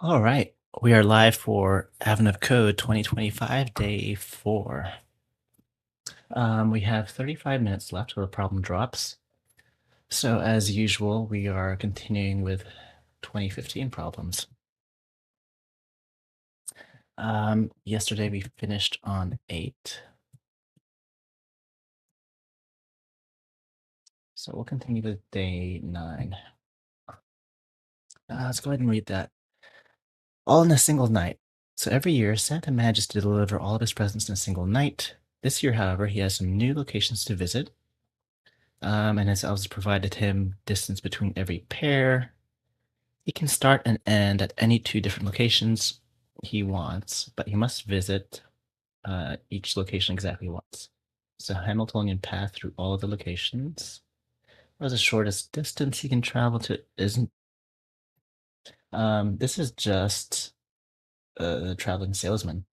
All right. We are live for Avenue of Code 2025, day 4. We have 35 minutes left till the problem drops. So, as usual, we are continuing with 2015 problems. Yesterday we finished on 8. So, we'll continue with day 9. Let's go ahead and read that. All in a single night. So, every year, Santa manages to deliver all of his presents in a single night. This year, however, he has some new locations to visit. And his elves provided him distance between every pair. He can start and end at any 2 different locations he wants, but he must visit each location exactly once. So Hamiltonian path through all of the locations. What is the shortest distance he can travel to? Isn't this is just a traveling salesman,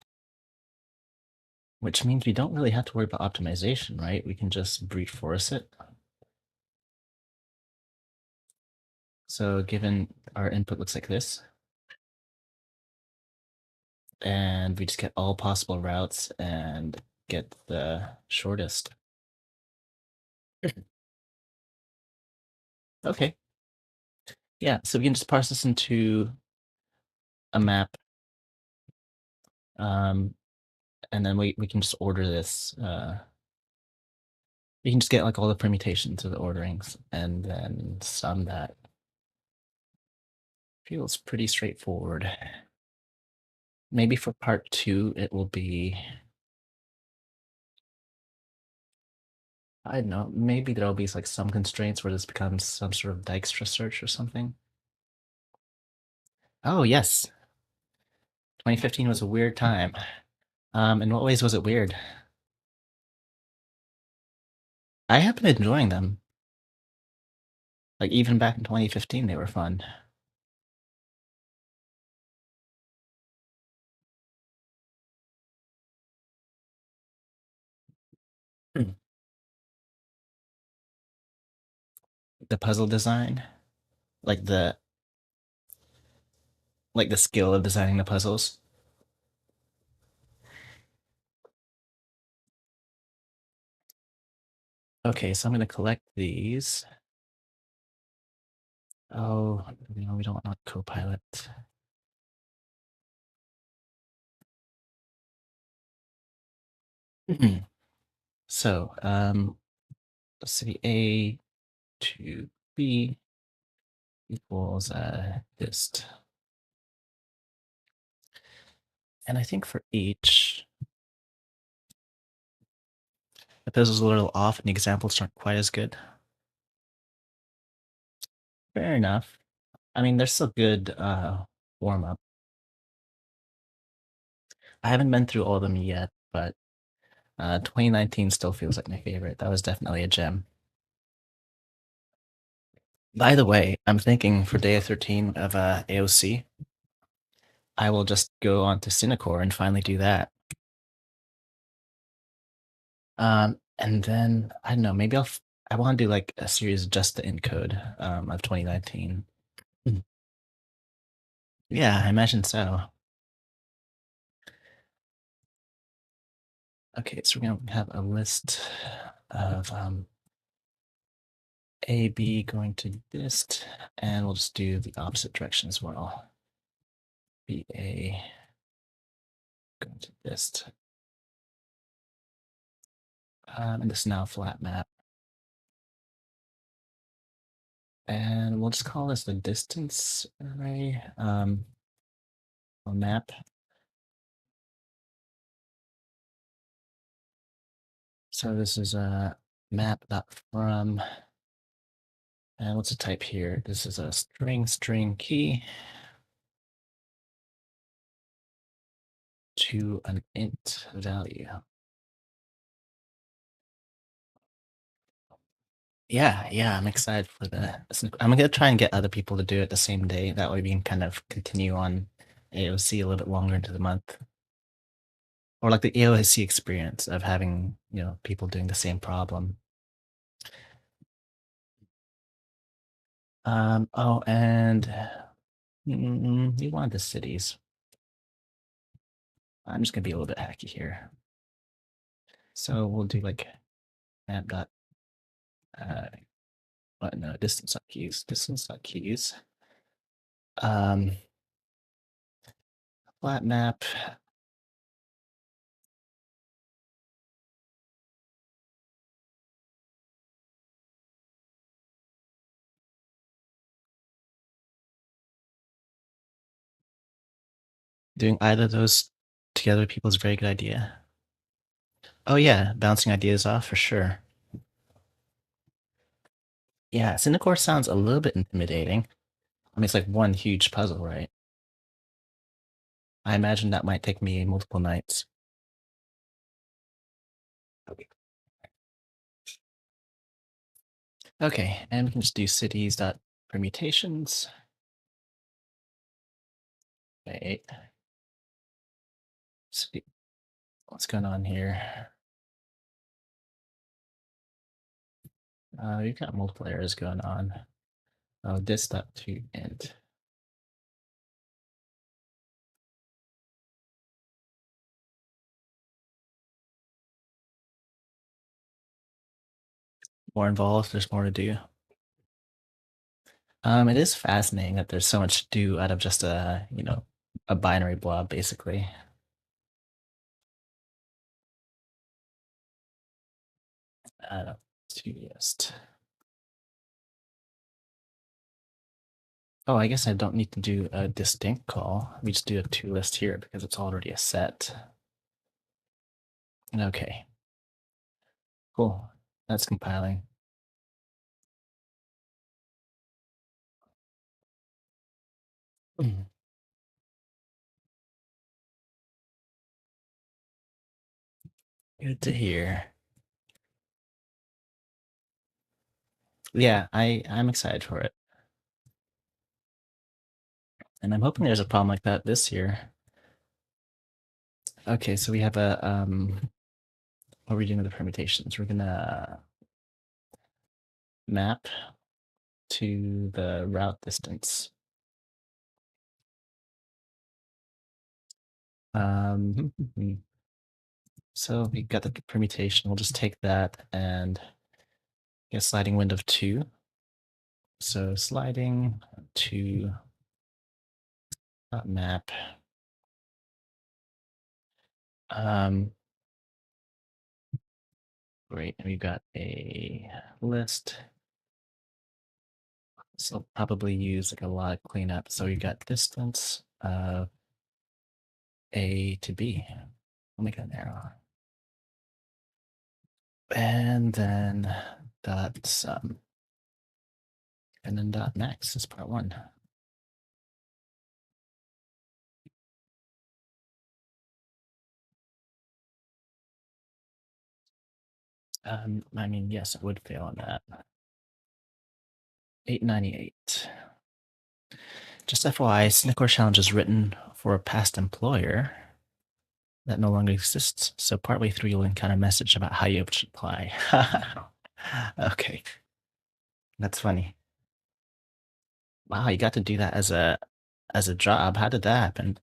which means we don't really have to worry about optimization, right? We can just brute force it. So given our input looks like this, and we just get all possible routes and get the shortest. Okay. Yeah, so we can just parse this into a map, um, and then we can just order this. We can just get like all the permutations of the orderings and then sum that. Feels pretty straightforward. Maybe for part 2, it will be, I don't know, maybe there'll be like some constraints where this becomes some sort of Dijkstra search or something. Oh, yes. 2015 was a weird time. In what ways was it weird? I have been enjoying them. Like even back in 2015, they were fun. Hmm. The puzzle design, like the skill of designing the puzzles. Okay, so I'm gonna collect these. Oh, no, we don't want Copilot. So, city A to B equals dist. And I think for each, the puzzle's a little off and the examples aren't quite as good. Fair enough. I mean, they're still good warm up. I haven't been through all of them yet, but 2019 still feels like my favorite. That was definitely a gem. By the way, I'm thinking for day 13 of AOC, I will just go on to Cinecore and finally do that. And then I don't know, maybe I want to do like a series just the encode of 2019. Mm. Yeah, I imagine so. Okay, so we're gonna have a list of A, B going to dist, and we'll just do the opposite direction as well. B, A going to dist. And this is now a flat map. And we'll just call this the distance array map. So this is a map.from, and what's the type here? This is a string key to an int value. Yeah, I'm excited for that. I'm gonna try and get other people to do it the same day. That way we can kind of continue on AOC a little bit longer into the month. Or like the AOC experience of having, people doing the same problem. Oh, and We want the cities. I'm just gonna be a little bit hacky here. So we'll do like map dot uh what no distance.keys. Um flat map. Doing either of those together with people is a very good idea. Oh yeah, bouncing ideas off for sure. Yeah, Cinecore sounds a little bit intimidating. I mean, it's like one huge puzzle, right? I imagine that might take me multiple nights. Okay, and we can just do cities dot permutations. Wait, see what's going on here. We've got multiple errors going on. Oh, this dot to int. More involved. There's more to do. It is fascinating that there's so much to do out of just a binary blob, basically. To list. Oh, I guess I don't need to do a distinct call. We just do a to list here because it's already a set. Okay. Cool. That's compiling. Good to hear. Yeah, I'm excited for it. And I'm hoping there's a problem like that this year. Okay, so we have a what are we doing with the permutations? We're gonna map to the route distance. So we got the permutation. We'll just take that and get a sliding wind of 2. So sliding to map. Great, and we've got a list. So probably use like a lot of cleanup. So we got distance of A to B. I'll make that narrow. And then dot sum. And then dot max is part 1. I mean, yes, it would fail on that. 898. Just FYI, Snickor Challenge is written for a past employer that no longer exists. So partway through, you'll encounter a message about how you should apply. Okay, that's funny. Wow, you got to do that as a job. How did that happen?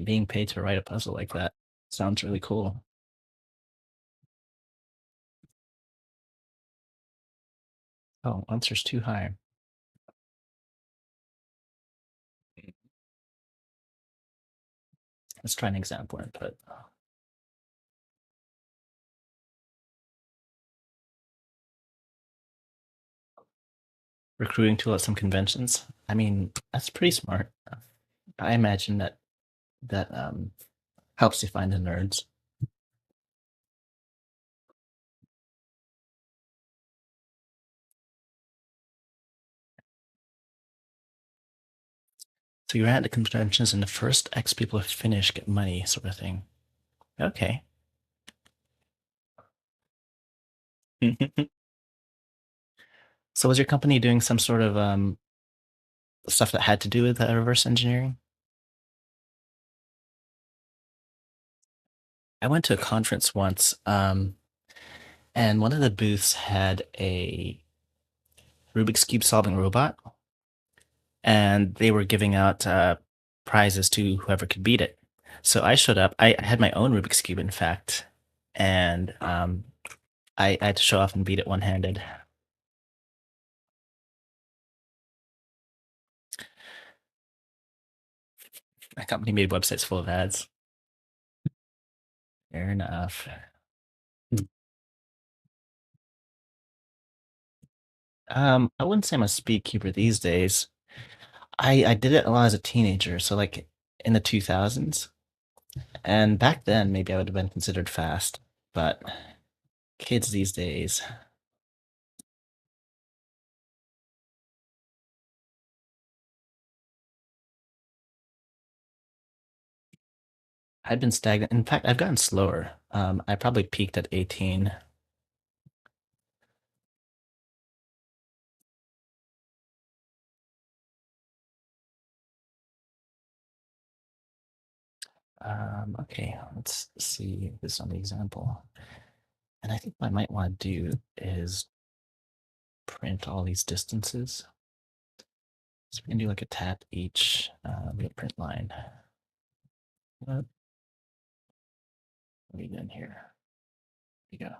Being paid to write a puzzle like that sounds really cool. Oh, answer's too high. Let's try an example input. Recruiting tool at some conventions. I mean, that's pretty smart. I imagine that helps you find the nerds. So you're at the conventions and the first X people to finish get money, sort of thing. Okay. So was your company doing some sort of stuff that had to do with reverse engineering? I went to a conference once, and one of the booths had a Rubik's Cube solving robot. and they were giving out prizes to whoever could beat it. So I showed up. I had my own Rubik's Cube, in fact, and I had to show off and beat it one-handed. My company made websites full of ads. Fair enough. I wouldn't say I'm a speed keeper these days. I did it a lot as a teenager, so like in the 2000s. And back then, maybe I would have been considered fast, but kids these days, I've been stagnant. In fact, I've gotten slower. I probably peaked at 18. Okay, let's see this on the example. And I think what I might want to do is print all these distances. So we can do like a tap each print line. What are we doing here? Here we go.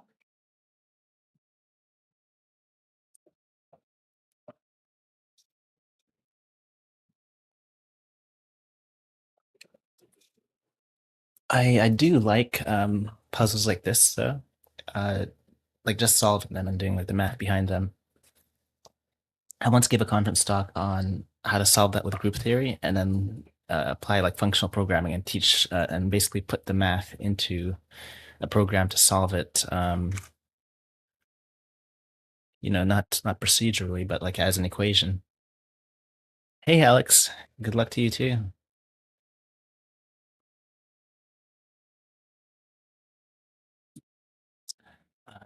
I do like puzzles like this though. Uh, like just solving them and doing like the math behind them. I once gave a conference talk on how to solve that with group theory and then apply like functional programming and teach and basically put the math into a program to solve it. Not procedurally, but like as an equation. Hey, Alex. Good luck to you too.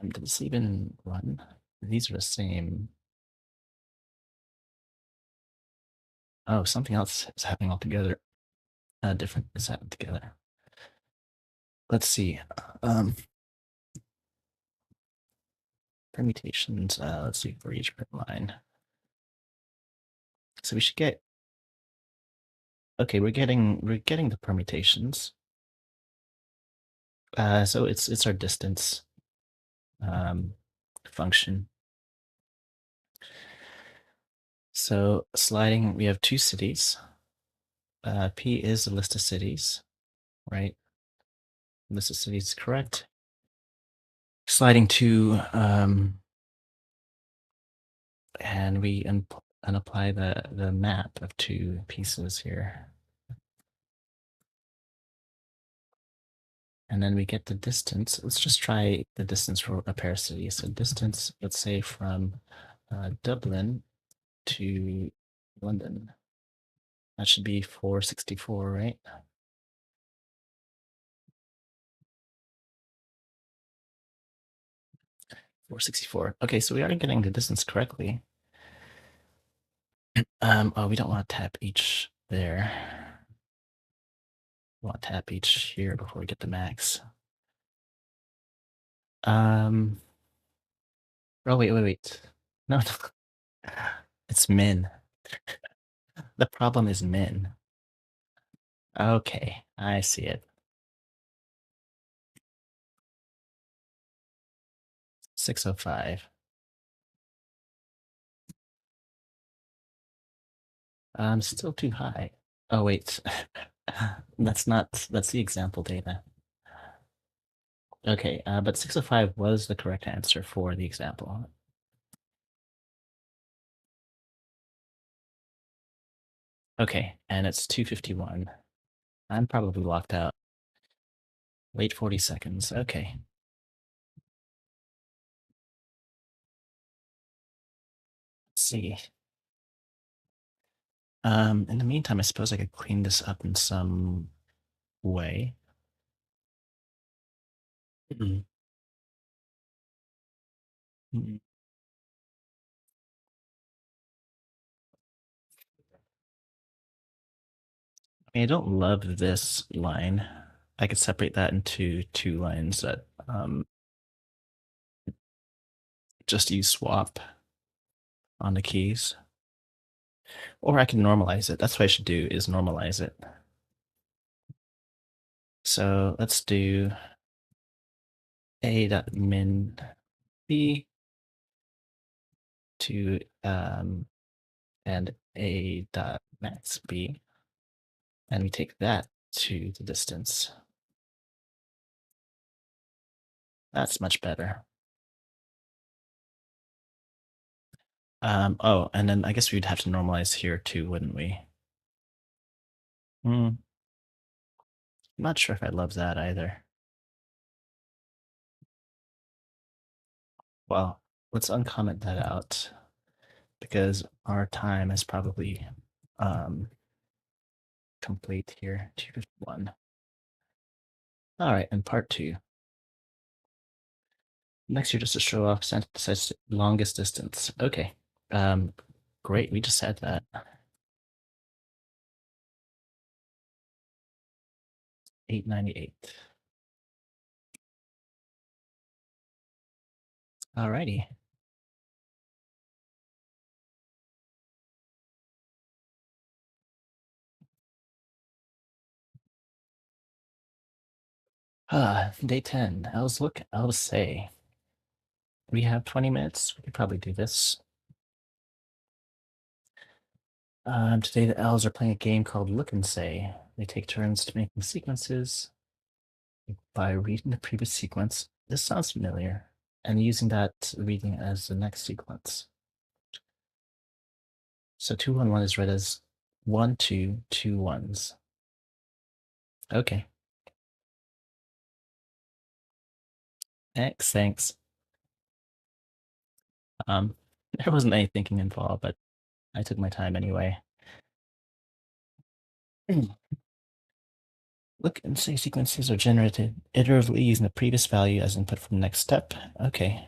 Did this even run? These are the same. Oh, something else is happening altogether. Different is happening together. Let's see. Um, Permutations. Let's see for each print line. So we should get. Okay, we're getting the permutations. So it's our distance um, function. So sliding, we have two cities. P is the list of cities, right? List of cities is correct. Sliding to, and we and apply the map of two pieces here. And then we get the distance. Let's just try the distance for a pair of cities. So distance, let's say from Dublin to London. That should be 464, right? 464. Okay, so we are getting the distance correctly. Oh, we don't want to tap each there. We want to tap each here before we get the max. Um, oh, wait. No, no. It's min. The problem is min. Okay, I see it. 605. Still too high. Oh, wait. That's the example data. Okay, but 605 was the correct answer for the example. Okay, and it's 251. I'm probably locked out. Wait 40 seconds. Okay. Let's see. In the meantime, I suppose I could clean this up in some way. Mhm. Mhm. I mean, I don't love this line. I could separate that into two lines that just use swap on the keys. Or I can normalize it. That's what I should do, is normalize it. So let's do a dot min b to and a dot max b, and we take that to the distance. That's much better. Oh, and then I guess we'd have to normalize here too, wouldn't we? I'm not sure if I love that either. Well, let's uncomment that out because our time is probably complete here. 251. All right, and part two. Next year, just to show off such longest distance. Okay. Um, great. We just had that. 898. Alrighty. Day 10. I'll say we have 20 minutes. We could probably do this. Today the elves are playing a game called Look and Say. They take turns to making sequences by reading the previous sequence. This sounds familiar. And using that reading as the next sequence. So 211 is read as 1, 2, 2 ones. Okay. Thanks. There wasn't any thinking involved, but I took my time anyway. Look and say sequences are generated iteratively using the previous value as input for the next step. Okay.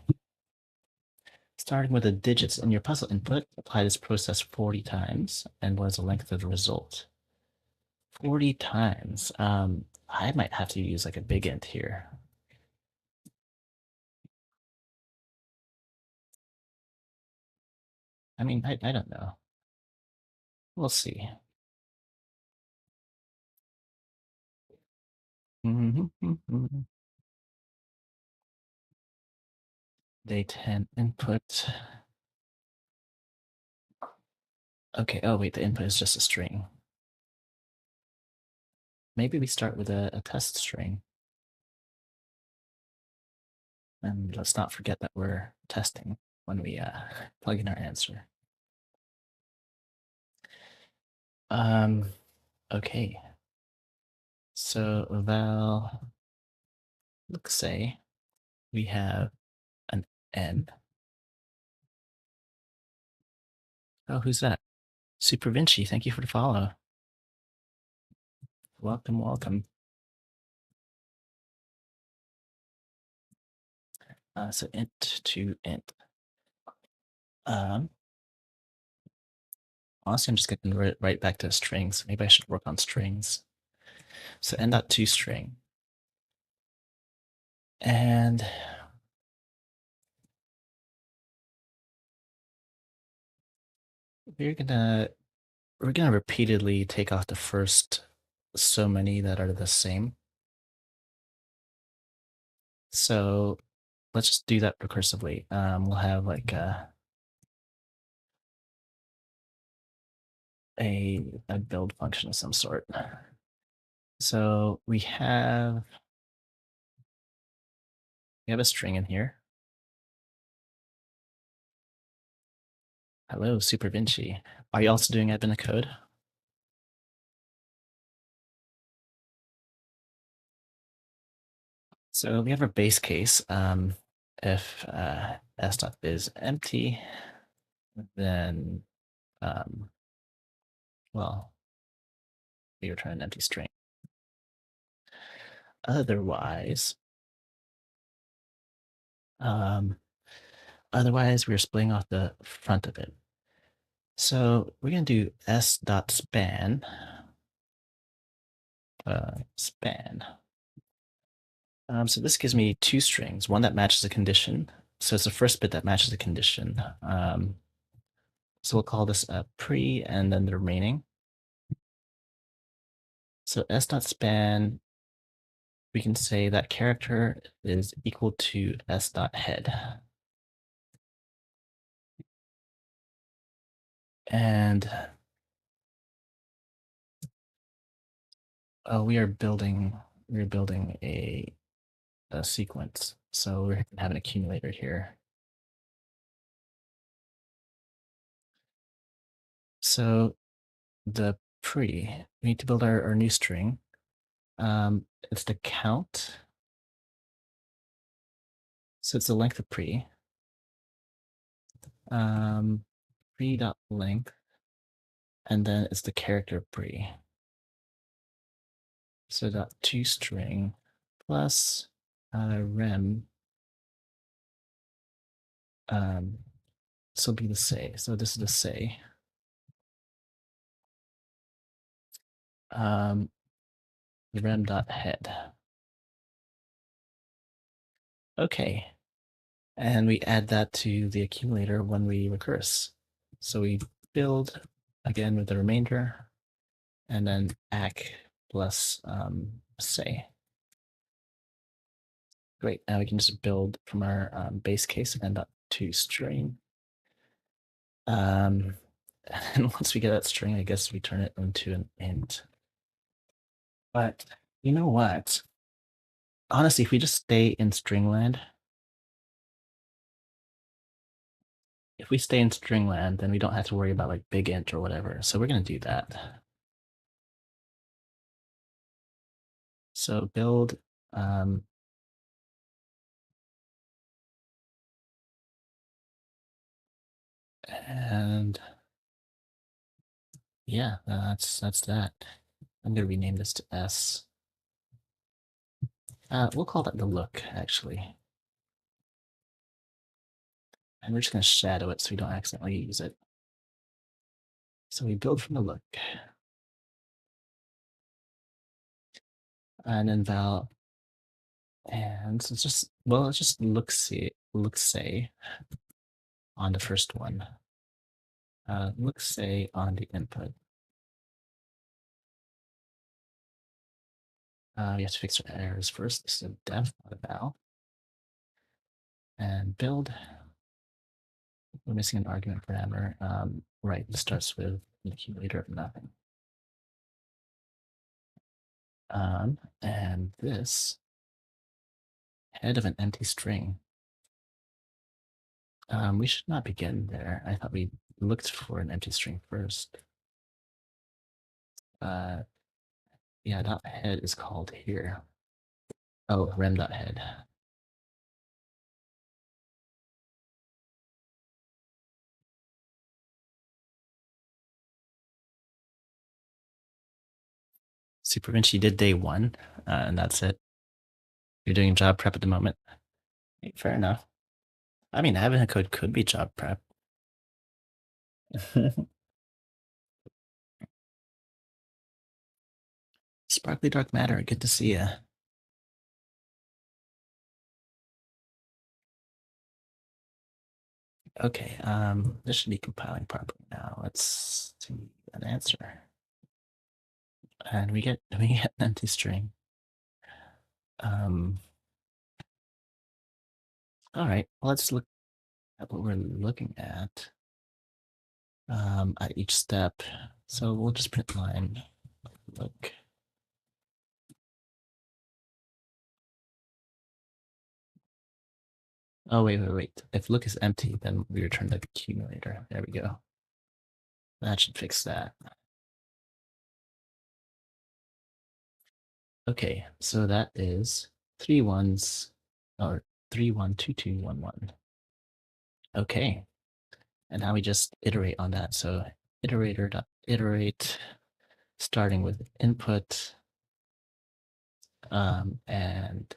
Starting with the digits in your puzzle input, apply this process 40 times. And what is the length of the result? 40 times. I might have to use like a big int here. I mean, I don't know. We'll see. Day 10 input. Okay, oh wait, the input is just a string. Maybe we start with a test string. And let's not forget that we're testing when we plug in our answer. Okay. So val, let's say we have an n. Oh, who's that? Super Vinci, thank you for the follow. Welcome. So int to int. Honestly, I'm just getting right back to strings. Maybe I should work on strings. So n.toString. And we're gonna repeatedly take off the first so many that are the same. So let's just do that recursively. We'll have like a build function of some sort. So we have a string in here. Hello, Super Vinci. Are you also doing admin code? So we have our base case. If s.biz empty, then well, we return an empty string. Otherwise, we're splitting off the front of it. So we're going to do s.span, span. So this gives me two strings, one that matches a condition. So it's the first bit that matches the condition. So we'll call this a pre and then the remaining. So s.span, we can say that character is equal to s.head. And we're building a sequence. So we're gonna have an accumulator here. So the pre, we need to build our new string. It's the count. So it's the length of pre. Pre.length, and then it's the character pre. So dot toString plus rem. This will be the say. So this is the say. Rem.head. Okay. And we add that to the accumulator when we recurse. So we build again with the remainder, and then ack plus say. Great. Now we can just build from our base case and dot toString. And once we get that string, I guess we turn it into an int. But you know what? Honestly, if we just stay in stringland, if we stay in stringland, then we don't have to worry about like big int or whatever. So we're going to do that. So build and yeah, that's that. I'm going to rename this to S. We'll call that the look, actually. And we're just going to shadow it so we don't accidentally use it. So we build from the look. And then val, and so it's just, well, let's just look say on the first one. Look say on the input. We have to fix our errors first. This is a def, not a val. And build. We're missing an argument parameter. Right, it starts with an accumulator of nothing. And this head of an empty string. We should not begin there. I thought we looked for an empty string first. Yeah, dot head is called here. Oh, rem.head. Super Vinci did day one, and that's it. You're doing job prep at the moment. Fair enough. I mean, having a code could be job prep. Sparkly dark matter, good to see you. Okay, this should be compiling properly now. Let's see an answer. And we get an empty string. All right, well, let's look at what we're looking at each step. So we'll just print line look. Oh, wait. If look is empty, then we return the accumulator. There we go. That should fix that. Okay, so that is 3 ones, or 3, 1, 2, 2, 1, 1. Okay, and now we just iterate on that. So iterator.iterate, starting with input, and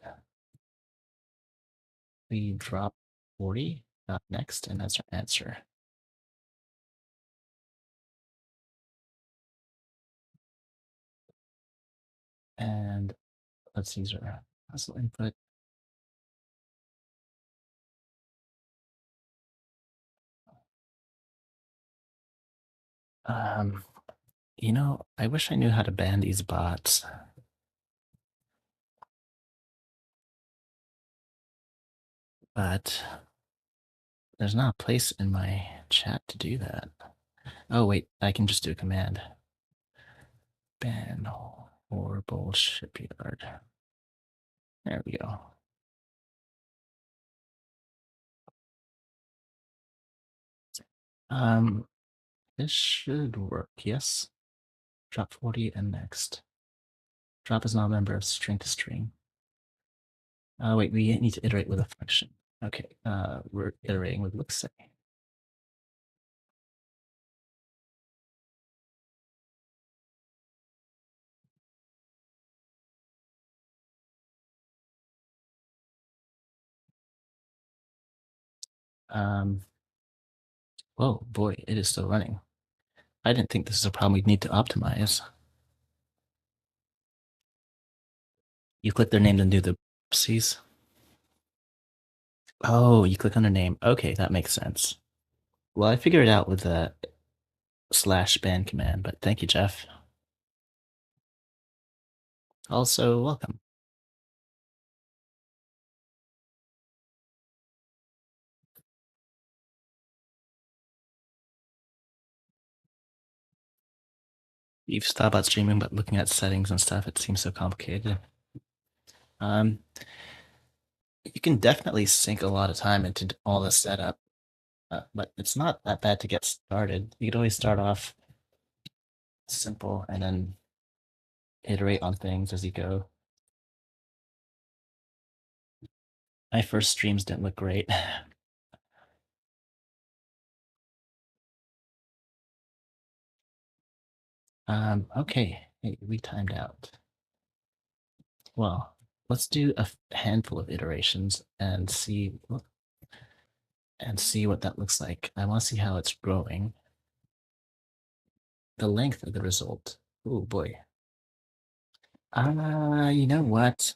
we drop 40 next, and that's our answer. And let's use our puzzle input. Um, I wish I knew how to ban these bots, but there's not a place in my chat to do that. Oh, wait, I can just do a command. Ban horrible shipyard. There we go. Um, this should work, yes. Drop 40 and next. Drop is not a member of string to string. Wait, we need to iterate with a function. Okay, we're iterating with looks say. Um, whoa, boy, it is still running. I didn't think this is a problem we'd need to optimize. You click their name and do the oopsies. Oh, you click on their name. Okay, that makes sense. Well, I figured it out with the /ban command, but thank you, Jeff. Also, welcome. You've thought about streaming, but looking at settings and stuff, it seems so complicated. Um, you can definitely sink a lot of time into all the setup, but it's not that bad to get started. You could always start off simple and then iterate on things as you go. My first streams didn't look great. Okay, hey, we timed out. Well, let's do a handful of iterations and see what that looks like. I want to see how it's growing. The length of the result. Oh boy. You know what?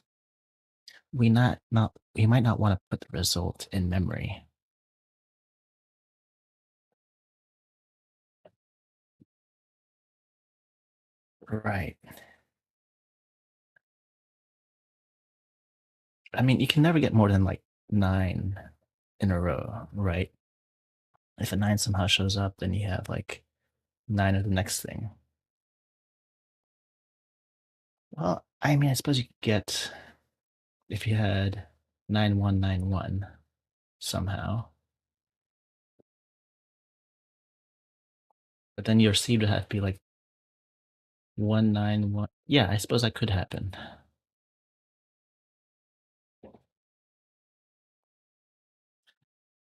We might not want to put the result in memory. Right. I mean, you can never get more than like 9 in a row, right? If a 9 somehow shows up, then you have like 9 of the next thing. Well, I mean, I suppose you could get if you had 9191 somehow, but then your seed would have to be like 191. Yeah, I suppose that could happen.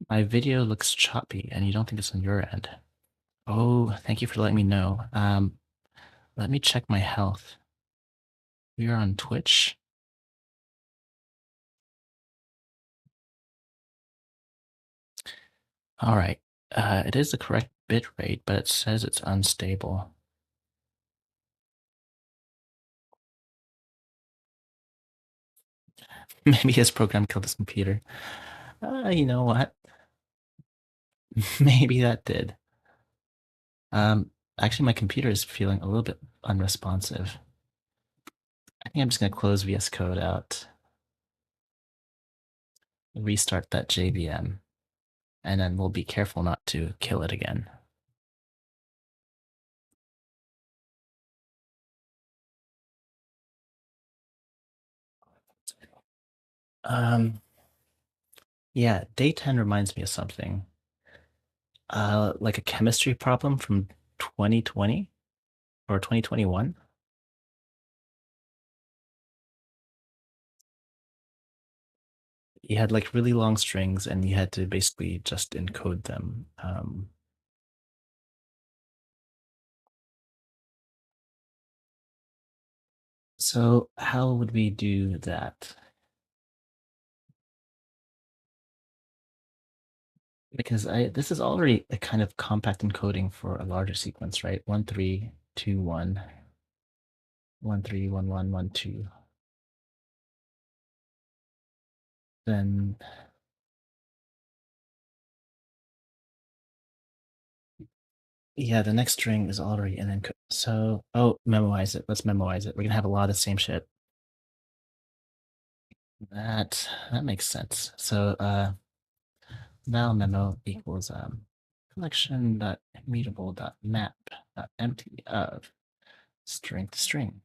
My video looks choppy, and you don't think it's on your end. Oh, thank you for letting me know. Let me check my health. We are on Twitch. All right. It is the correct bit rate, but it says it's unstable. Maybe his program killed his computer. You know what? Maybe that did. Actually, my computer is feeling a little bit unresponsive. I think I'm just gonna close VS Code out, restart that JVM, and then we'll be careful not to kill it again. Um, yeah, day 10 reminds me of something. Like a chemistry problem from 2020 or 2021. You had like really long strings and you had to basically just encode them. So how would we do that? Because this is already a kind of compact encoding for a larger sequence, right? 1 3 2 1 1 3 1 1 1 2. Then Yeah, the next string is already in encode. So, oh, memorize it. Let's memorize it. We're gonna have a lot of the same shit. That makes sense. So, val memo equals collection dot immutable dot map dot empty of string to string.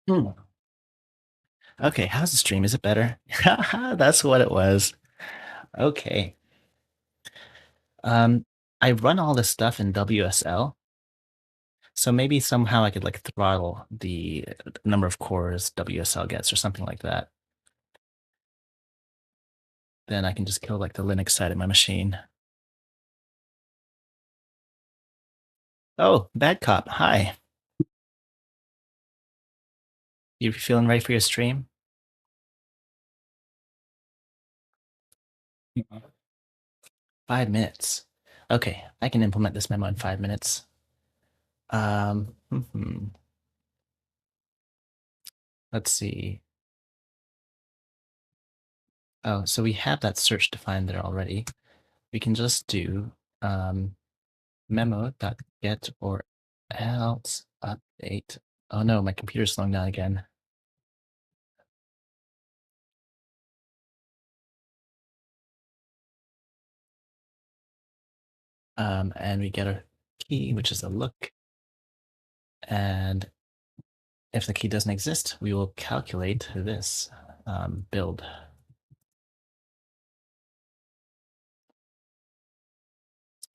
Hmm. Okay, how's the stream? Is it better? That's what it was. Okay. Um, I run all this stuff in WSL, so maybe somehow I could like throttle the number of cores WSL gets or something like that. Then I can just kill like the Linux side of my machine. Oh, bad cop. Hi. You feeling ready for your stream? 5 minutes. Okay, I can implement this memo in 5 minutes. Um, hmm. Let's see. Oh, so we have that search defined there already. We can just do memo.get or else update. Oh no, my computer's slowing down again. And we get a key, which is a look. And if the key doesn't exist, we will calculate this build.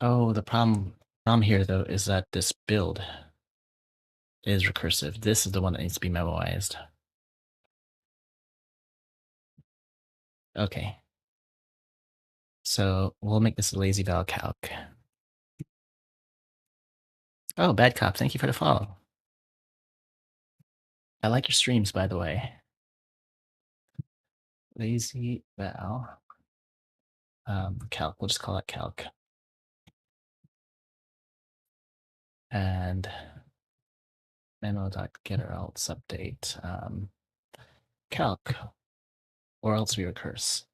Oh, the problem here though is that this build is recursive. This is the one that needs to be memoized. Okay. So we'll make this a lazy val calc. Oh, bad cop, thank you for the follow. I like your streams, by the way. Lazy val calc. We'll just call it calc. And memo.getter else update calc, or else we recurse.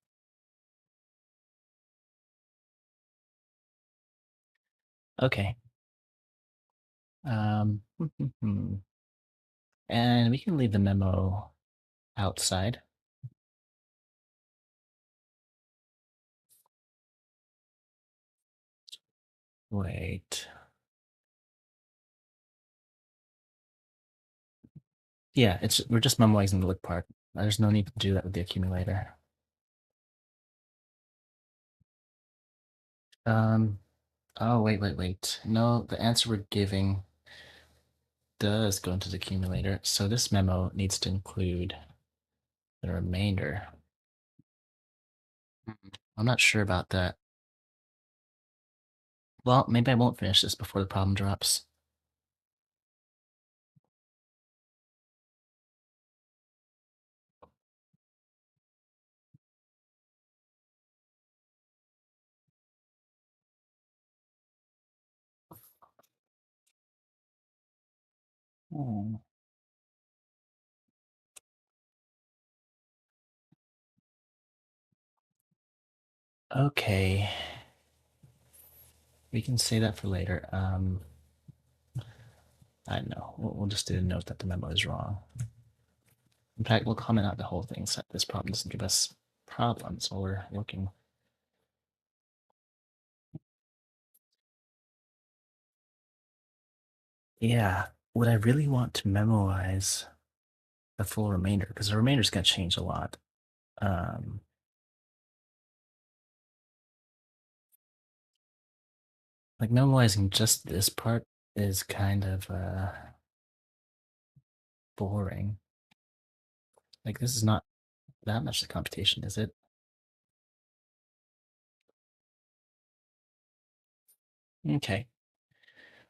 Okay. And we can leave the memo outside. Wait. Yeah, we're just memoizing the look part. There's no need to do that with the accumulator. Oh, wait. No, the answer we're giving does go into the accumulator. So this memo needs to include the remainder. I'm not sure about that. Well, maybe I won't finish this before the problem drops. Hmm. Okay. We can say that for later. I don't know. We'll just do a note that the memo is wrong. In fact, we'll comment out the whole thing so that this problem doesn't give us problems while we're working. Yeah, would I really want to memorize the full remainder? Because the remainder is going to change a lot. Um, like memorizing just this part is kind of boring. Like this is not that much the computation, is it? Okay,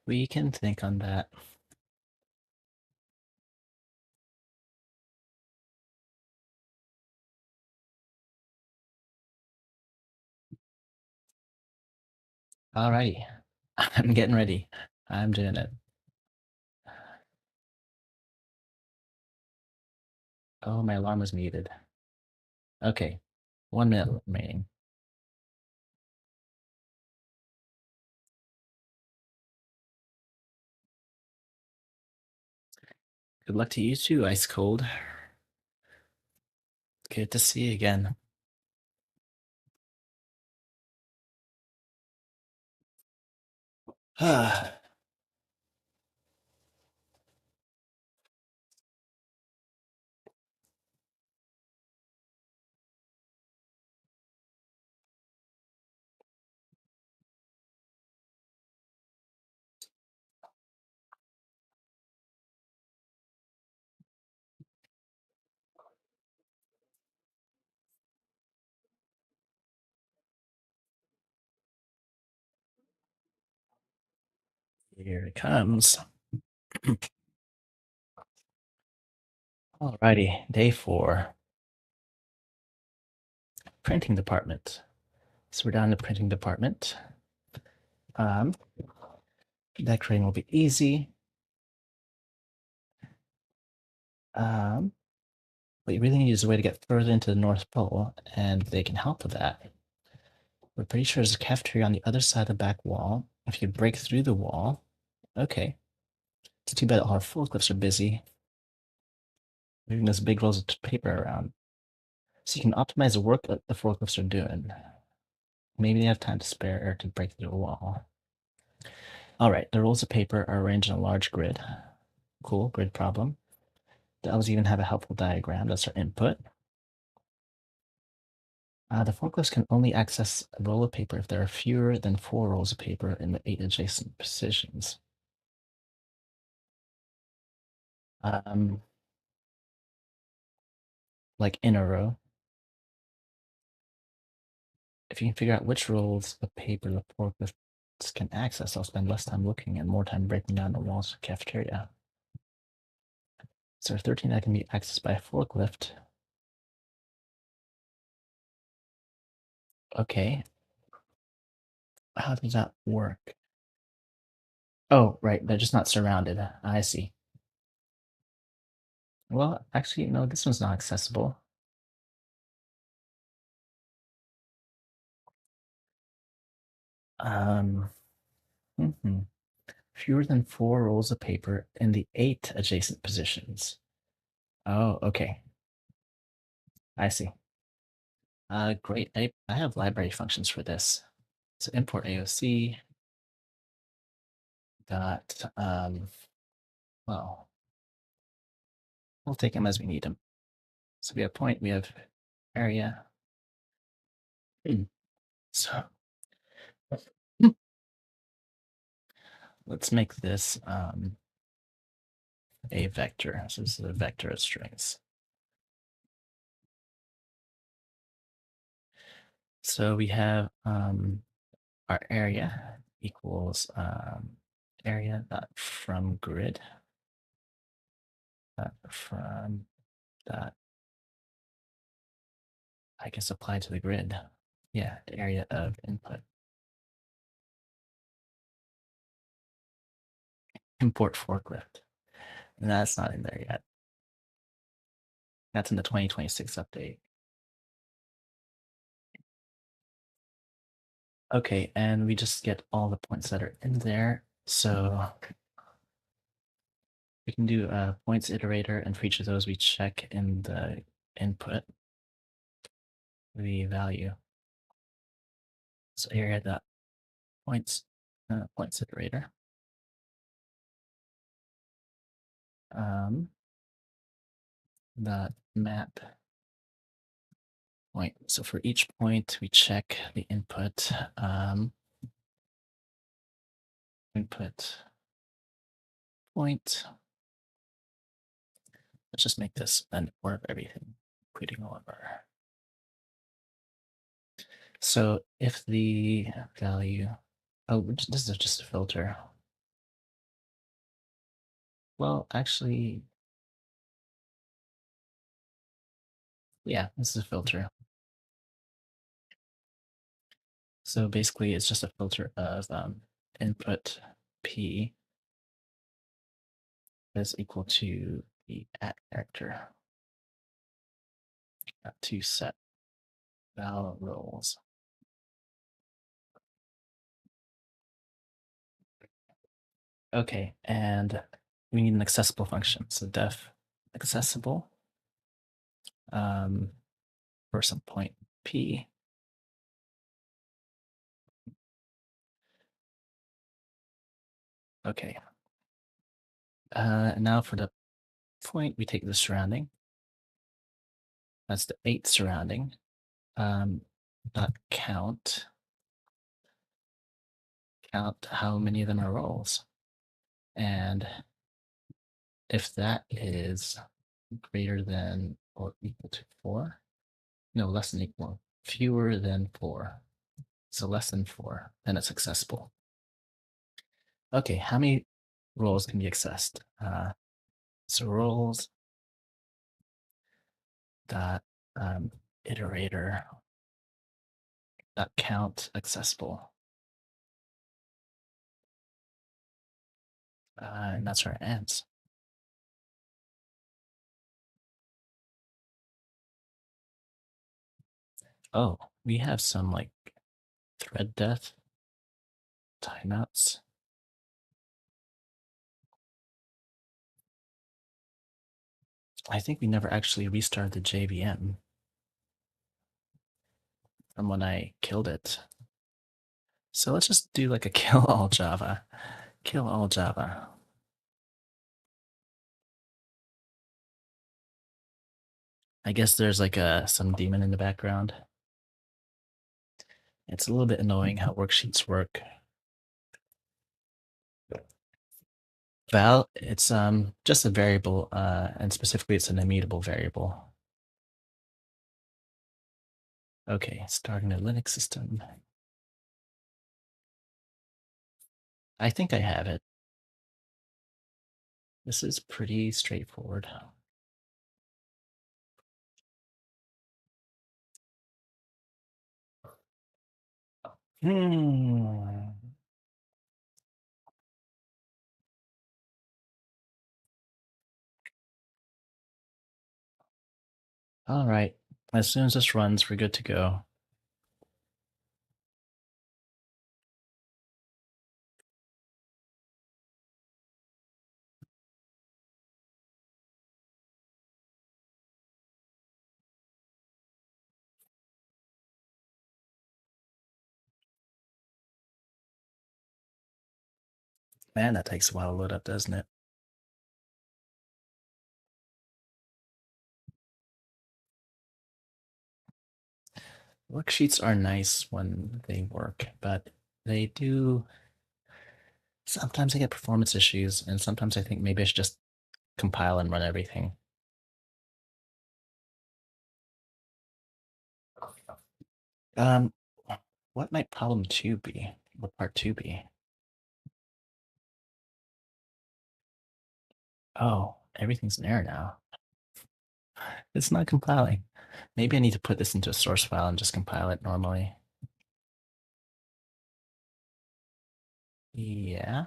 we can think on that. Alrighty, I'm getting ready. I'm doing it. Oh, my alarm was muted. Okay, 1 minute remaining. Good luck to you too, Ice Cold. Good to see you again. Here it comes. Alrighty, day 4. Printing department. So we're down in the printing department. Decorating will be easy. What you really need is a way to get further into the North Pole, and they can help with that. We're pretty sure there's a cafeteria on the other side of the back wall. If you break through the wall, okay. It's too bad all our forklifts are busy moving those big rolls of paper around. So you can optimize the work that the forklifts are doing. Maybe they have time to spare to break through a wall. All right, the rolls of paper are arranged in a large grid. Cool, grid problem. The elves even have a helpful diagram. That's our input. The forklifts can only access a roll of paper if there are fewer than 4 rolls of paper in the 8 adjacent positions. Um, like in a row. If you can figure out which rolls of paper the forklifts can access, I'll spend less time looking and more time breaking down the walls of the cafeteria. So there are 13 that can be accessed by a forklift. Okay. How does that work? Oh, right. They're just not surrounded. I see. Well, actually, no, this one's not accessible. Um, mhm. Fewer than 4 rolls of paper in the 8 adjacent positions. Oh, okay. I see. Great. I have library functions for this. So import AOC dot, well, we'll take them as we need them. So we have point, we have area. So let's make this a vector. So this is a vector of strings. So we have our area equals area dot from grid from dot, I guess, apply to the grid. Yeah, the area of input. Import forklift. And that's not in there yet. That's in the 2026 update. Okay, and we just get all the points that are in there. So we can do a points iterator, and for each of those, we check in the input the value. So area dot points points iterator. Dot map point. So for each point, we check the input. Input point. Let's just make this an order of everything, including all of our. So if the value, oh, this is just a filter. Well, actually, yeah, this is a filter. So basically, it's just a filter of input p is equal to the at character to set val roles. Okay, and we need an accessible function. So def accessible for some point p. Okay. Now for the point, we take the surrounding. That's the 8th surrounding. Dot count how many of them are roles. And if that is greater than or equal to 4, no, less than equal, fewer than 4, so less than 4, then it's accessible. Okay, how many roles can be accessed? So roles dot iterator dot count accessible. And that's where it ends. Oh, we have some like thread death timeouts. I think we never actually restarted the JVM from when I killed it. So let's just do like a kill all Java. Kill all Java. I guess there's like some daemon in the background. It's a little bit annoying how worksheets work. Val, it's just a variable, and specifically it's an immutable variable. Okay, starting a Linux system. I think I have it. This is pretty straightforward. Hmm. All right. As soon as this runs, we're good to go. Man, that takes a while to load up, doesn't it? Worksheets are nice when they work, but they do sometimes I get performance issues, and sometimes I think maybe I should just compile and run everything. Um, what might problem 2 be? What part 2 be? Oh, everything's an error now. It's not compiling. Maybe I need to put this into a source file and just compile it normally. Yeah.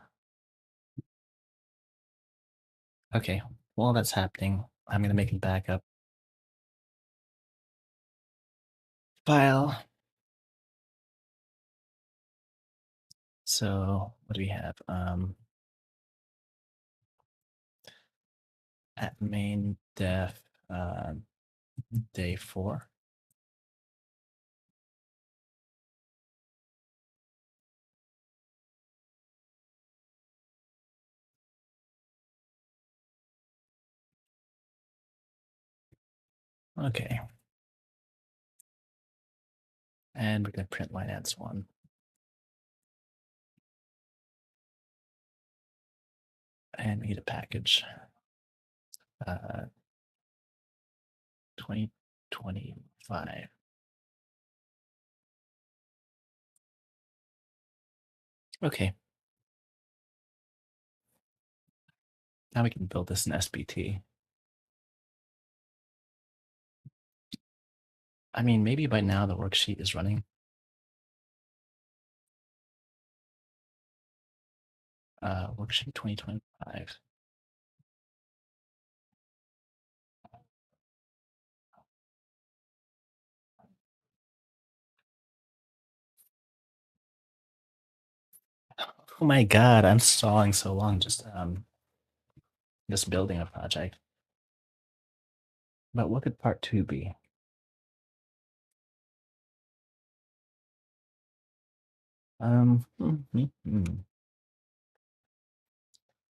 Okay, while that's happening, I'm gonna make a backup file. So what do we have? At main def day 4. Okay. And we're gonna print line adds 1. And we need a package. 2025. Okay. Now we can build this in SBT. I mean, maybe by now the worksheet is running. Worksheet 2025. Oh my god, I'm stalling so long just building a project. But what could part two be? Hmm.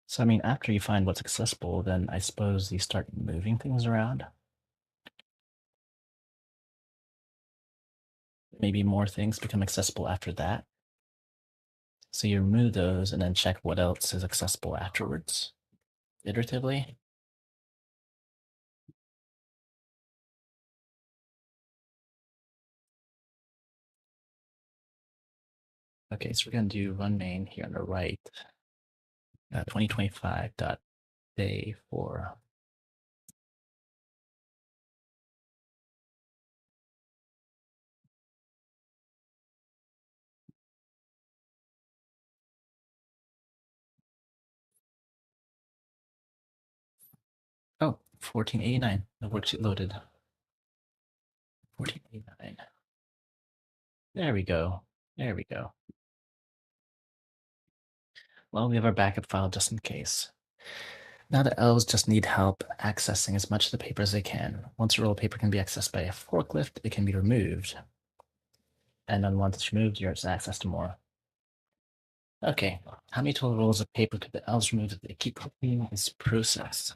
So I mean, after you find what's accessible, then I suppose you start moving things around. Maybe more things become accessible after that. So you remove those and then check what else is accessible afterwards, iteratively. Okay, so we're gonna do run main here on the right, 2025 dot day 4. Oh, 1489. The worksheet loaded. 1489. There we go. There we go. Well, we have our backup file just in case. Now the elves just need help accessing as much of the paper as they can. Once a roll of paper can be accessed by a forklift, it can be removed. And then once it's removed, you have access to more. Okay, how many total rolls of paper could the elves remove if they keep completing this process?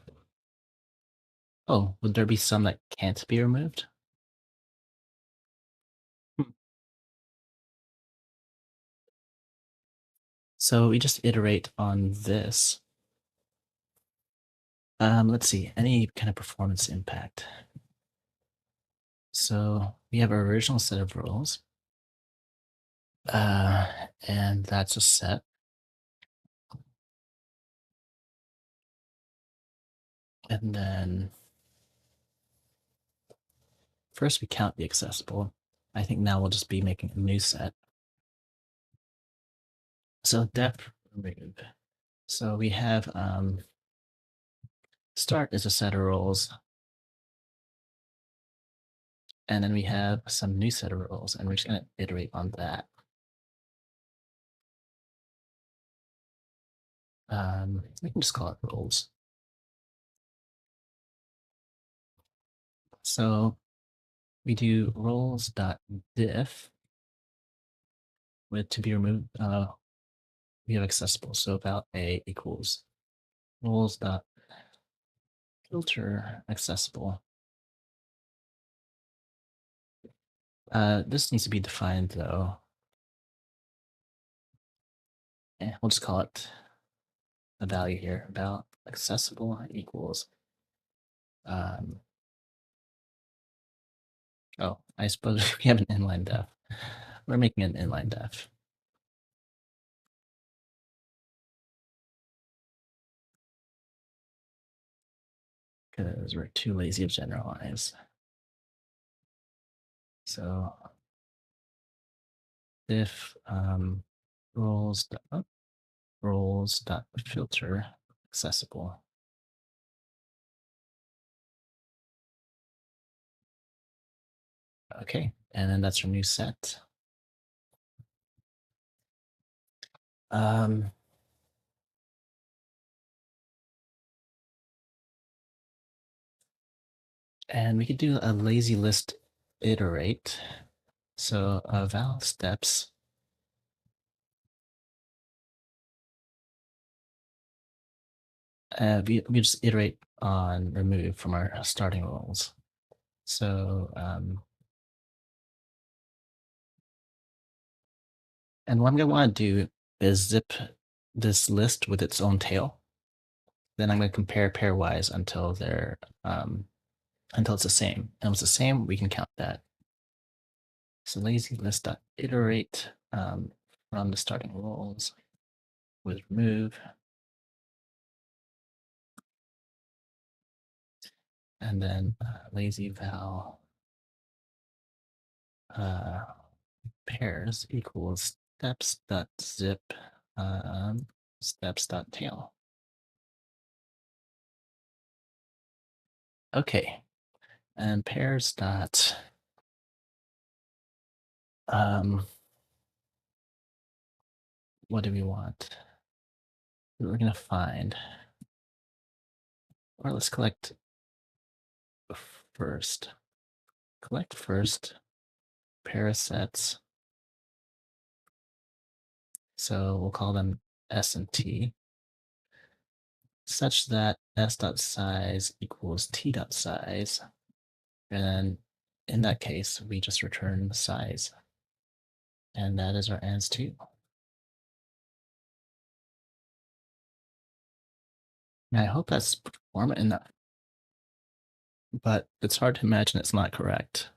Oh, would there be some that can't be removed? Hmm. So we just iterate on this. Let's see, any kind of performance impact. So we have our original set of rules. Uh, and that's a set. And then first we count the accessible. I think now we'll just be making a new set. So def remove. So we have start is a set of rules. And then we have some new set of rules, and we're just going to iterate on that. We can just call it rules. So we do roles.diff with to be removed. We have accessible. So about a equals roles.filter accessible. This needs to be defined though. We'll just call it a value here about accessible equals. Oh, I suppose we have an inline def. We're making an inline def. Because we're too lazy to generalize. So if roles.filter accessible. Okay, and then that's our new set. And we could do a lazy list iterate. So val steps. We just iterate on remove from our starting roles. So and what I'm gonna want to do is zip this list with its own tail. Then I'm gonna compare pairwise until they're until it's the same. And if it's the same, we can count that. So lazy list dot iterate from the starting roles with remove. And then lazy val pairs equals steps dot zip steps dot tail. Okay, and pairs dot what do we want? We're gonna find, or let's collect first. Collect first pair of sets. So we'll call them S and T, such that S dot size equals T dot size. And then in that case, we just return the size. And that is our ans2. And I hope that's performant enough, but it's hard to imagine it's not correct.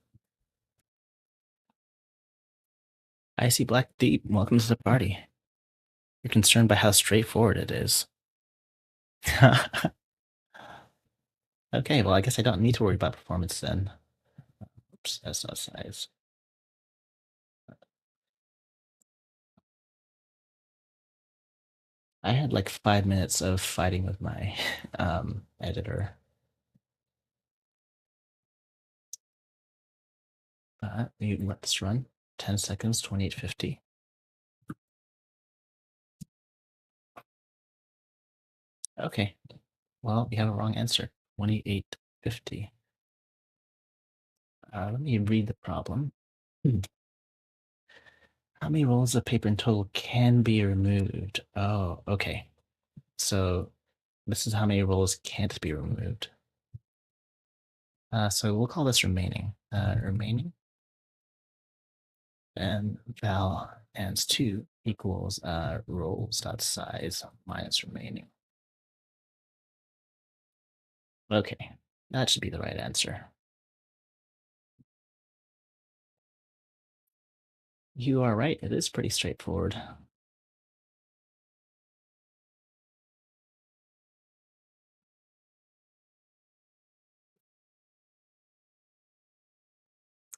I see Black Deep. Welcome to the party. You're concerned by how straightforward it is. Okay, well, I guess I don't need to worry about performance then. Oops, that's not size. I had like 5 minutes of fighting with my editor. We let this run. 10 seconds, 2850. Okay, well, we have a wrong answer. 2850. Let me read the problem. How many rolls of paper in total can be removed? Oh, okay. So this is how many rolls can't be removed. So we'll call this remaining. Remaining. And val ans2 equals rolls dot size minus remaining. Okay, that should be the right answer. You are right. It is pretty straightforward.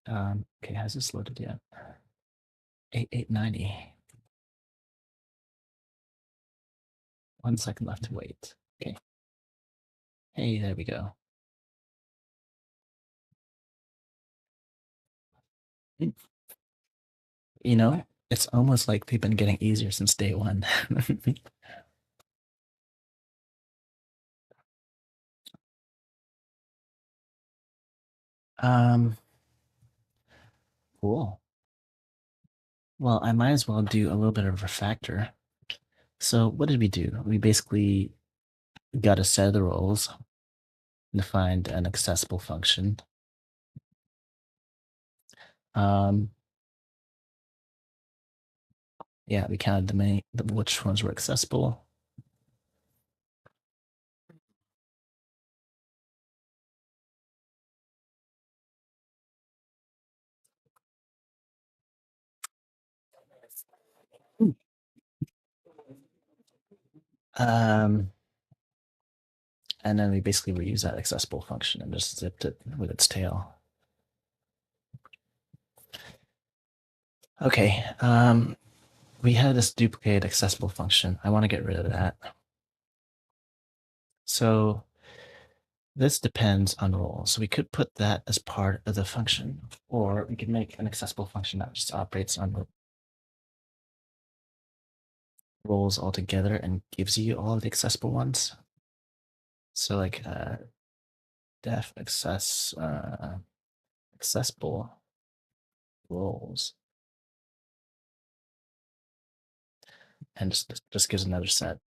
Okay, has this loaded yet? 8890. 1 second left to wait. Okay. Hey, there we go. You know, it's almost like they've been getting easier since day one. um, cool. Well, I might as well do a little bit of a refactor. So what did we do? We basically got a set of the roles, defined an accessible function. Um, yeah, we counted which ones were accessible. Um, and then we basically reused that accessible function and just zipped it with its tail. Okay, we have this duplicate accessible function. I want to get rid of that. So this depends on roles. So we could put that as part of the function, or we could make an accessible function that just operates on roles altogether and gives you all of the accessible ones. So like def accessible roles, and just gives another set.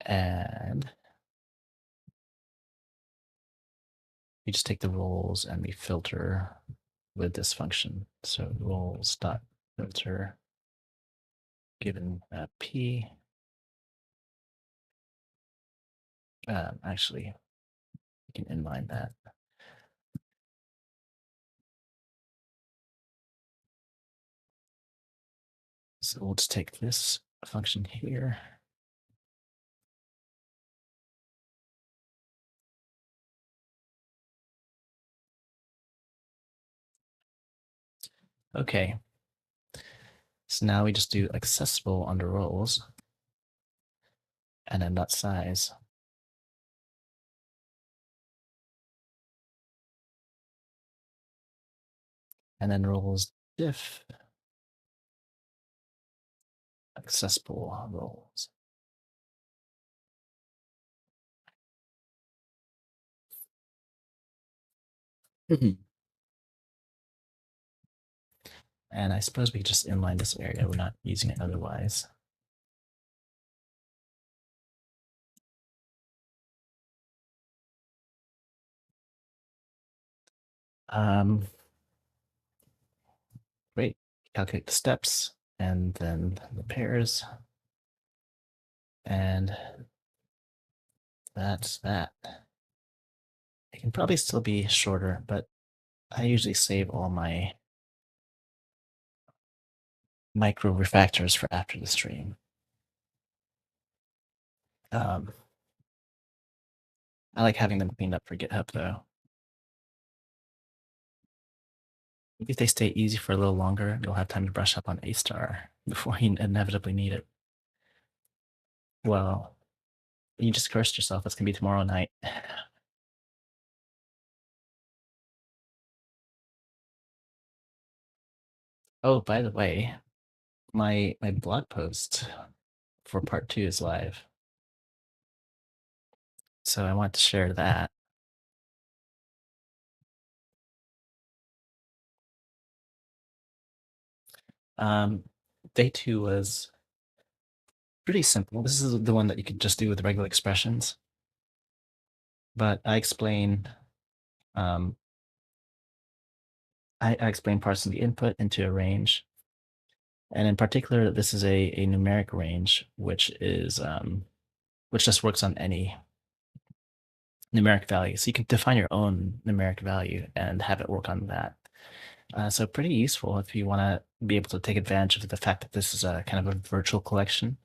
And we just take the roles and we filter with this function. So roles dot filter given p. Actually, we can inline that. So we'll just take this function here. Okay. So now we just do accessible under roles and then dot size. and then roles diff accessible roles. Mhm. And I suppose we could just inline this area. We're not using it otherwise. Um, Great. Calculate the steps and then the pairs. And that's that. It can probably still be shorter, but I usually save all my micro refactors for after the stream. Um, I like having them cleaned up for GitHub though. Maybe if they stay easy for a little longer, you'll have time to brush up on A star before you inevitably need it. Well, you just cursed yourself. It's gonna be tomorrow night. Oh, by the way, my blog post for part 2 is live. So I want to share that. Um, Day 2 was pretty simple. This is the one that you could just do with regular expressions. But um, I explain parsing the input into a range. And in particular, this is a numeric range, which is which just works on any numeric value. So you can define your own numeric value and have it work on that. So pretty useful if you want to be able to take advantage of the fact that this is a kind of a virtual collection.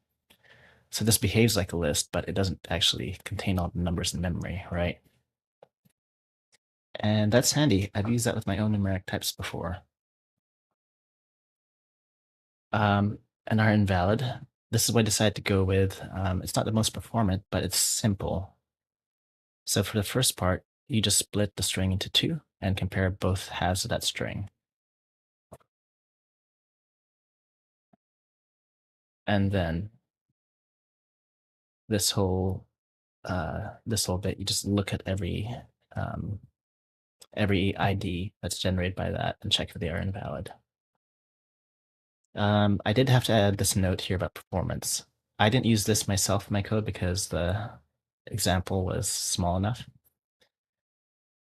So this behaves like a list, but it doesn't actually contain all the numbers in memory, right? And that's handy. I've used that with my own numeric types before. And are invalid. This is what I decided to go with. It's not the most performant, but it's simple. So for the first part, you just split the string into two and compare both halves of that string. And then this whole bit, you just look at every ID that's generated by that and check if they are invalid. I did have to add this note here about performance. I didn't use this myself in my code because the example was small enough.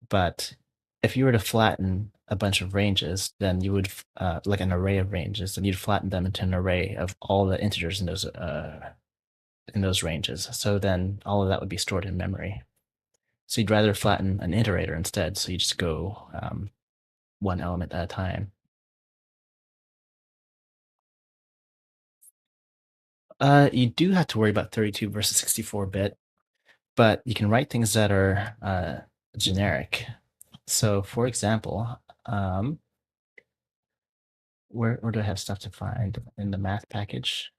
But if you were to flatten a bunch of ranges, then you would, like an array of ranges, then you'd flatten them into an array of all the integers in those ranges. So then all of that would be stored in memory. So you'd rather flatten an iterator instead. So you just go one element at a time. You do have to worry about 32 versus 64-bit, but you can write things that are generic. So for example, where do I have stuff to find in the math package?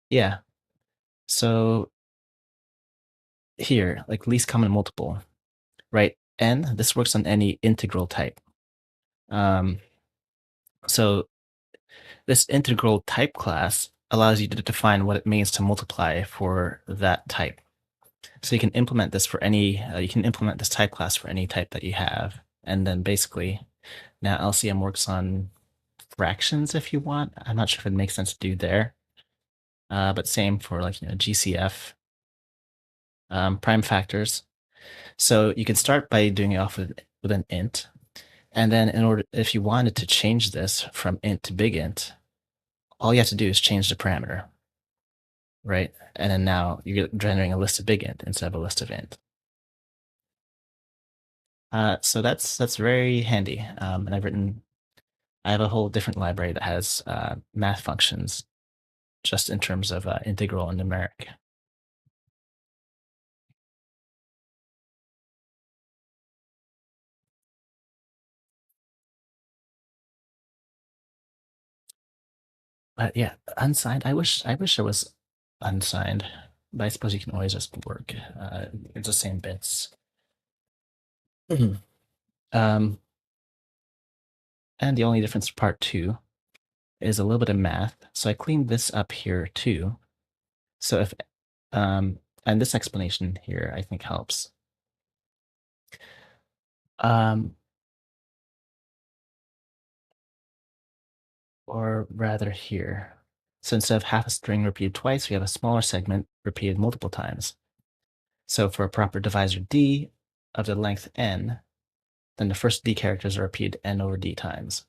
Yeah. So here, like least common multiple, right? N, this works on any integral type. Um, so this integral type class allows you to define what it means to multiply for that type. So you can implement this for any, you can implement this type class for any type that you have. And then basically now LCM works on fractions if you want. I'm not sure if it makes sense to do there. But same for like, GCF, prime factors. So you can start by doing it off with an int. And then if you wanted to change this from int to big int, all you have to do is change the parameter, right? And then now you're generating a list of big int instead of a list of int. So that's very handy. And I have a whole different library that has math functions just in terms of integral and numeric. But yeah, unsigned. I wish it was unsigned, but I suppose you can always just work. It's the same bits. Um, and the only difference for part two is a little bit of math. So I cleaned this up here too. So if, and this explanation here I think helps. Um, or rather here. So instead of half a string repeated twice, we have a smaller segment repeated multiple times. So for a proper divisor d of the length n, then the first d characters are repeated n over d times.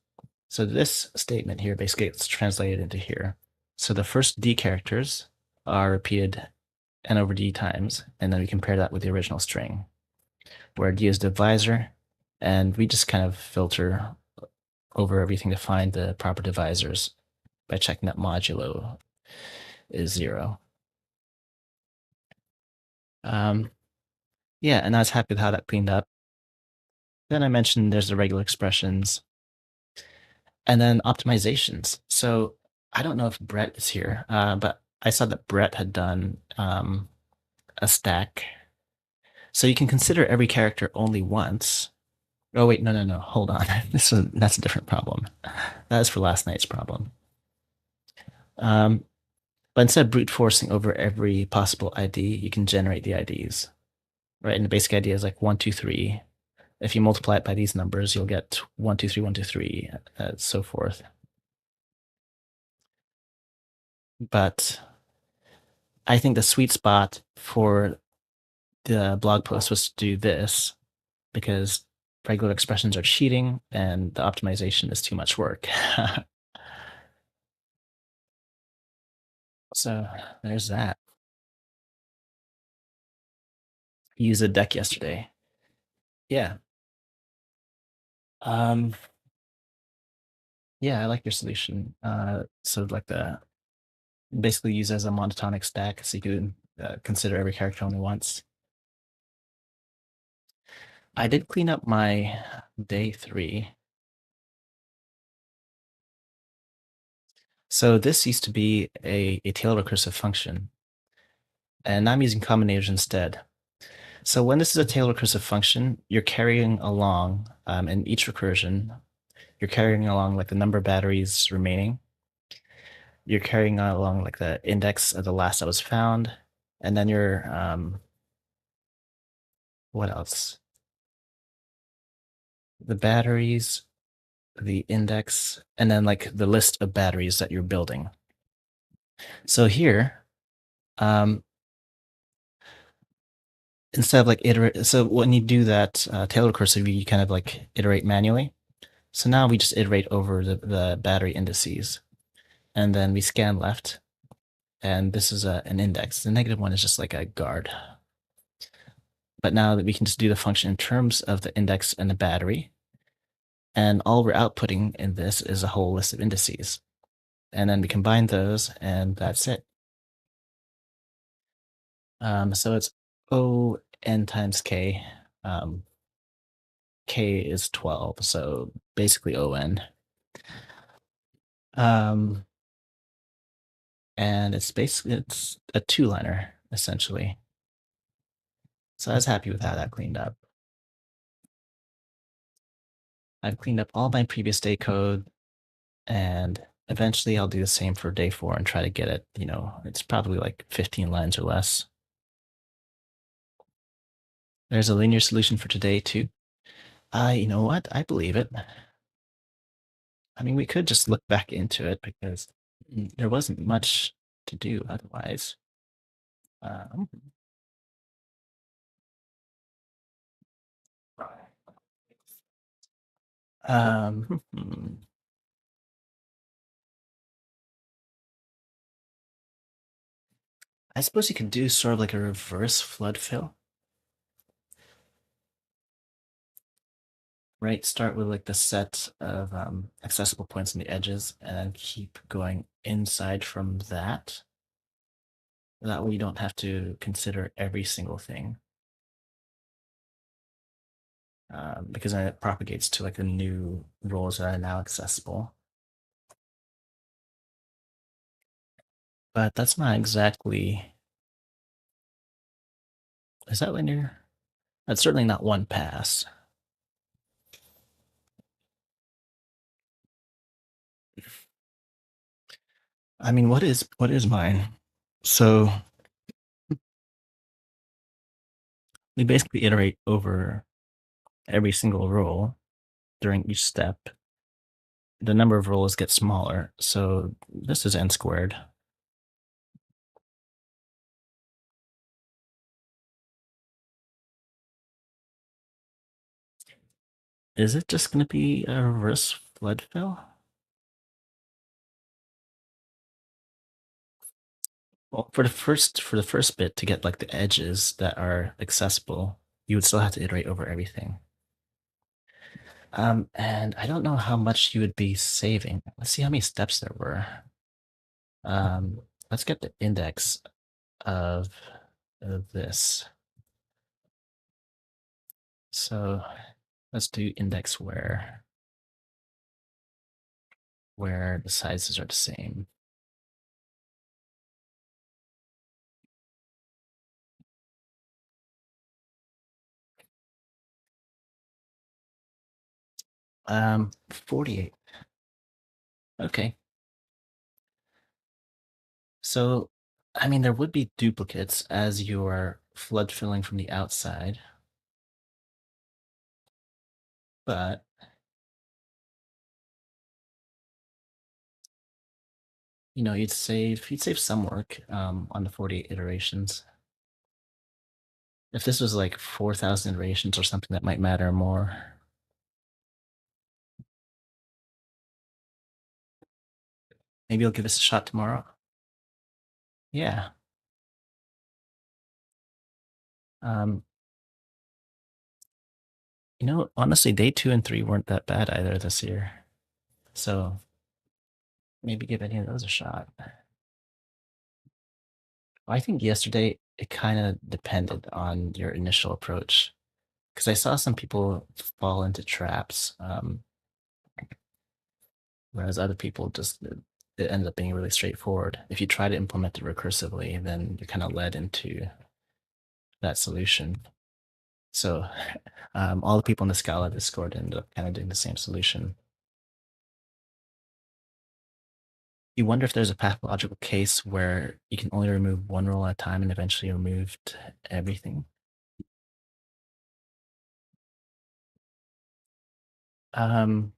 So this statement here basically gets translated into here. So the first d characters are repeated n over d times, and then we compare that with the original string, where d is divisor, and we just kind of filter over everything to find the proper divisors by checking that modulo is 0. Yeah, and I was happy with how that cleaned up. Then I mentioned there's the regular expressions, and then optimizations. So I don't know if Brett is here, but I saw that Brett had done a stack. So you can consider every character only once. Oh wait, no, hold on. That's a different problem. That is for last night's problem. But instead of brute forcing over every possible ID, you can generate the IDs, right? And the basic idea is like 1, 2, 3. If you multiply it by these numbers, you'll get 1, 2, 3, 1, 2, 3, and so forth. But I think the sweet spot for the blog post was to do this because regular expressions are cheating and the optimization is too much work. So there's that. Use a deck yesterday. Yeah. Um, yeah, I like your solution. So like the basically use as a monotonic stack, so you can consider every character only once. I did clean up my day 3. So this used to be a tail recursive function, and I'm using combinator instead. So when this is a tail recursive function, you're carrying along in each recursion, you're carrying along like the number of batteries remaining. You're carrying along like the index of the last that was found, and then you're what else? The batteries, the index, and then like the list of batteries that you're building. So here, instead of like iterate, so when you do that tail recursive, you kind of like iterate manually. So now we just iterate over the battery indices, and then we scan left, and this is an index. The negative one is just like a guard. But now that we can just do the function in terms of the index and the battery, and all we're outputting in this is a whole list of indices. And then we combine those, and that's it. So it's O n times k. K is 12, so basically ON. Um, and it's a two-liner, essentially. So I was happy with how that cleaned up. I've cleaned up all my previous day code, and eventually I'll do the same for day 4 and try to get it, it's probably like 15 lines or less. There's a linear solution for today too. You know what? I believe it. I mean, we could just look back into it because there wasn't much to do otherwise. Um, I suppose you could do sort of like a reverse flood fill, right? Start with like the set of accessible points on the edges and then keep going inside from that. That way you don't have to consider every single thing. Because then it propagates to like the new roles that are now accessible. But that's not exactly, is that linear? That's certainly not one pass. I mean, what is mine? So we basically iterate over every single roll during each step. The number of rolls gets smaller, so this is n squared. Is it just going to be a reverse flood fill? Well, for the first bit to get like the edges that are accessible, you would still have to iterate over everything. And I don't know how much you would be saving. Let's see how many steps there were. Um, let's get the index of, of this. So let's do index where the sizes are the same. 48. Okay. So, I mean, there would be duplicates as you are flood filling from the outside, but you'd save some work on the 48 iterations. If this was like 4,000 iterations or something, that might matter more. Maybe you'll give this a shot tomorrow. Yeah. Um, honestly, day 2 and 3 weren't that bad either this year. So maybe give any of those a shot. I think yesterday it kind of depended on your initial approach because I saw some people fall into traps, whereas other people just it ended up being really straightforward. If you try to implement it recursively, then you're kind of led into that solution. So all the people in the Scala Discord ended up kind of doing the same solution. You wonder if there's a pathological case where you can only remove one roll at a time and eventually removed everything. Um,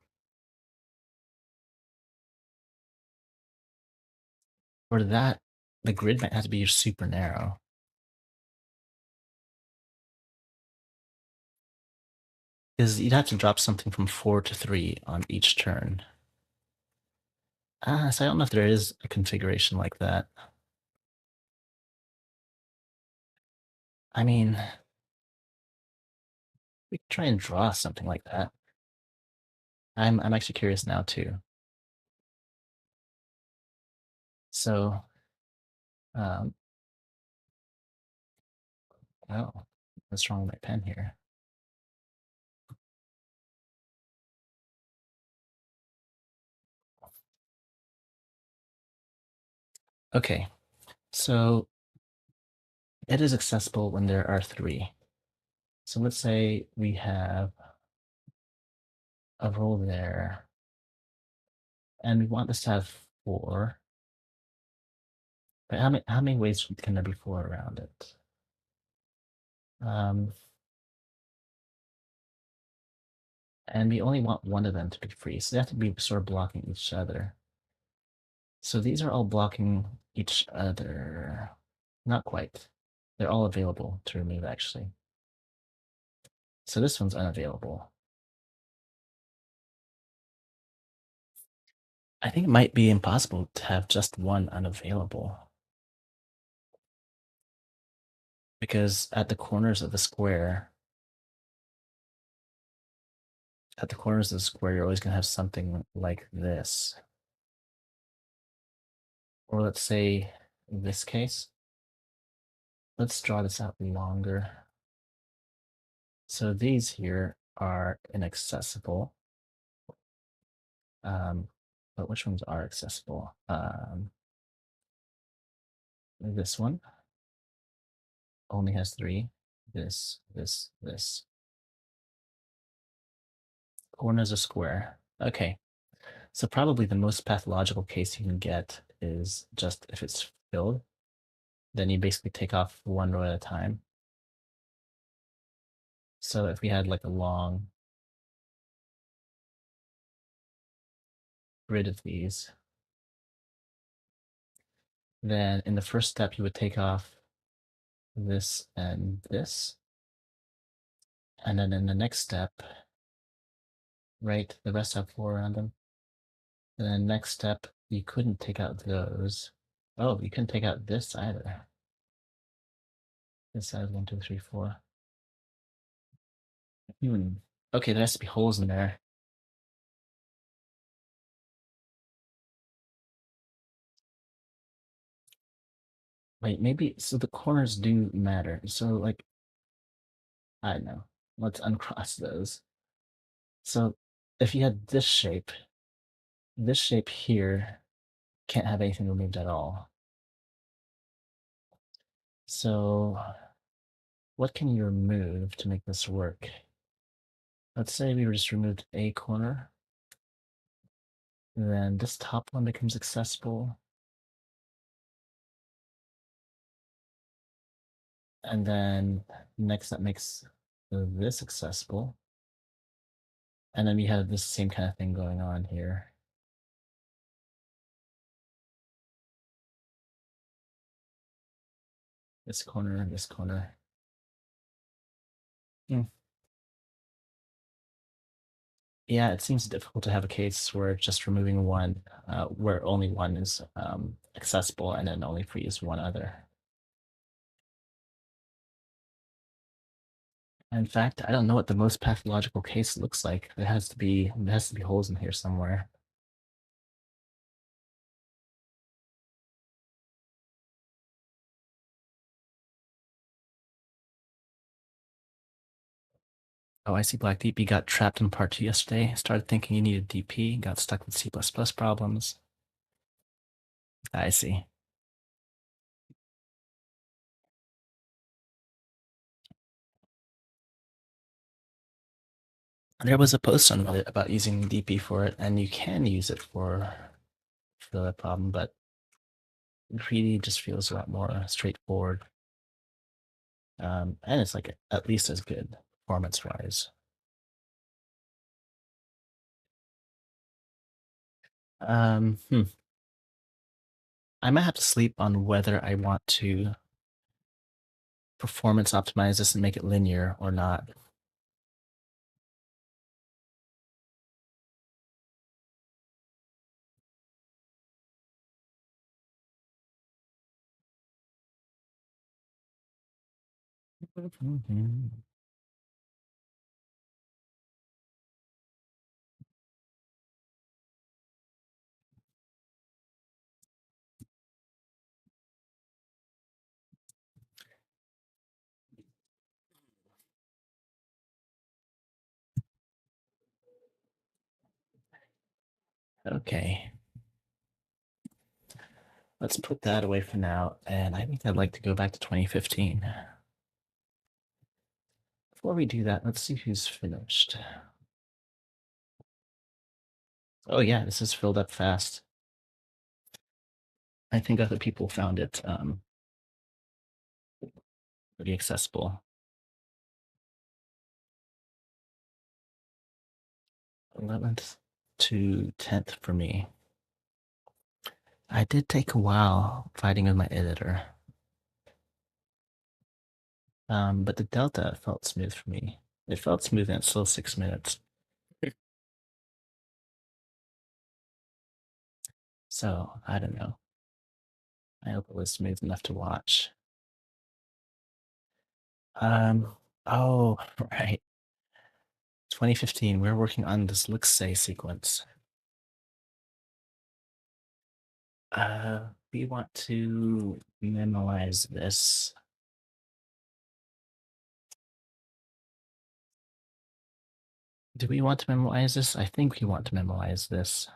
for that, the grid might have to be super narrow because you'd have to drop something from 4 to 3 on each turn. So I don't know if there is a configuration like that. I mean, we could try and draw something like that. I'm actually curious now too. So, um, oh, what's wrong with my pen here? Okay, so it is accessible when there are 3. So let's say we have a roll there, and we want this to have 4. But how many ways can there be 4 around it? Um, and we only want one of them to be free, so they have to be sort of blocking each other. So these are all blocking each other. Not quite. They're all available to remove, actually. So this one's unavailable. I think it might be impossible to have just one unavailable. Because at the corners of the square, you're always going to have something like this. Or let's say, in this case, let's draw this out longer. So these here are inaccessible. But which ones are accessible? This one only has 3. This. Corners are square. Okay. So probably the most pathological case you can get is just if it's filled, then you basically take off one row at a time. So if we had like a long grid of these, then in the first step, you would take off this and this. And then in the next step, right, the rest have four around them. And then next step, you couldn't take out those. Oh, you couldn't take out this either. This side, 1, 2, 3, 4. Okay, there has to be holes in there. Wait, maybe, so the corners do matter. So like, I don't know. Let's uncross those. So if you had this shape here can't have anything removed at all. So what can you remove to make this work? Let's say we just removed a corner. Then this top one becomes accessible. And then next that makes this accessible. And then we have this same kind of thing going on here. This corner, this corner. Hmm. Yeah, it seems difficult to have a case where just removing one, where only one is accessible and then only frees one other. In fact, I don't know what the most pathological case looks like. There has to be holes in here somewhere. Oh, I see Black DP got trapped in part 2 yesterday. Started thinking he needed DP, got stuck with C++ problems. I see. There was a post on Reddit about using DP for it, and you can use it for the problem, but greedy just feels a lot more straightforward. And it's like at least as good performance-wise. Um, hmm. I might have to sleep on whether I want to performance optimize this and make it linear or not. Okay, let's put that away for now, and I think I'd like to go back to 2015. Before we do that, let's see who's finished. Oh yeah, this is filled up fast. I think other people found it pretty accessible. 11th to 10th for me. I did take a while fighting with my editor. But the delta felt smooth for me. It felt smooth and it's still 6 minutes. So, I don't know. I hope it was smooth enough to watch. Oh, right. 2015, we're working on this look say sequence. We want to memorize this. Do we want to memorize this? I think we want to memorize this.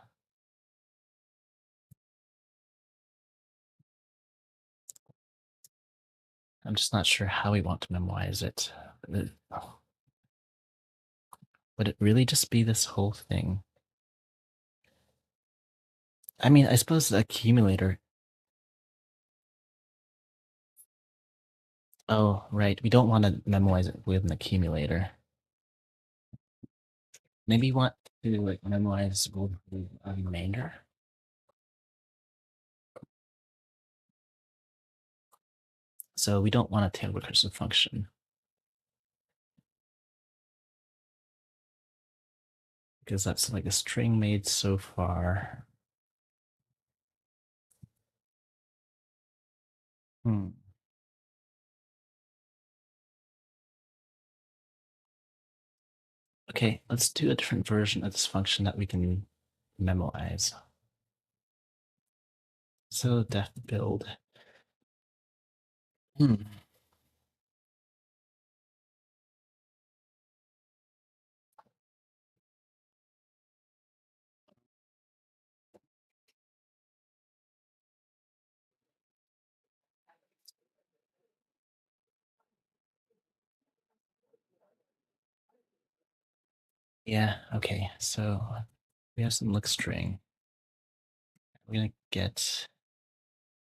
I'm just not sure how we want to memorize it. Would it really just be this whole thing? I mean, I suppose the accumulator. Oh, right. We don't want to memorize it with an accumulator. Maybe you want to like memorize with a remainder. So we don't want a tail recursive function because that's like a string made so far. Hmm. Okay, let's do a different version of this function that we can memorize. So def build. Hmm. Yeah, okay. So we have some look string. We're gonna get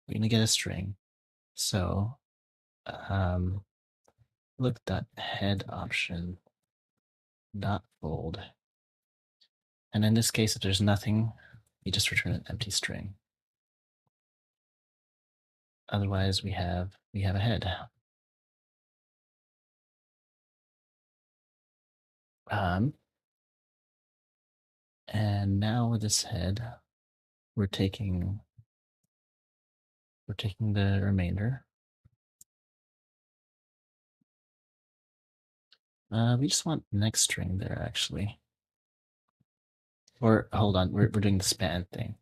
a string. So look dot head option dot fold. And in this case, if there's nothing, we just return an empty string. Otherwise, we have a head. And now with this head, we're taking the remainder. We just want next string there actually. Or hold on, we're doing the span thing.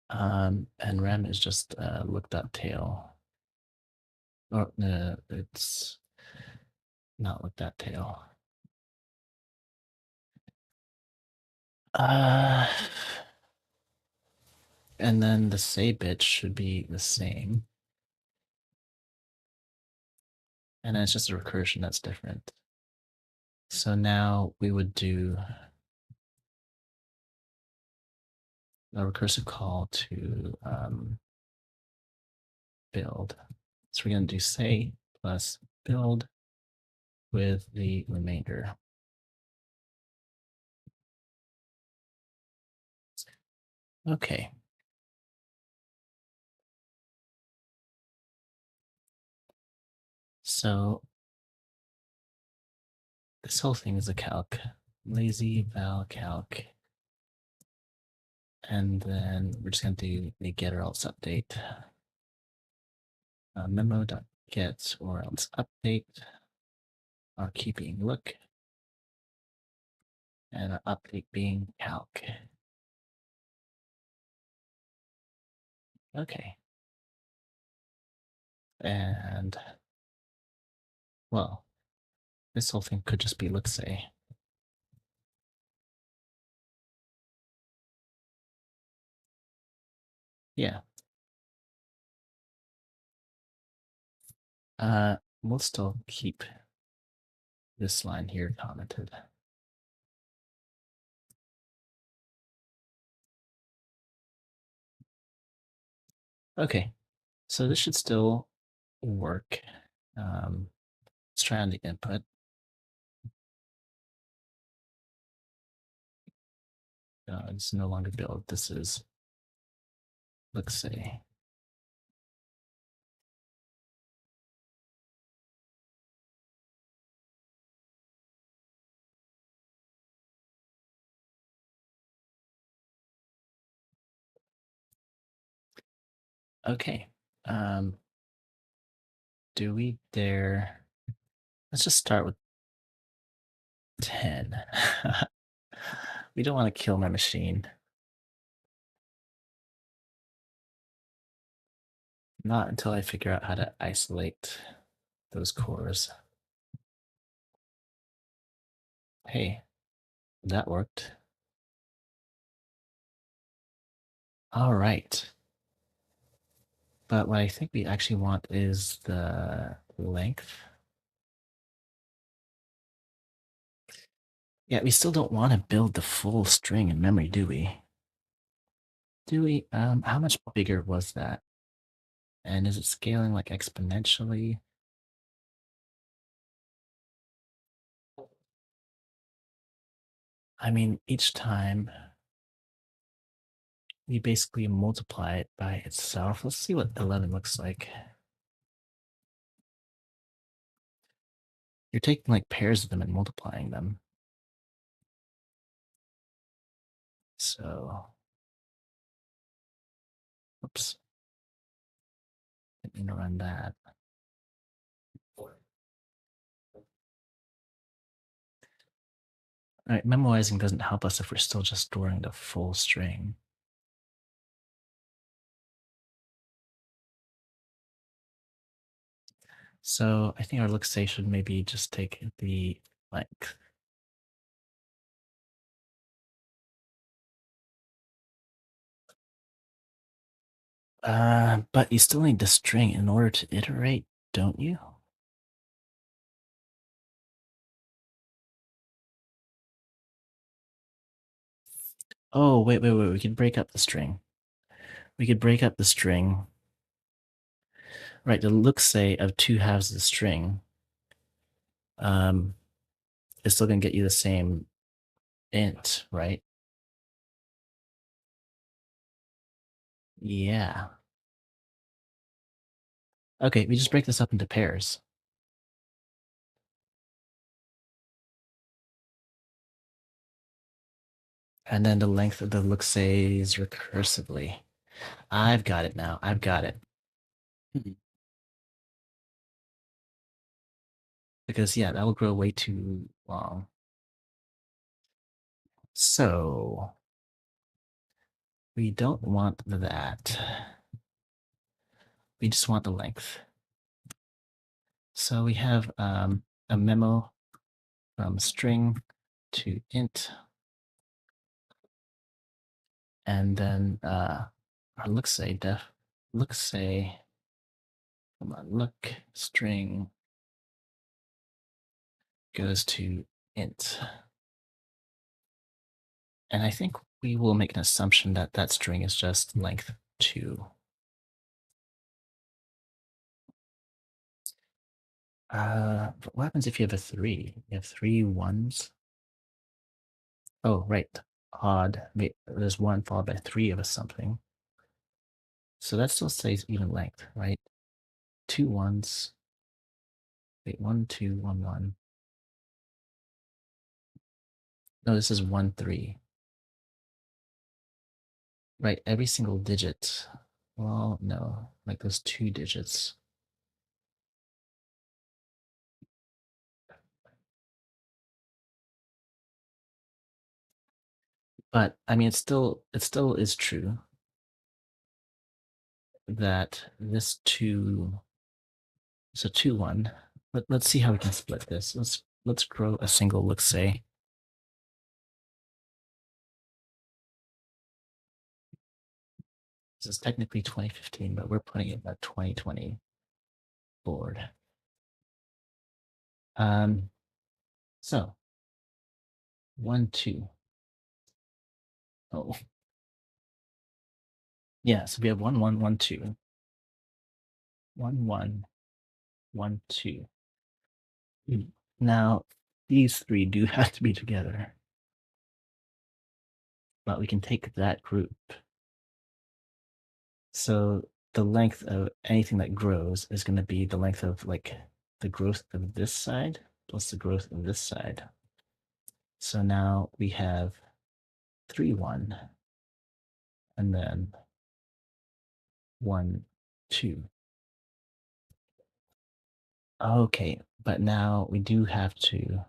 And rem is just look.tail. Or it's not look.tail. And then the say bit should be the same. And then it's just a recursion that's different. So now we would do a recursive call to build. So we're going to do say plus build with the remainder. Okay. So this whole thing is a calc, lazy val calc. And then we're just going to do the get or else update. Memo.get or else update our key being look and our update being calc. Okay. And well, this whole thing could just be look say. Yeah. We'll still keep this line here commented. Okay, so this should still work. Let's try on the input. It's no longer build. This is, let's say, okay. Do we dare? Let's just start with 10. We don't want to kill my machine. Not until I figure out how to isolate those cores. Hey, that worked. All right. But what I think we actually want is the length. Yeah, we still don't want to build the full string in memory, do we? Do we? How much bigger was that? And is it scaling like exponentially? I mean, each time we basically multiply it by itself. Let's see what 11 looks like. You're taking like pairs of them and multiplying them. So, oops, didn't mean to run that. All right, memoizing doesn't help us if we're still just storing the full string. So I think our look say should maybe just take the length. But you still need the string in order to iterate, don't you? Oh, wait. We could break up the string. We could break up the string. Right, the look say of two halves of the string um, is still going to get you the same int, right? Yeah. Okay, we just break this up into pairs. And then the length of the look says recursively. I've got it now. I've got it. Because, yeah, that will grow way too long. So, we don't want that. We just want the length. So we have a memo from string to int, and then our look say come on, look string goes to int. And I think we will make an assumption that that string is just length 2. What happens if you have a 3? You have 3 ones? Oh, right. Odd. Wait, there's 1 followed by 3 of a something. So that still stays even length, right? 2 ones. Wait, 1, 2, 1, 1. No, this is 1, 3. Right, every single digit. Well, no, like those 2 digits. But I mean, it still is true that this 2 is a 2, 1. Let's see how we can split this. Let's grow a single look say. This is technically 2015, but we're putting it at 2020 board. Um, so 1, 2. Oh, yeah. So we have 1, 1, 1, 2. 1, 1, 1, 2. Now, these 3 do have to be together, but we can take that group. So the length of anything that grows is going to be the length of like the growth of this side plus the growth of this side. So now we have 3, 1, and then 1, 2. Okay, but now we do have to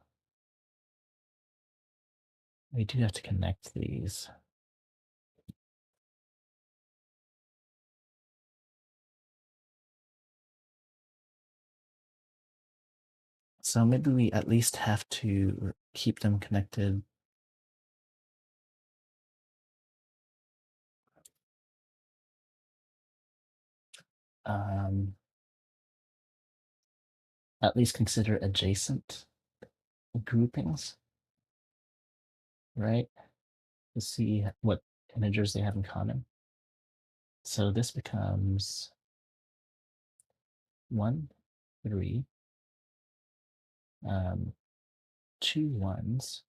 connect these. So maybe we at least have to keep them connected. At least consider adjacent groupings. right? To see what integers they have in common. So this becomes 1, 3, um, 2 ones,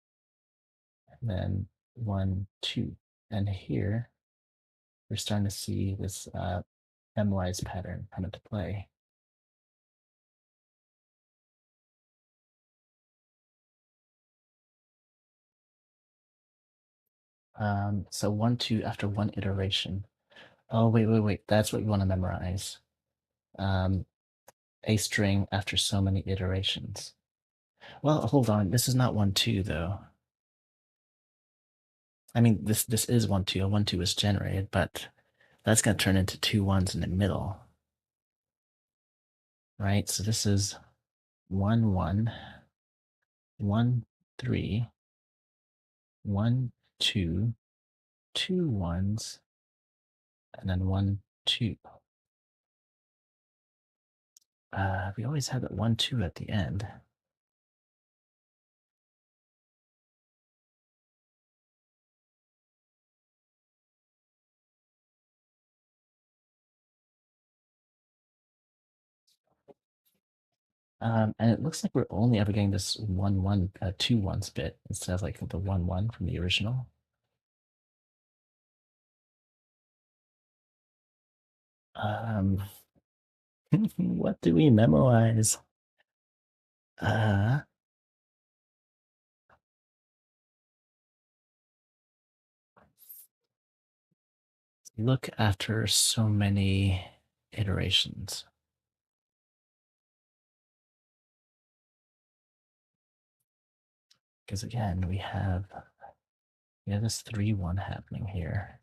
and then 1, 2. And here we're starting to see this memwise pattern come into play. So 1, 2 after one iteration. Oh, wait. That's what you want to memorize. A string after so many iterations. Well, hold on. This is not 1, 2, though. I mean, this is 1, 2. A 1, 2 is generated, but that's going to turn into 2 ones in the middle. Right? So this is 1, 1, 1, 3, 1, 2, 2 ones, and then 1, 2. We always had that 1, 2 at the end. And it looks like we're only ever getting this 1, 1, 2 ones bit instead of like the 1, 1 from the original. Um, what do we memorize? Uh, Look after so many iterations. Because again, we have this 3, 1 happening here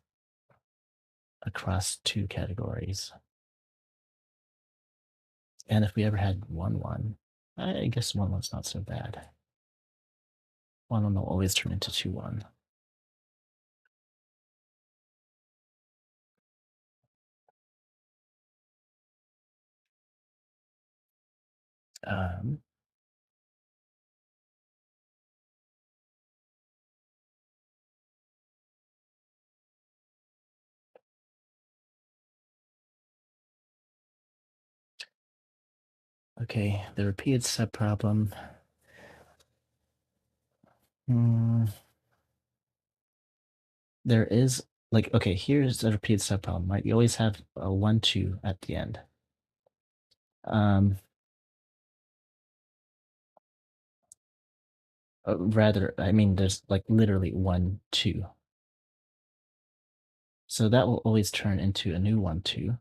across 2 categories. And if we ever had 1, 1, I guess 1, 1's not so bad. 1, 1 will always turn into 2, 1. Um, okay, the repeated subproblem. There is, like, okay, here's the repeated subproblem, right? You always have a 1, 2 at the end. Rather, I mean, there's like literally 1, 2. So that will always turn into a new 1, 2.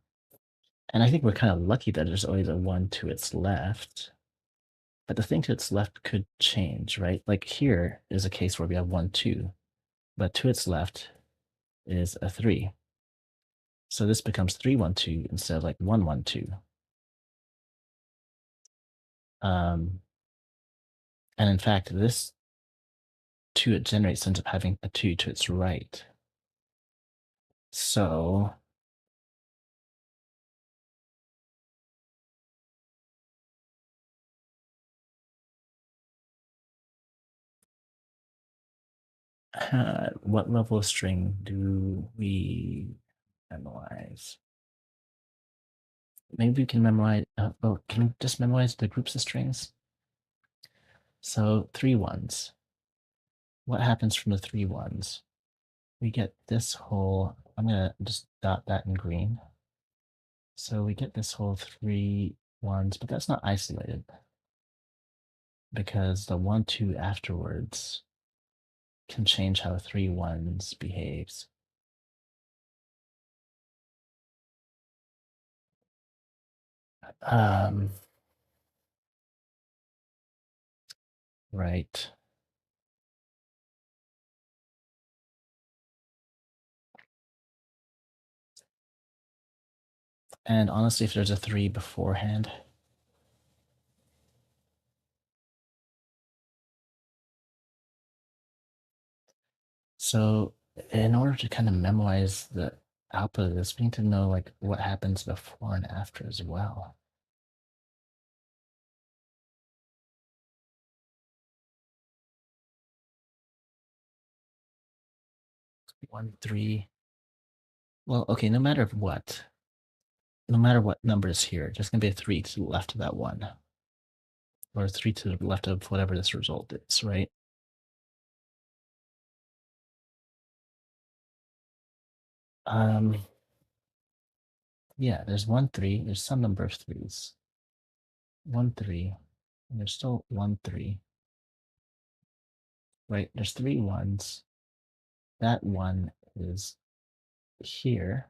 And I think we're kind of lucky that there's always a 1 to its left. But the thing to its left could change, right? Like here is a case where we have 1, 2, but to its left is a 3. So this becomes 3, 1, 2 instead of like 1, 1, 2. And in fact, this 2 it generates ends up having a 2 to its right. So what level of string do we memorize? Maybe we can memorize, can we just memorize the groups of strings? So 3 ones. What happens from the 3 ones? We get this whole, I'm gonna just dot that in green. So we get this whole 3 ones, but that's not isolated because the 1, 2 afterwards can change how 3 ones behaves. Right. And honestly, if there's a 3 beforehand, so in order to kind of memorize the output of this, we need to know like what happens before and after as well. 1, 3. Well, okay, no matter what number is here, there's going to be a 3 to the left of that 1. Or 3 to the left of whatever this result is, right? Um, yeah, there's 1, 3. There's some number of 3s. 1, 3. And there's still 1, 3. Right? There's 3 1s. That 1 is here.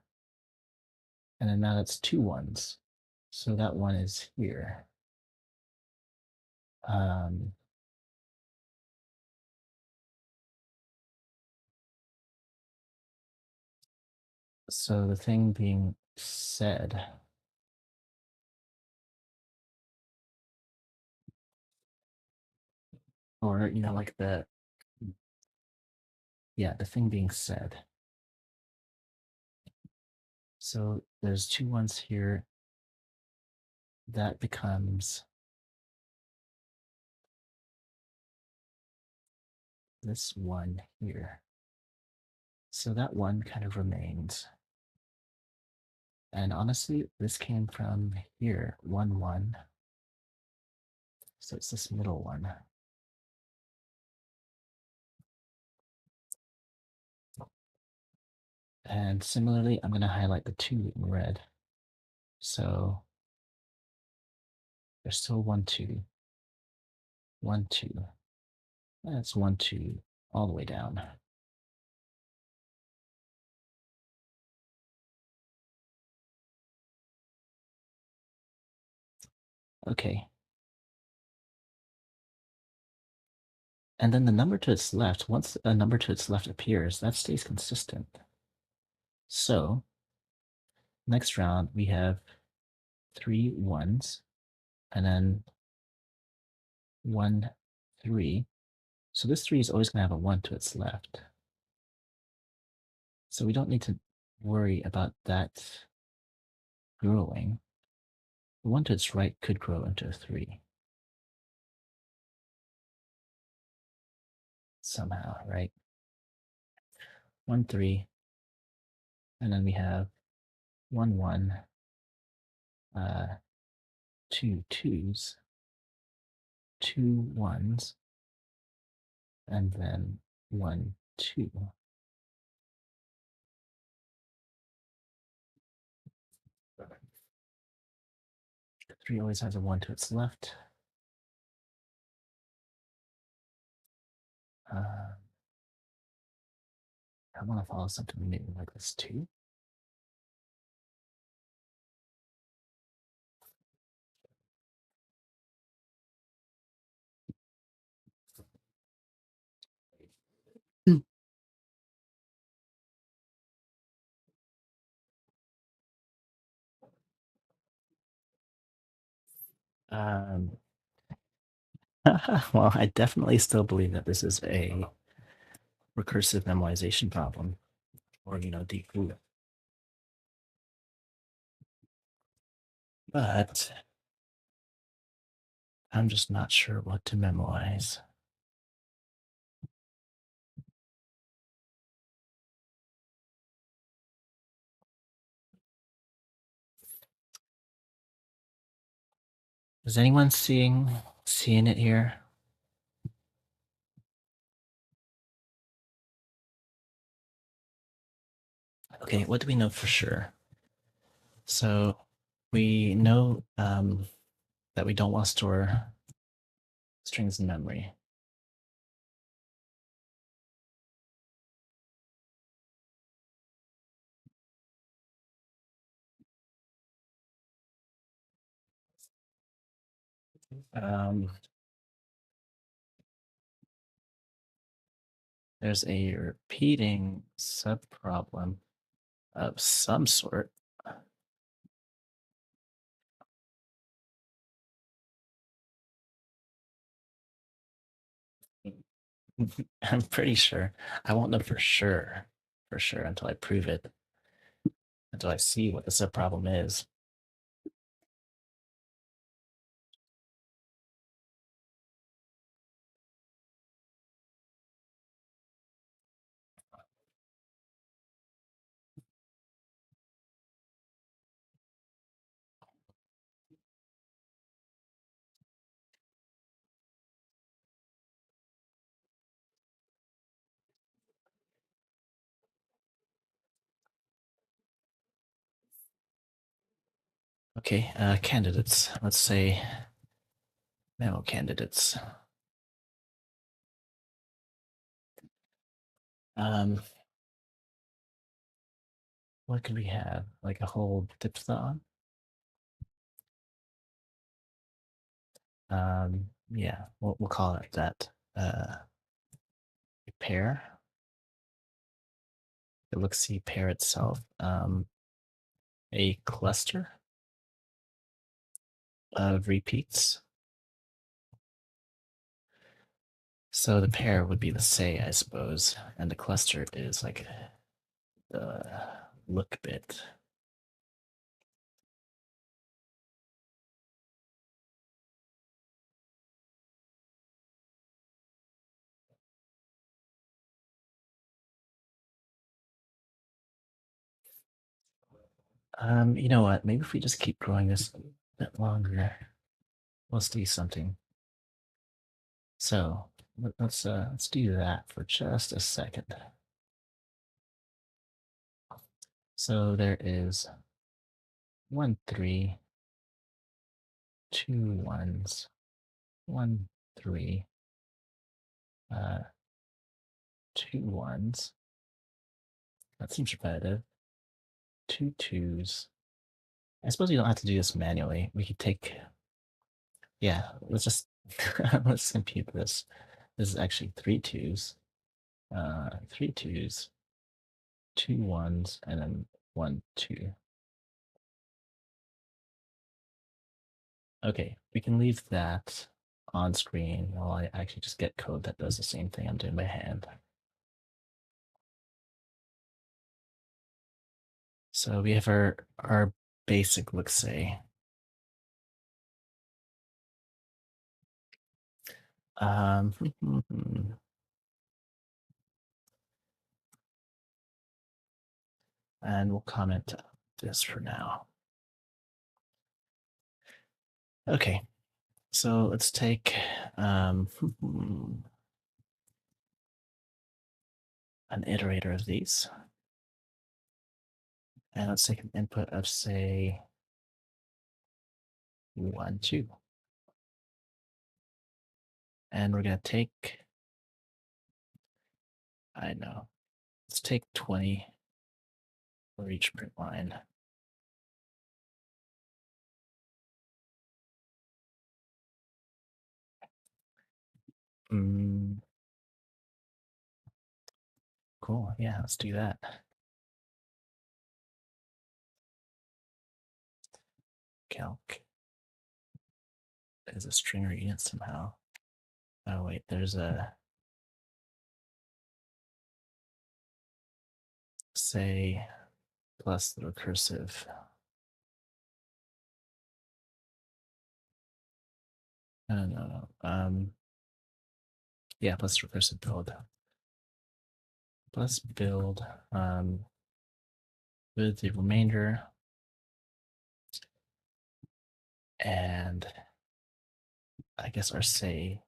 And then now that's 2 1s. So that 1 is here. Um, so the thing being said, or, like the thing being said. So there's 2 1s here. That becomes this 1 here. So that 1 kind of remains. And honestly, this came from here, 1, 1. So it's this middle one. And similarly, I'm going to highlight the 2 in red. So there's still 1, 2, 1, 2. That's 1, 2, all the way down. Okay. And then the number to its left, once a number to its left appears, that stays consistent. So next round, we have 3 1s, and then 1, 3. So this 3 is always going to have a 1 to its left. So we don't need to worry about that growing. The 1 to its right could grow into a 3. Somehow, right? 1, 3. And then we have 1, 1, 2 2s, 2 1s, and then 1, 2. 3 always has a 1 to its left. I want to follow something new like this 2. Um, well, I definitely still believe that this is a recursive memoization problem, or deep root. But I'm just not sure what to memorize. Is anyone seeing it here? Okay, what do we know for sure? So we know that we don't want to store strings in memory. There's a repeating subproblem of some sort. I'm pretty sure. I won't know for sure until I prove it, until I see what the subproblem is. Okay, candidates. Let's say memo candidates. Um, what could we have? Like a whole diphthong? Yeah, we'll call it that. A pair. It looks see pair itself. A cluster of repeats. So the pair would be the say, I suppose, and the cluster is like the look bit. You know what? Maybe if we just keep growing this a bit longer, we'll see something. So let's do that for just a second. So there is 1 3, 2 1s, 1 3, 2 1s. That seems repetitive. 2 2s. I suppose we don't have to do this manually. We could take, yeah, let's just let's compute this. This is actually 3 2s, 3 2s, 2 1s, and then 1 2. Okay, we can leave that on screen while I actually just get code that does the same thing I'm doing by hand. So we have our basic look say. Um, and we'll comment this for now. Okay, so let's take an iterator of these. And let's take an input of, say, 1, 2. And we're going to take, I know, let's take 20 for each print line. Cool. Yeah, let's do that. Calc is a string or unit somehow. Oh, wait, there's a say plus the recursive. No. Yeah, plus recursive build. Plus build with the remainder and I guess our say.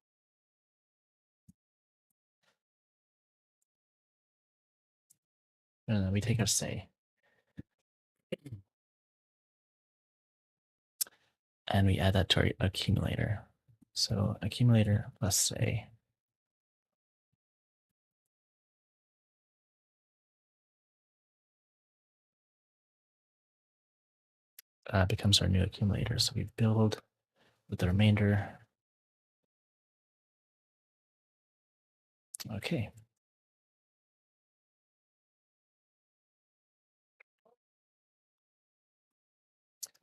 No, we take our say. And we add that to our accumulator. So accumulator plus say. Becomes our new accumulator. So we build with the remainder. Okay.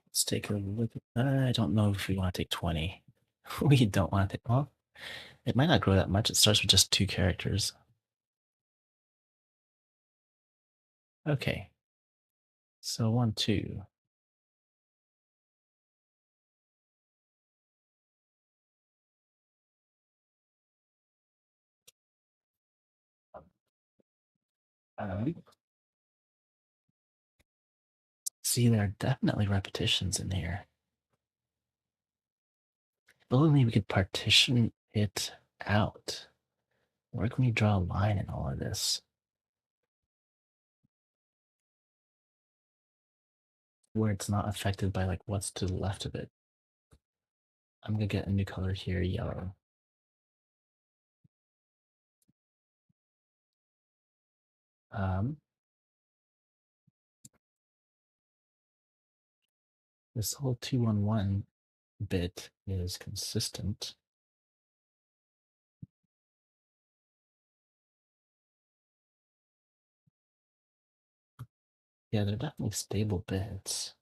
Let's take a look. I don't know if we want to take 20. We don't want to take, well, it might not grow that much. It starts with just 2 characters. Okay. So 1, 2. See, there are definitely repetitions in here. If only we could partition it out. Where can we draw a line in all of this? where it's not affected by like what's to the left of it. I'm gonna get a new color here, yellow. Um, this whole 211 bit is consistent. Yeah, they're definitely stable bits.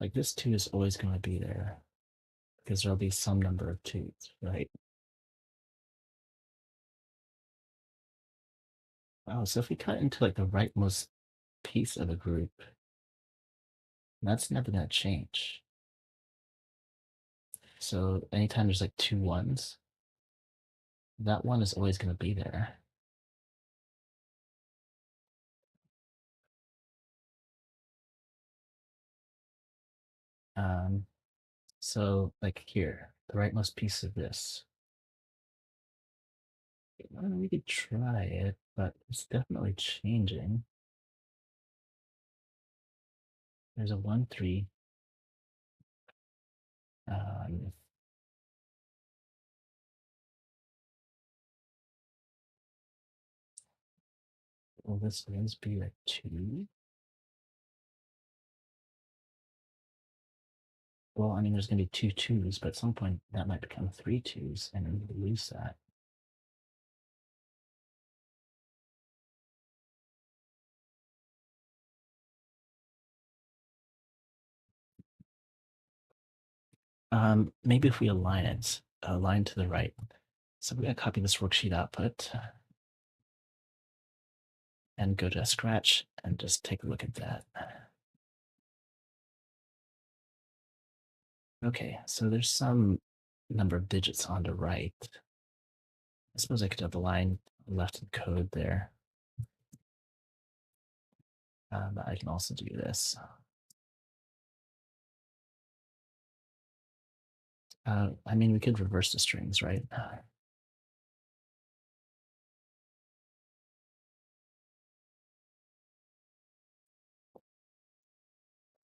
Like this 2 is always going to be there because there'll be some number of 2s, right? Wow, so if we cut into like the rightmost piece of a group, that's never going to change. So anytime there's like 2 1s, that 1 is always going to be there. So like here, the rightmost piece of this. Well, we could try it, but it's definitely changing. There's a 1 3. Um, will this always be a 2? Well, I mean, there's going to be 2 2s, but at some point that might become 3 2s, and then we lose that. Maybe if we align it, align to the right. So we're going to copy this worksheet output and go to Scratch and just take a look at that. Okay, so there's some number of digits on the right. I suppose I could have aligned left in code there. But I can also do this. I mean, we could reverse the strings, right?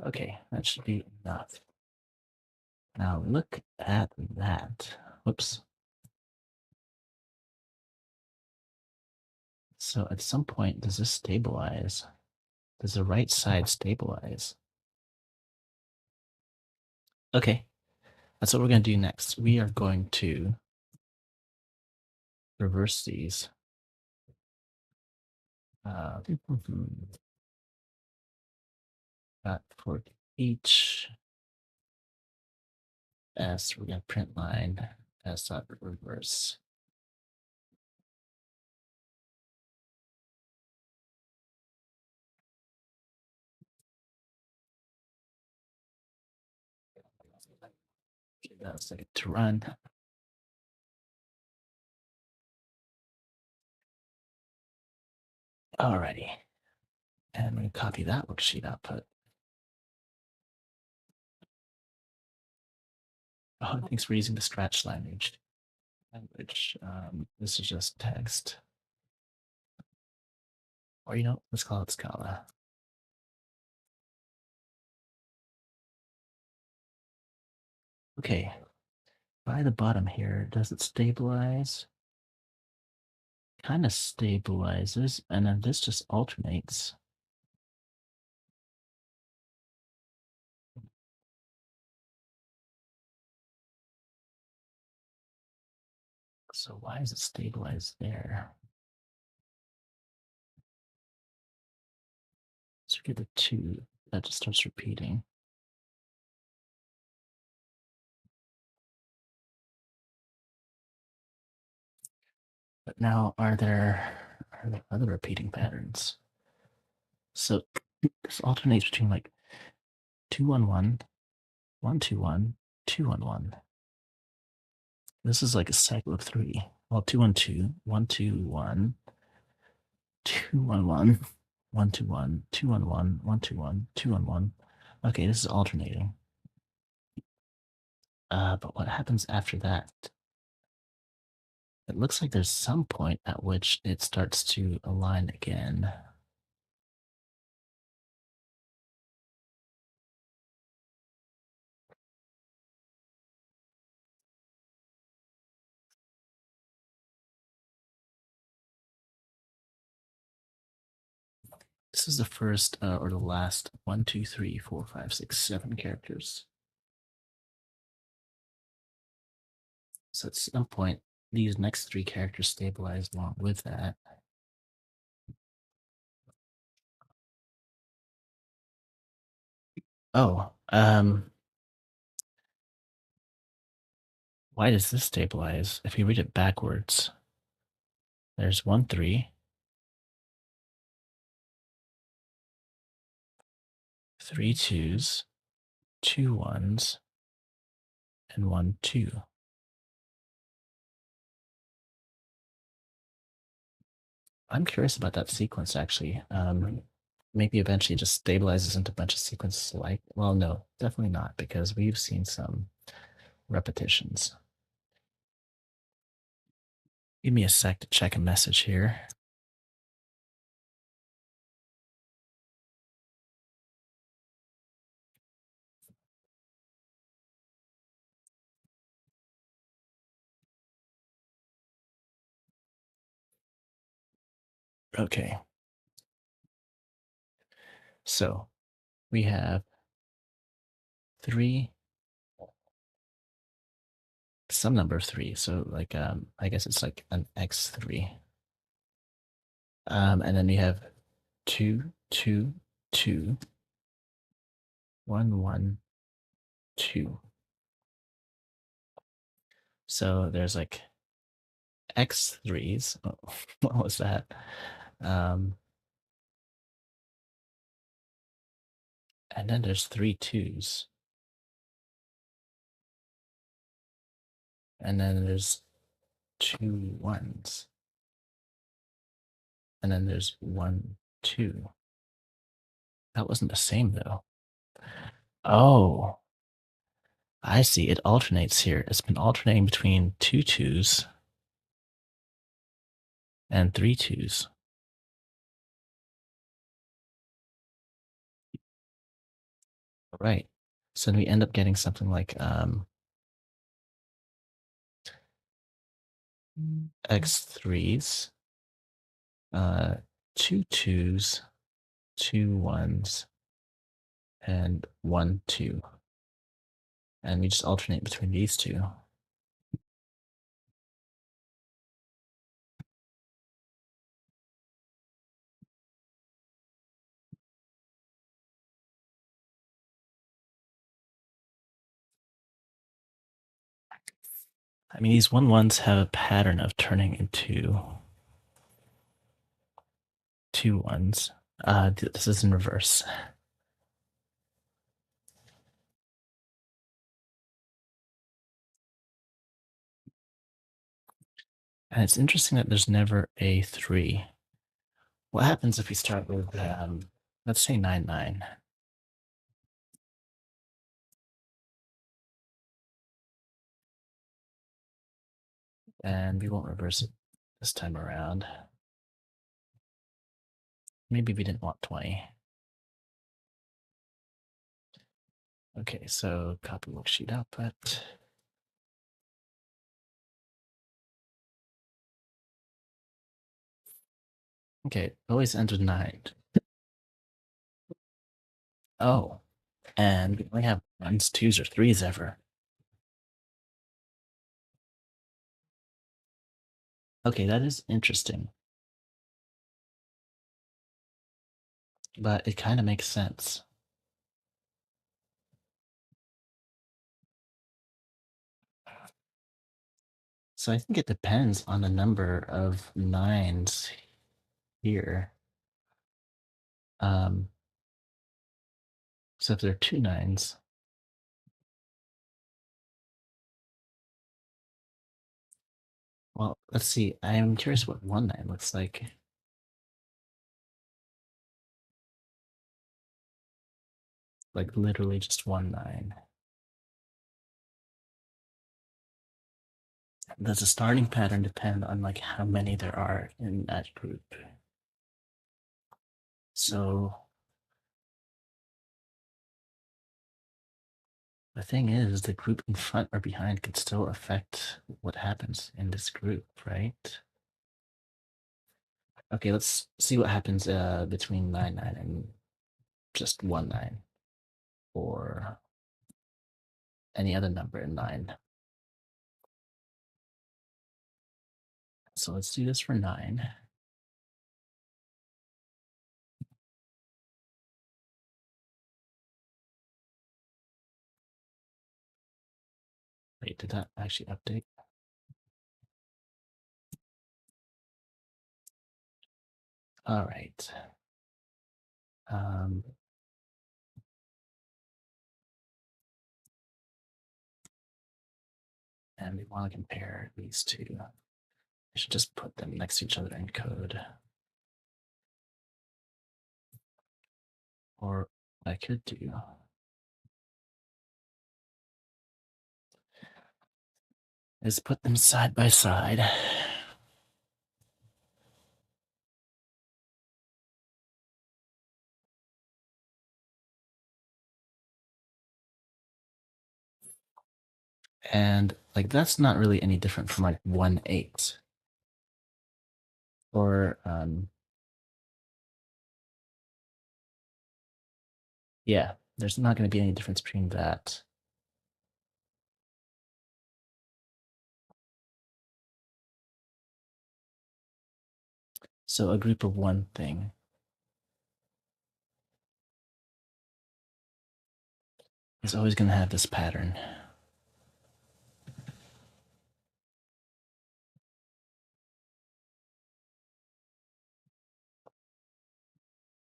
Okay, that should be enough. Now look at that. Whoops. So at some point, does this stabilize? Does the right side stabilize? Okay, that's what we're going to do next. We are going to reverse these. For each S, we're going to print line S dot reverse. Give that a second to run. Alrighty. And I'm going to copy that worksheet output. Oh, thanks for using the Scratch language. This is just text. Or, you know, let's call it Scala. Okay. By the bottom here, does it stabilize? Kind of stabilizes, and then this just alternates. So why is it stabilized there? So we get the 2, that just starts repeating. But now, are there other repeating patterns? So this alternates between like 2 1 1, 1 2 1, 2 1 1. This is like a cycle of 3. Well, 2 1 2, 1 2 1, 2 1 1, 1 2 1, 2 1 1, 1 2 1, 2 1 1. Okay, this is alternating. But what happens after that? It looks like there's some point at which it starts to align again. This is the first or the last 1, 2, 3, 4, 5, 6, 7 characters. So at some point, these next 3 characters stabilize along with that. Oh, why does this stabilize? If you read it backwards, there's 1, 3, 3 2s, 2 1s, and 1 2. I'm curious about that sequence actually. Maybe eventually it just stabilizes into a bunch of sequences like, well, no, definitely not, because we've seen some repetitions. Give me a sec to check a message here. Okay. So we have 3, some number of 3. So like, I guess it's like an x3. And then we have 2, 2, 2, 1, 1, 2. So there's like x3s. Oh, what was that? And then there's 3 2s. And then there's 2 1s. And then there's 1 2. That wasn't the same though. Oh, I see. It alternates here. It's been alternating between 2 2s and 3 2s. Right. So then we end up getting something like x3s, 2 2s, 2 1s, and 1 2. And we just alternate between these two. I mean, these 1 1s have a pattern of turning into 2 1s. This is in reverse. And it's interesting that there's never a 3. What happens if we start with, let's say 9 9? And we won't reverse it this time around. Maybe we didn't want 20. Okay, so copy worksheet output. Okay, it always ends with 9. Oh, and we only have 1s, 2s, or 3s ever. Okay, that is interesting. But it kind of makes sense. So I think it depends on the number of 9s here. So if there are 2 9s, well, let's see. I'm curious what 1 9 looks like. Like literally just 1 9. does the starting pattern depend on like how many there are in that group? So the thing is, the group in front or behind could still affect what happens in this group, right? Okay, let's see what happens between 9, 9 and just 1, 9, or any other number in 9. So let's do this for 9. Wait, did that actually update? All right. Um, and we want to compare these two. I should just put them next to each other in code. Or what I could do is put them side by side. And like that's not really any different from like 1/8. Or yeah, there's not going to be any difference between that. So a group of one thing is always going to have this pattern.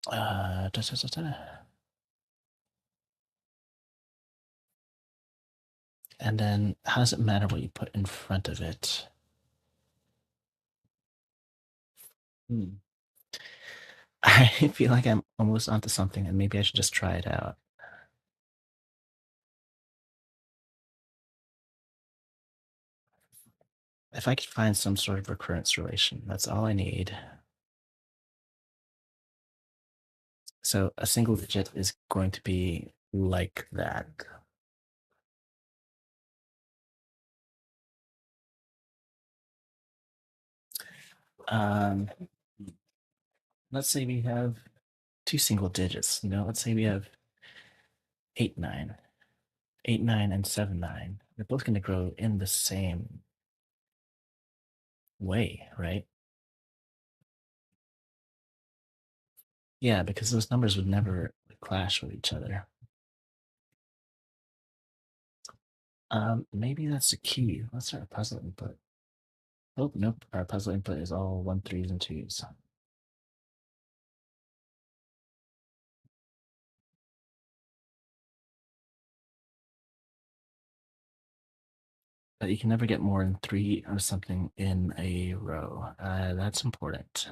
Da, da, da, da. And then how does it matter what you put in front of it? I feel like I'm almost onto something and maybe I should just try it out. If I could find some sort of recurrence relation, that's all I need. So a single digit is going to be like that. Um, let's say we have two single digits. Let's say we have 8, 9, 8, 9, and 7, 9. They're both going to grow in the same way, right? Yeah, because those numbers would never clash with each other. Maybe that's the key. Let's start a puzzle input. Oh, nope. Our puzzle input is all 1, 3s, and 2s. But you can never get more than 3 of something in a row. That's important.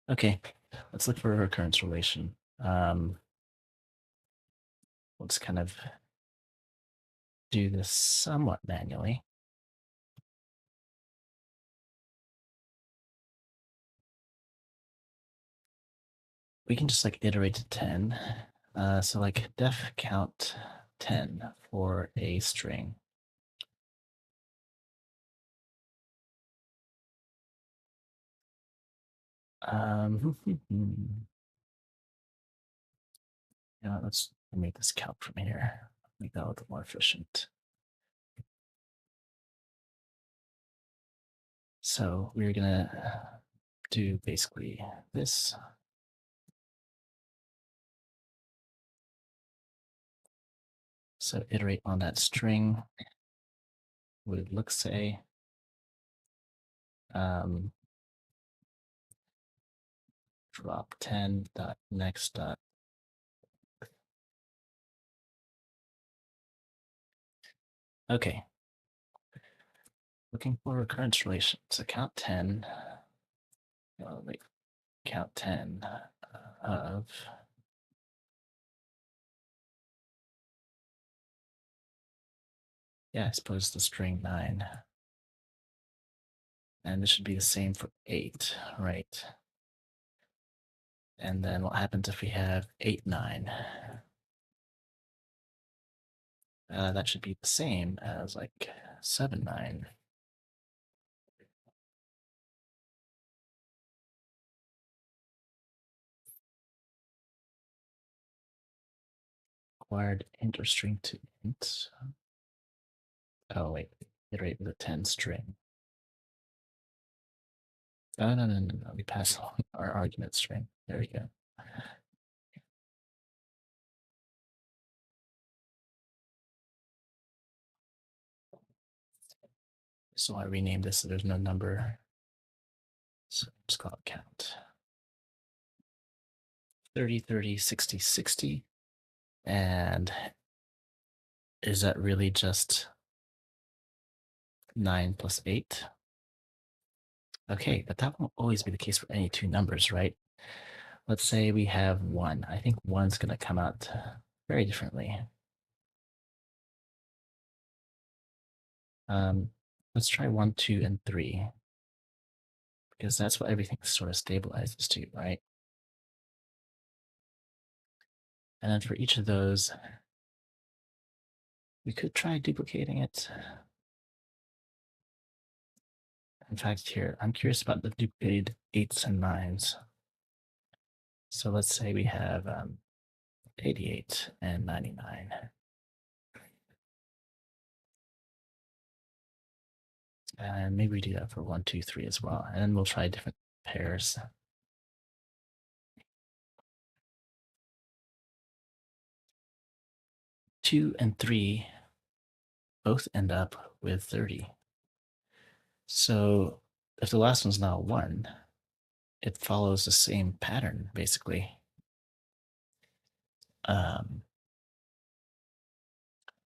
Okay, let's look for a recurrence relation. Let's kind of do this somewhat manually. We can just like iterate to 10. So like def count 10 for a string. Let's make this count from here. Make that a little more efficient. So we're gonna do basically this. So iterate on that string would look say drop 10 dot next dot. Okay. Looking for recurrence relation. So count 10. Wait, count 10 of Yeah, I suppose the string 9. And this should be the same for 8, right? And then what happens if we have 8, 9? That should be the same as like 7, 9. Required int or string to int. Oh, wait. Iterate with a 10 string. Oh, no, no, no, no. We pass along our argument string. There we go. So I renamed this so there's no number. So just call it count. 30, 30, 60, 60. And is that really just 9 plus 8? Okay, but that won't always be the case for any two numbers, right? Let's say we have 1. I think 1's going to come out very differently. Let's try 1, 2, and 3, because that's what everything sort of stabilizes to, right? And then for each of those, we could try duplicating it. In fact, here, I'm curious about the duplicated 8s and 9s. So let's say we have 88 and 99. And maybe we do that for 1, 2, 3 as well. And then we'll try different pairs. 2 and 3 both end up with 30. So if the last one's not 1, it follows the same pattern, basically.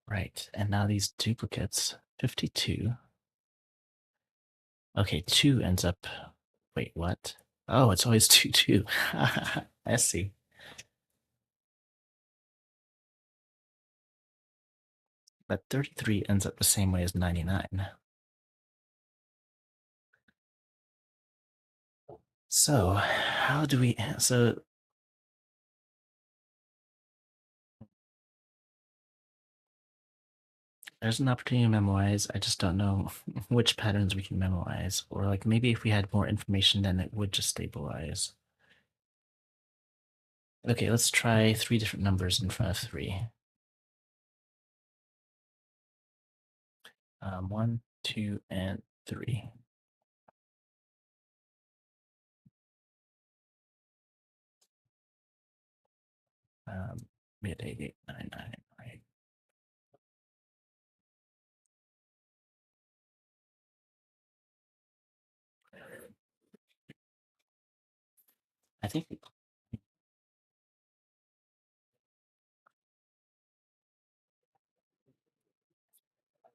Right, and now these duplicates, 52. Okay, 2 ends up, wait, what? Oh, it's always 2, 2. I see. But 33 ends up the same way as 99. So how do we, so there's an opportunity to memorize. I just don't know which patterns we can memorize. Or like maybe if we had more information, then it would just stabilize. Okay, let's try 3 different numbers in front of 3. 1, 2, and 3. We had 8899, right? I think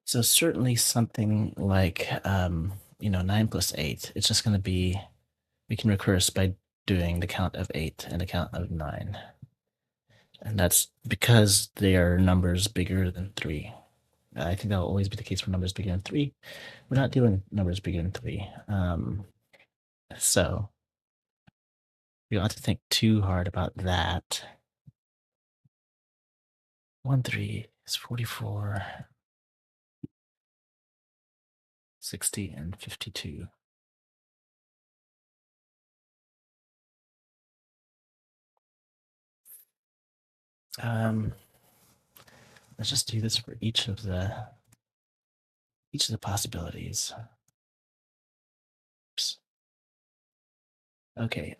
so. Certainly something like 9 plus 8. It's just going to be, we can recurse by doing the count of 8 and the count of 9. And that's because they are numbers bigger than 3. I think that will always be the case for numbers bigger than 3. We're not dealing with numbers bigger than 3. So we don't have to think too hard about that. 1, 3 is 44, 60, and 52. Let's just do this for each of the possibilities. Oops. Okay,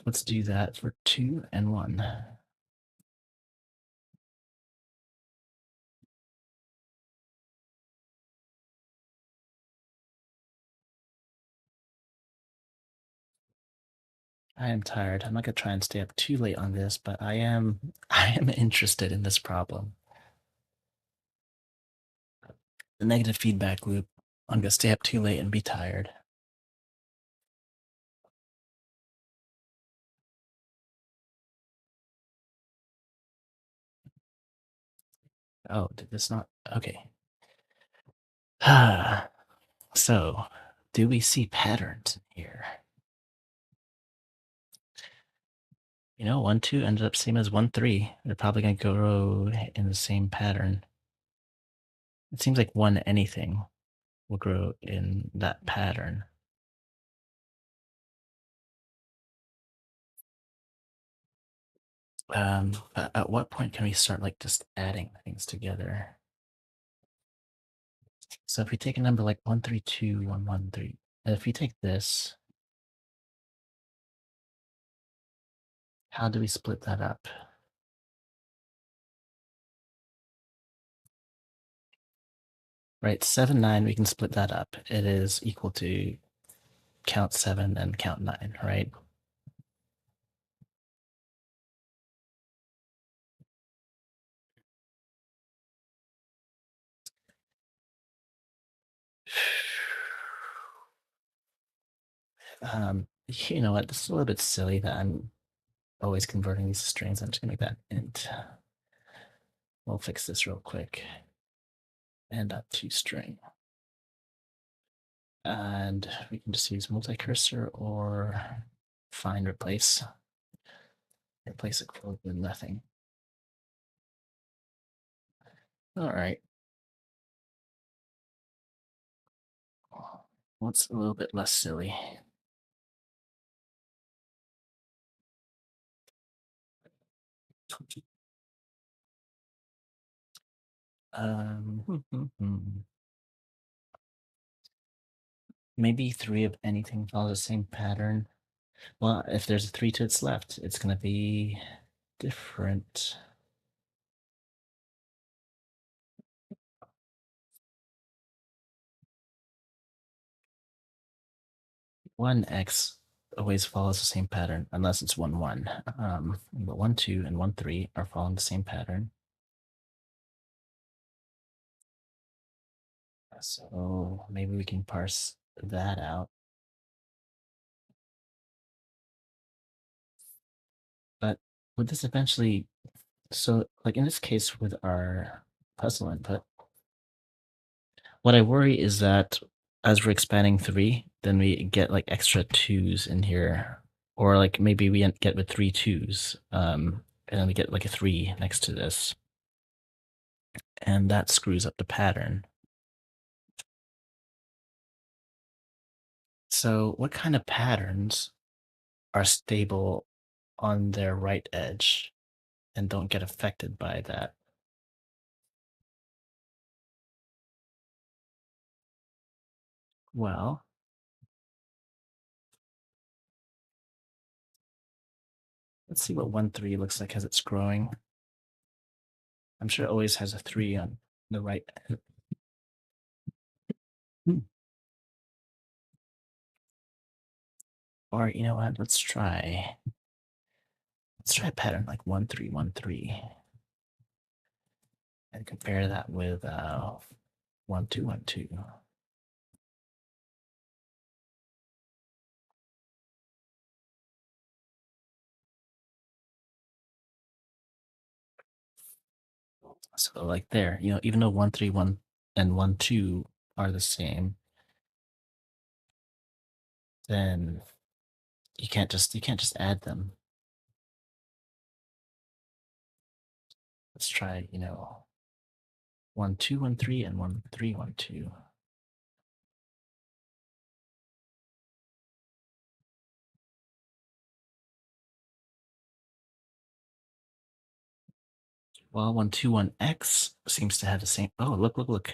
let's do that for 2 and 1. I am tired. I'm not gonna try and stay up too late on this, but I am interested in this problem. The negative feedback loop. I'm gonna stay up too late and be tired. Oh, did this not? Okay. So, do we see patterns in here? 1, 2 ended up same as 1, 3. They're probably going to grow in the same pattern. It seems like 1 anything will grow in that pattern. But at what point can we start like just adding things together? So if we take a number like 1, 3, 2, 1, 1, 3, and if we take this, how do we split that up? Right, 7, 9, we can split that up. It is equal to count 7 and count 9, right? You know what? This is a little bit silly that I'm always converting these to strings. I'm just gonna make that int. We'll fix this real quick. And up to string. And we can just use multi-cursor or find replace. Replace a quote with nothing. All right. What's a little bit less silly? Maybe 3 of anything follows the same pattern. Well, if there's a 3 to its left, it's going to be different. One X always follows the same pattern unless it's 1, 1. But 1, 2, and 1, 3 are following the same pattern. So maybe we can parse that out. But would this eventually, so like in this case with our puzzle input, what I worry is that as we're expanding 3, then we get like extra 2s in here, or like maybe we get with 3 2s, and then we get like a 3 next to this, and that screws up the pattern. So what kind of patterns are stable on their right edge and don't get affected by that? Well, let's see what 1, 3 looks like as it's growing. I'm sure it always has a 3 on the right. Hmm. Or you know what? Let's try a pattern like 1, 3, 1, 3, and compare that with 1, 2, 1, 2. So like there, even though 1, 3, 1, and 1, 2 are the same, then you can't just add them. Let's try, 1, 2, 1, 3, and 1, 3, 1, 2. Well, 1, 2, 1, X seems to have the same. Oh, look, look, look.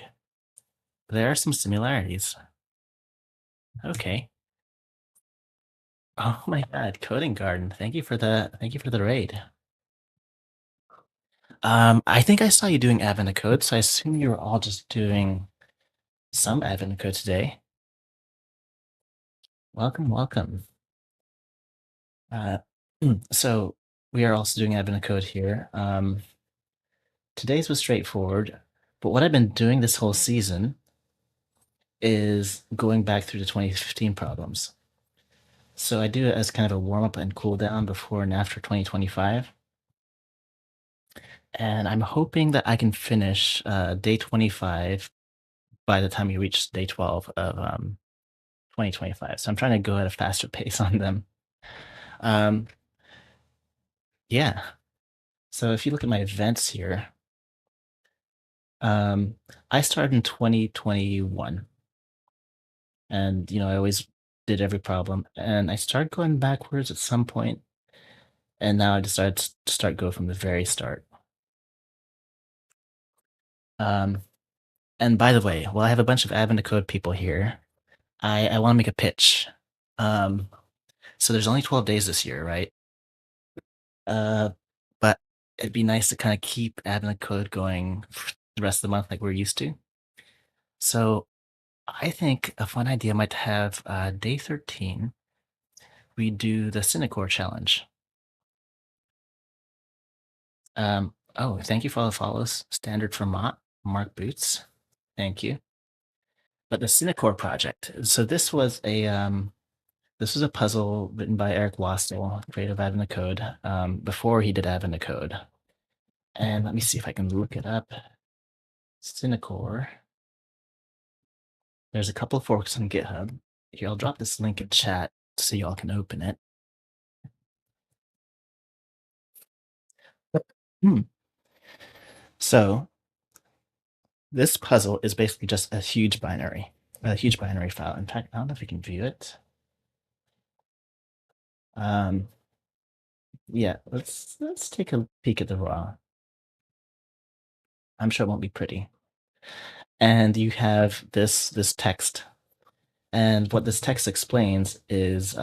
There are some similarities. Okay. Oh my God, Coding Garden. Thank you for the raid. I think I saw you doing Advent Code, so I assume you were all just doing some Advent Code today. Welcome, welcome. Uh, so we are also doing Advent Code here. Today's was straightforward, but what I've been doing this whole season is going back through the 2015 problems. So I do it as kind of a warm up and cool down before and after 2025. And I'm hoping that I can finish day 25 by the time we reach day 12 of 2025. So I'm trying to go at a faster pace on them. Um, yeah. So if you look at my events here, um, I started in 2021, and I always did every problem, and I started going backwards at some point, and now I decided to start go from the very start. Um, and by the way, while I have a bunch of admin to code people here, I want to make a pitch. Um, so there's only 12 days this year, right? Uh, but it'd be nice to kind of keep admin code going for the rest of the month like we're used to. So I think a fun idea might have day 13, we do the Cinecore challenge. Oh, thank you for all the follows. Standard for Mark Boots. Thank you. But the Cinecore project. So this was a puzzle written by Eric Wastel, creator of Advent the Code, before he did Advent the Code. And let me see if I can look it up. Cinecore. There's a couple of forks on GitHub. Here, I'll drop this link in chat so y'all can open it. Hmm. So this puzzle is basically just a huge binary file. In fact, I don't know if we can view it. Yeah, let's take a peek at the raw. I'm sure it won't be pretty. And you have this text, and what this text explains is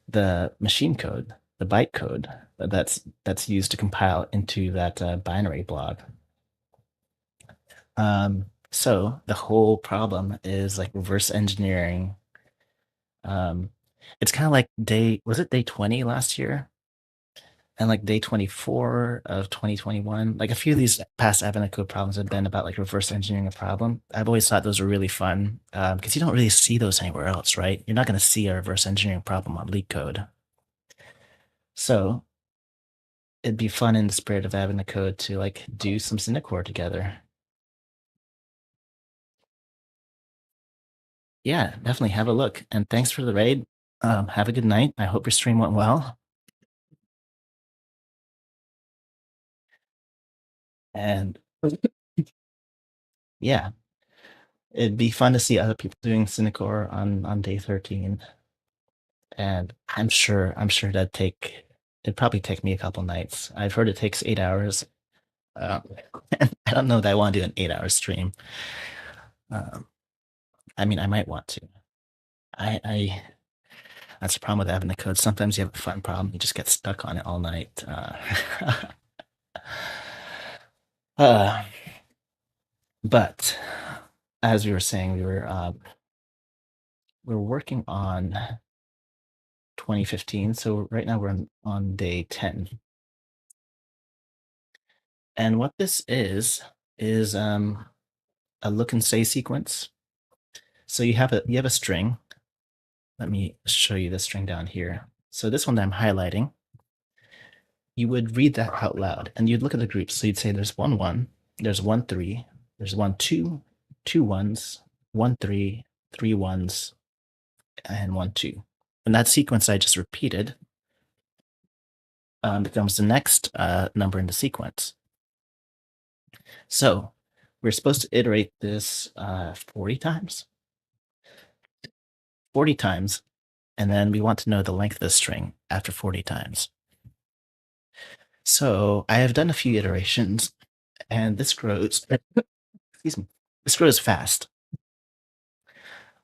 the machine code, the byte code that's used to compile into that binary blob. So the whole problem is like reverse engineering. It's kind of like was it day 20 last year? And like day 24 of 2021, like a few of these past Advent code problems have been about like reverse engineering a problem. I've always thought those were really fun because you don't really see those anywhere else, right? You're not going to see a reverse engineering problem on leak code. So it'd be fun in the spirit of Advent code to like do some Cinecore together. Yeah, definitely have a look. And thanks for the raid. Have a good night. I hope your stream went well. And yeah, it'd be fun to see other people doing Cinecore on day 13. And it'd probably take me a couple nights. I've heard it takes 8 hours. Uh, I don't know that I want to do an 8 hour stream. Um, I mean, I might want to. I that's the problem with having the code. Sometimes you have a fun problem, you just get stuck on it all night. Uh, but as we were saying, we're working on 2015. So right now we're on day 10. And what this is a look and say sequence. So you have a string. Let me show you the string down here. So this one that I'm highlighting, you would read that out loud and you'd look at the groups. So you'd say there's 1 1, there's 1 3, there's 1 2, 2 1s, 1 3, 3 1s, and 1 2. And that sequence I just repeated becomes the next number in the sequence. So we're supposed to iterate this 40 times. 40 times, and then we want to know the length of the string after 40 times. So I have done a few iterations, and this grows, excuse me, this grows fast,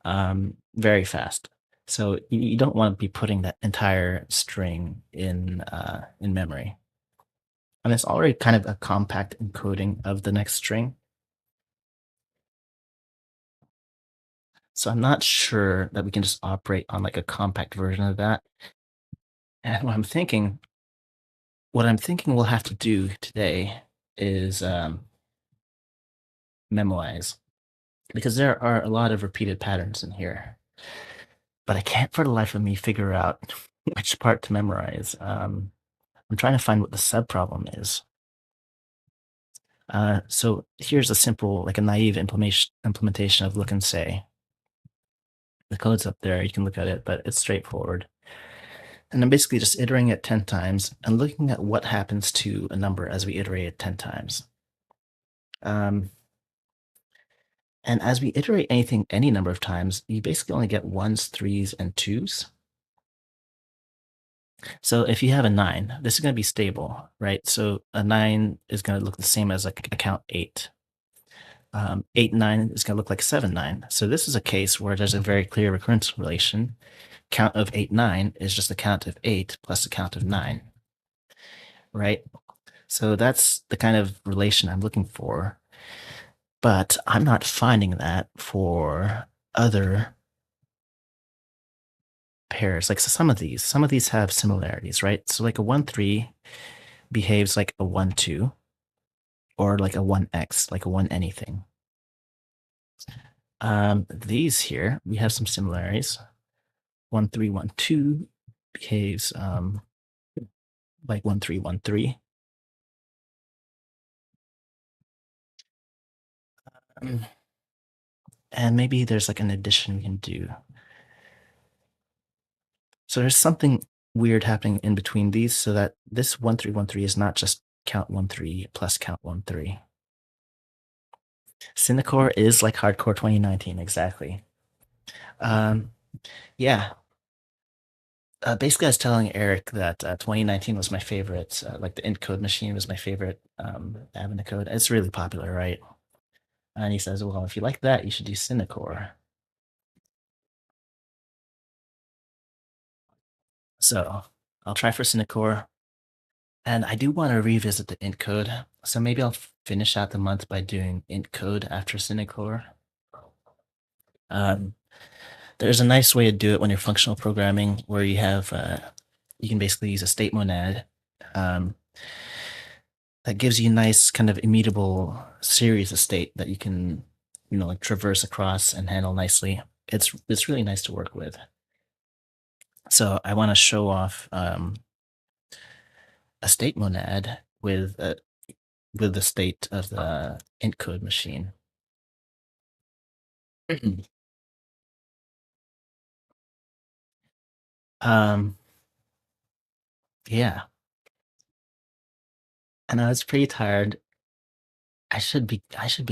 very fast. So you don't want to be putting that entire string in memory. And it's already kind of a compact encoding of the next string. So I'm not sure that we can just operate on like a compact version of that. And what I'm thinking we'll have to do today is memoize, because there are a lot of repeated patterns in here. But I can't for the life of me figure out which part to memorize. I'm trying to find what the subproblem is. So here's a simple, like a naive implementation of look and say. The code's up there, you can look at it, but it's straightforward. And I'm basically just iterating it 10 times and looking at what happens to a number as we iterate it 10 times. Um, and as we iterate anything any number of times, you basically only get ones, threes, and twos. So if you have a 9, this is going to be stable, right? So a 9 is going to look the same as like a count 8. 8, 9 is going to look like 7, 9. So this is a case where there's a very clear recurrence relation. Count of 8, 9 is just the count of 8 plus the count of 9, right? So that's the kind of relation I'm looking for. But I'm not finding that for other pairs. Like, so some of these have similarities, right? So like a 1, 3 behaves like a 1, 2, or like a 1x, like a 1 anything. These here, we have some similarities. 1, 3, 1, 2 behaves like 1, 3, 1, 3. And maybe there's like an addition we can do. So there's something weird happening in between these so that this 1, 3, 1, 3 is not just count 1, 3 plus count 1, 3. Cinecore is like Hardcore 2019, exactly. Um, yeah. Basically, I was telling Eric that 2019 was my favorite. Like the encode machine was my favorite app in the code. It's really popular, right? And he says, well, if you like that, you should do Cinecore. So I'll try for Cinecore. And I do want to revisit the int code. So maybe I'll finish out the month by doing int code after Cinecore. Um, there's a nice way to do it when you're functional programming where you have, you can basically use a state monad um, that gives you a nice kind of immutable series of state that you can, like traverse across and handle nicely. It's really nice to work with. So I want to show off a state monad with the state of the int code machine. um, yeah, and I was pretty tired. I should be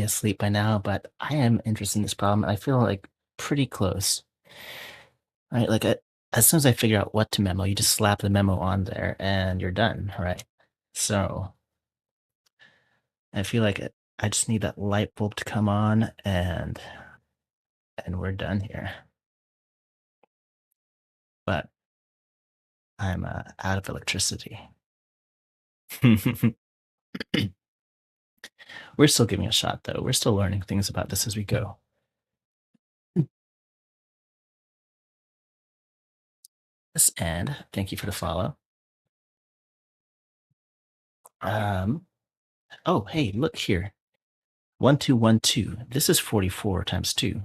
asleep by now, but I am interested in this problem. I feel like pretty close. Right? Like as soon as I figure out what to memo, you just slap the memo on there and you're done, right? So I feel like I just need that light bulb to come on and we're done here. But I'm out of electricity. We're still giving it a shot, though. We're still learning things about this as we go. Yes, and thank you for the follow. Oh, hey, look here. 1, 2, 1, 2. This is 44 times 2.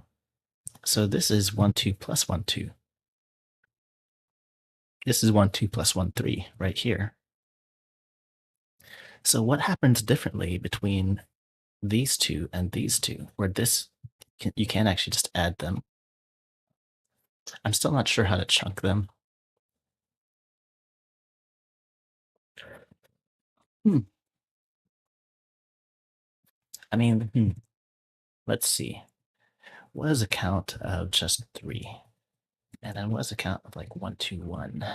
So this is 1, 2 plus 1, 2. This is 1, 2 plus 1, 3 right here. So what happens differently between these two and these two, where you can actually just add them? I'm still not sure how to chunk them. Hmm. I mean, let's see. What is a count of just 3? And then what is a count of like 1, 2, 1?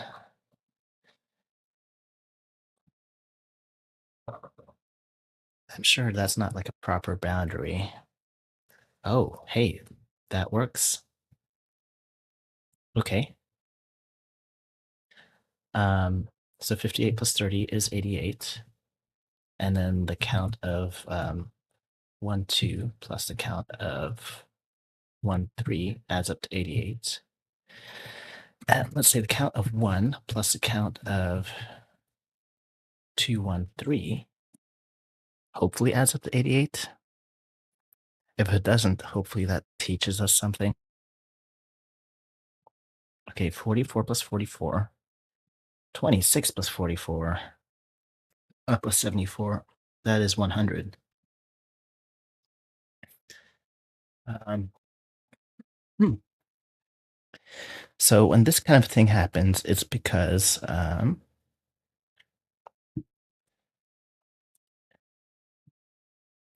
I'm sure that's not like a proper boundary. Oh, hey, that works. Okay. So 58 plus 30 is 88. And then the count of 1, 2 plus the count of 1, 3 adds up to 88. And let's say the count of 1 plus the count of 2, 1, 3 hopefully adds up to 88. If it doesn't, hopefully that teaches us something. Okay, 44 plus 44. 26 plus 44 plus 74. That is 100. Um, hmm. So when this kind of thing happens, it's because of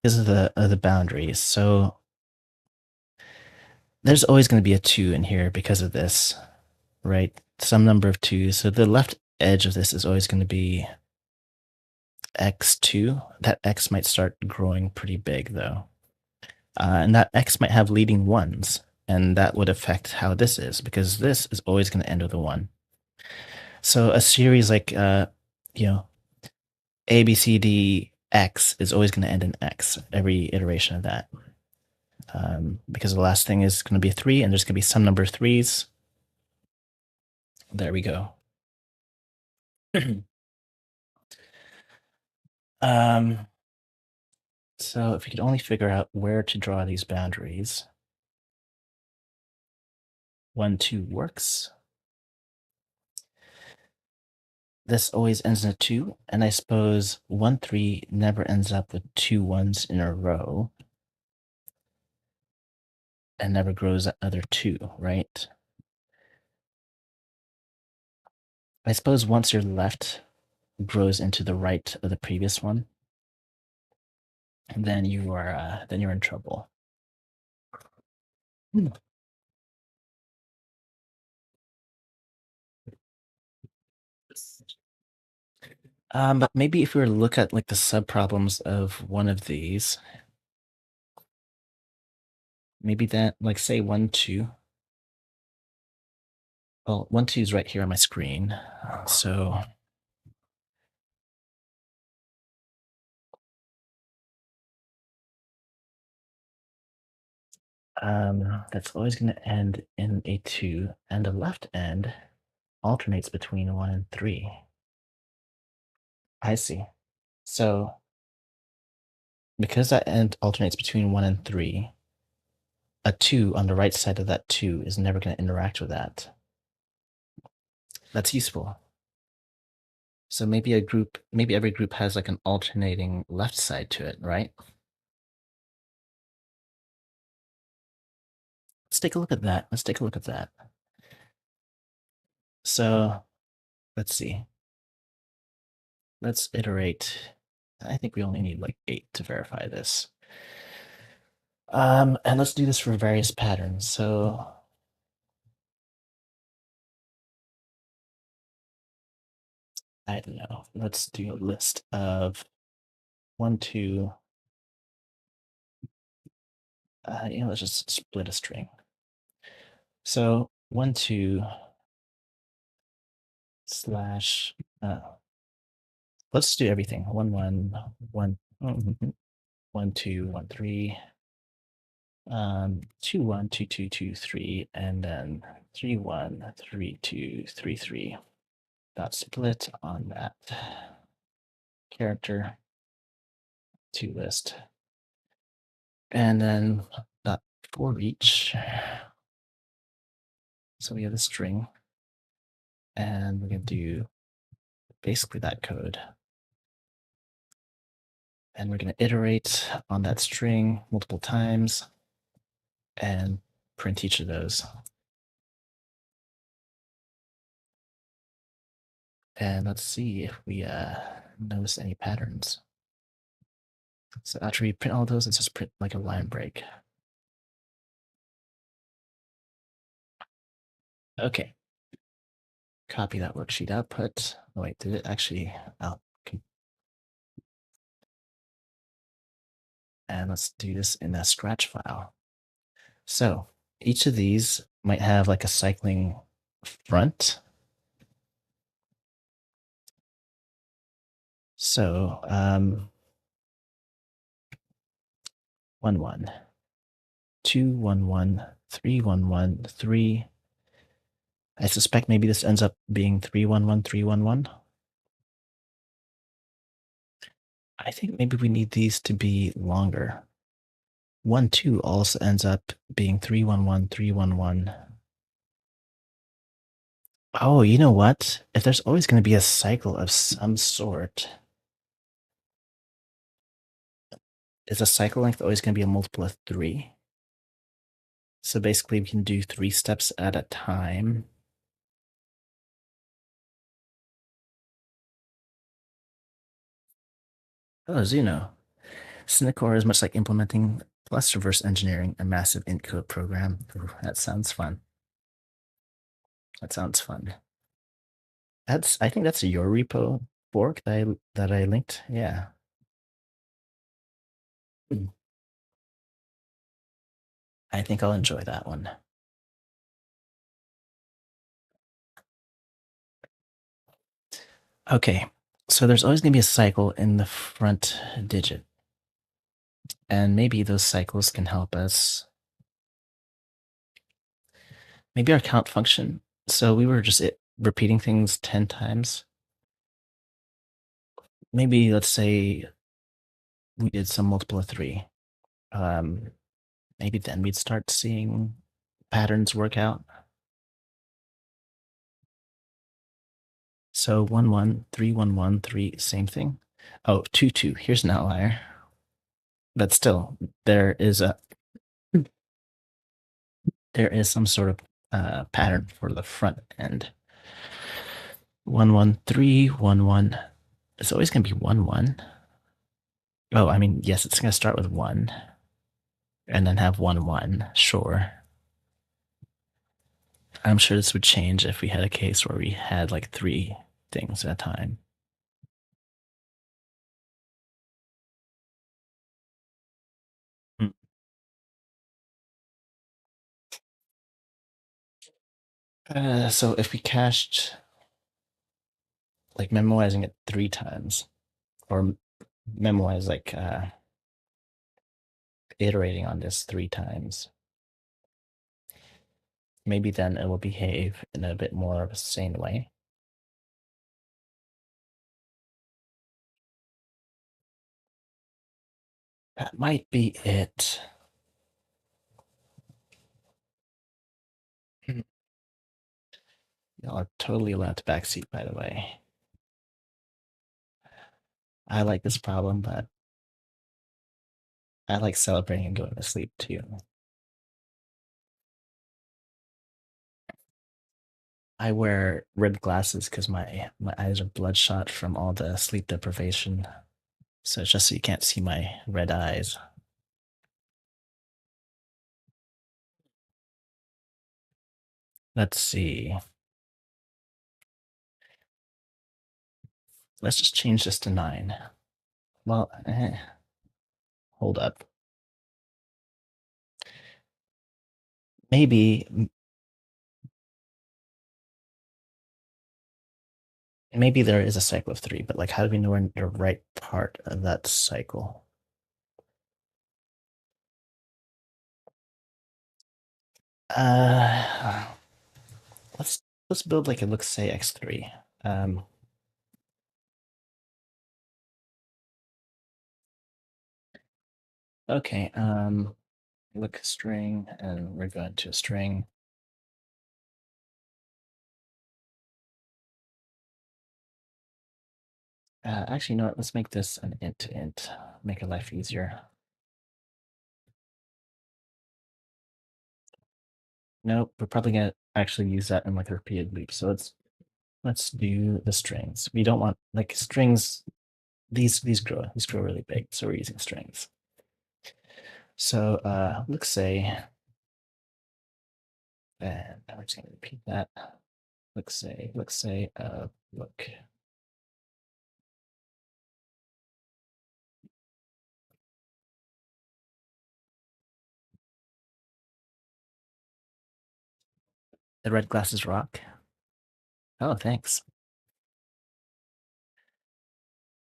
the boundaries. So there's always going to be a 2 in here because of this, right? Some number of 2s. So the left edge of this is always going to be x2. That x might start growing pretty big, though. And that x might have leading 1s, and that would affect how this is, because this is always going to end with a 1. So a series like, you know, A, B, C, D, X is always going to end in X, every iteration of that. Because the last thing is going to be a 3, and there's going to be some number of 3s. There we go. So if we could only figure out where to draw these boundaries, 1, 2 works. This always ends in a 2, and I suppose 1, 3 never ends up with 2 1s in a row, and never grows another 2, right? I suppose once your left grows into the right of the previous one, then you're in trouble. Hmm. But maybe if we were to look at like the subproblems of one of these, maybe that, like, say 1, 2. Well, 1, 2 is right here on my screen, so that's always going to end in a 2, and the left end alternates between 1 and 3. I see. So because that end alternates between 1 and 3, a 2 on the right side of that 2 is never going to interact with that. That's useful. So maybe every group has like an alternating left side to it, right? Let's take a look at that. So let's see. Let's iterate. I think we only need like 8 to verify this. And let's do this for various patterns. So I don't know. Let's do a list of 1, 2. Let's just split a string. So 1, 2 slash. Let's do everything. 1, 1, 1, 1, 2, 1, 3. 2, 1, 2, 2, 2, 3, and then 3, 1, 3, 2, 3, 3. Dot split on that character to list, and then dot for each. So we have a string, and we're going to do basically that code. And we're going to iterate on that string multiple times and print each of those. And let's see if we notice any patterns. So after we print all those, let's just print like a line break. Okay. Copy that worksheet output. Oh, wait, did it actually? Oh, okay. And let's do this in a Scratch file. So each of these might have like a cycling front. So 1, 1, 2, 1, 1, 3, 1, 1, 3. I suspect maybe this ends up being 3, 1, 1, 3, 1, 1. I think maybe we need these to be longer. 1, 2 also ends up being 3, 1, 1, 3, 1, 1. Oh, you know what? If there's always going to be a cycle of some sort, is a cycle length always going to be a multiple of 3? So basically, we can do 3 steps at a time. Oh, Zuno. Cinecore is much like implementing plus reverse engineering a massive int code program. Ooh, that sounds fun. That sounds fun. I think that's your repo fork that I linked. Yeah. Hmm. I think I'll enjoy that one. Okay. So there's always going to be a cycle in the front digit. And maybe those cycles can help us. Maybe our count function. So we were just repeating things 10 times. Maybe let's say we did some multiple of 3. Um, maybe then we'd start seeing patterns work out. So 1 1 3 1 1 3, same thing. Oh, 2 2. Here's an outlier. But still, there is some sort of pattern for the front end. 1 1 3 1 1. It's always going to be 1 1. Oh, I mean, yes, it's going to start with 1 and then have 1 1. Sure. I'm sure this would change if we had a case where we had like 3 things at a time. Hmm. So if we cached, like memoizing it 3 times, or memoize like iterating on this 3 times, maybe then it will behave in a bit more of a sane way. That might be it. Hmm. Y'all are totally allowed to backseat, by the way. I like this problem, but I like celebrating and going to sleep too. I wear red glasses because my eyes are bloodshot from all the sleep deprivation. So it's just so you can't see my red eyes. Let's see. Let's just change this to 9. Well, hold up. Maybe there is a cycle of 3, but like, how do we know we're in the right part of that cycle? Uh, let's build like it looks say x3. Okay. Look string, and we're going to a string. Actually, you know what? Let's make this an int to int. Make our life easier. Nope, we're probably gonna actually use that in like a repeated loop. So let's do the strings. We don't want like strings. These grow really big, so we're using strings. So let's say, and we're just gonna repeat that. Let's say, look. The red glasses rock. Oh, thanks.